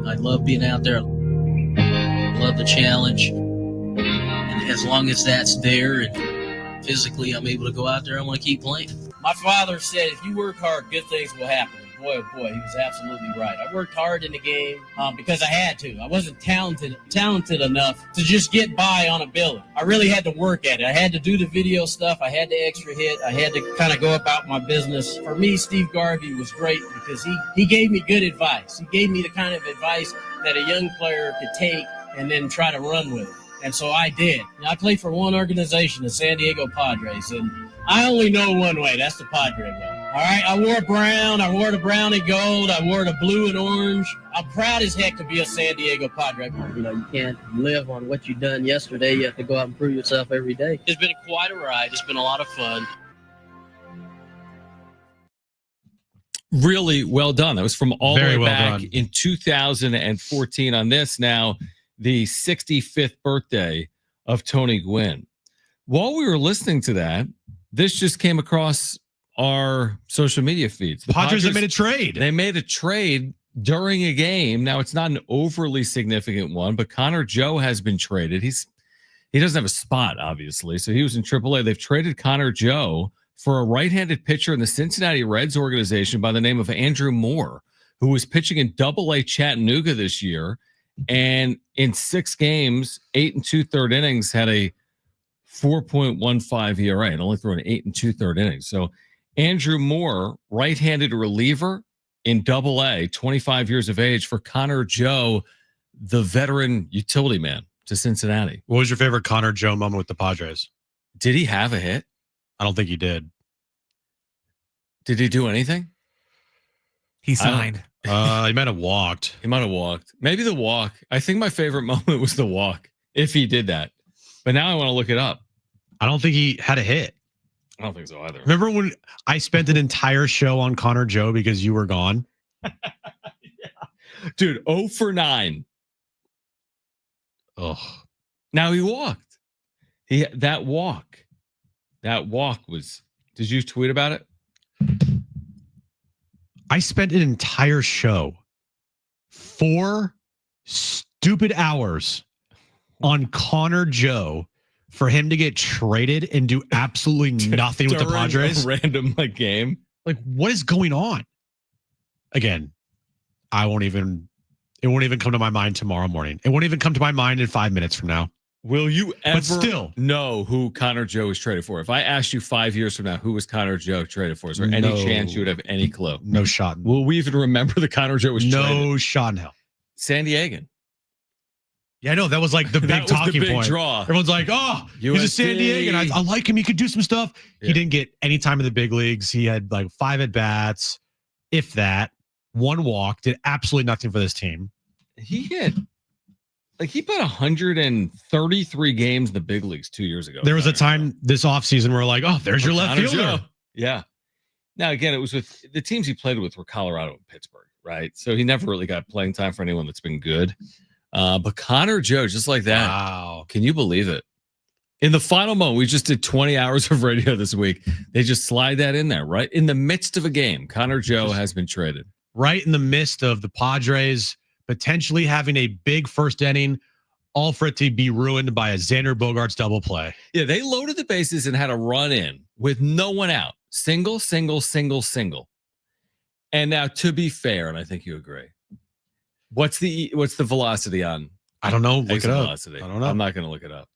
I love being out there. I love the challenge. And as long as that's there and physically I'm able to go out there, I want to keep playing. My father said, if you work hard, good things will happen. Boy, oh boy, he was absolutely right. I worked hard in the game because I had to. I wasn't talented enough to just get by on a billing. I really had to work at it. I had to do the video stuff. I had to extra hit. I had to kind of go about my business. For me, Steve Garvey was great because he gave me good advice. He gave me the kind of advice that a young player could take and then try to run with it. And so I did. I played for one organization, the San Diego Padres, and I only know one way. That's the Padre way. All right, I wore brown. I wore the brown and gold. I wore the blue and orange. I'm proud as heck to be a San Diego Padre. You can't live on what you've done yesterday. You have to go out and prove yourself every day. It's been quite a ride. It's been a lot of fun. Really well done. That was from all the way back in 2014 on this. Now, the 65th birthday of Tony Gwynn. While we were listening to that, this just came across our social media feeds. The Padres have made a trade. They made a trade during a game. Now, it's not an overly significant one, but Connor Joe has been traded. He doesn't have a spot, obviously, so he was in AAA. They've traded Connor Joe for a right-handed pitcher in the Cincinnati Reds organization by the name of Andrew Moore, who was pitching in Double-A Chattanooga this year, and in 6 games, 8 2/3 innings, had a 4.15 ERA and only threw an 8 2/3 innings. So Andrew Moore, right-handed reliever in Double-A, 25 years of age, for Connor Joe, the veteran utility man to Cincinnati. What was your favorite Connor Joe moment with the Padres? Did he have a hit? I don't think he did. Did he do anything? He signed. He might have walked. He might have walked. Maybe the walk. I think my favorite moment was the walk, if he did that. But now I want to look it up. I don't think he had a hit. I don't think so either. Remember when I spent an entire show on Connor Joe because you were gone? Yeah. Dude, 0 for 9. Oh. Now he walked. That walk was. Did you tweet about it? I spent an entire show, 4 stupid hours on Connor Joe for him to get traded and do absolutely nothing with the Padres. A random game. Like, what is going on? Again, it won't even come to my mind tomorrow morning. It won't even come to my mind in 5 minutes from now. Will you ever still know who Connor Joe was traded for? If I asked you 5 years from now, who was Connor Joe traded for? Is there any chance you would have any clue? No shot. Will we even remember the Connor Joe was traded? No shot in hell. San Diegan. Yeah, I know. That was like the big talking point. Draw. Everyone's like, oh, he's a San Diegan. I like him. He could do some stuff. Yeah. He didn't get any time in the big leagues. He had like 5 at-bats, if that. 1 walk. Did absolutely nothing for this team. He hit. He put 133 games in the big leagues 2 years ago. There was a time this offseason where like, oh, there's your left fielder. Joe. Yeah. Now, again, it was with the teams he played with were Colorado and Pittsburgh, right? So he never really got playing time for anyone that's been good. But Connor Joe, just like that. Wow. Can you believe it? In the final moment, we just did 20 hours of radio this week. They just slide that in there, right? In the midst of a game, Connor Joe has been traded. Right in the midst of the Padres potentially having a big first inning, all for it to be ruined by a Xander Bogaerts double play. Yeah, they loaded the bases and had a run in with no one out. Single. And now, to be fair, and I think you agree, what's the velocity on? I don't know. Look it up. Velocity. I don't know. I'm not going to look it up.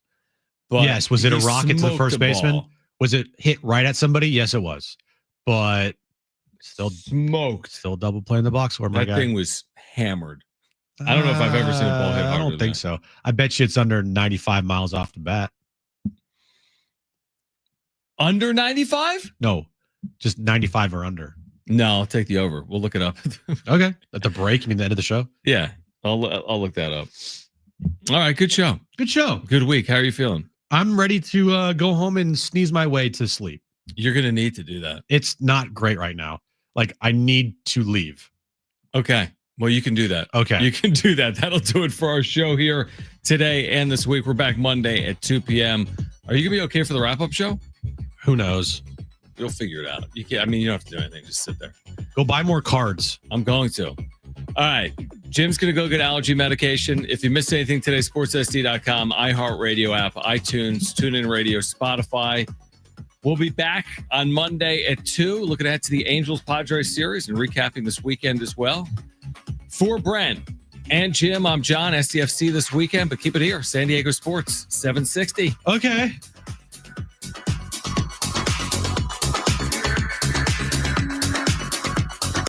But yes, was it a rocket to the first baseman? Ball. Was it hit right at somebody? Yes, it was. But still smoked. Still double play in the box where my that thing was hammered. I don't know if I've ever seen a ball hit harder. I don't think so. I bet you it's under 95 miles off the bat. Under 95? No, just 95 or under. No, I'll take the over. We'll look it up. Okay. At the break, you mean the end of the show? Yeah, I'll look that up. All right, good show. Good show. Good week. How are you feeling? I'm ready to go home and sneeze my way to sleep. You're going to need to do that. It's not great right now. I need to leave. Okay. Well, you can do that. Okay. You can do that. That'll do it for our show here today and this week. We're back Monday at 2 p.m. Are you going to be okay for the wrap-up show? Who knows? You'll figure it out. You don't have to do anything. Just sit there. Go buy more cards. I'm going to. All right. Jim's going to go get allergy medication. If you missed anything today, sportssd.com, iHeartRadio app, iTunes, TuneIn Radio, Spotify. We'll be back on Monday at 2, looking ahead to the Angels-Padres series and recapping this weekend as well. For Brent and Jim, I'm John, SDFC this weekend, but keep it here. San Diego Sports 760. Okay.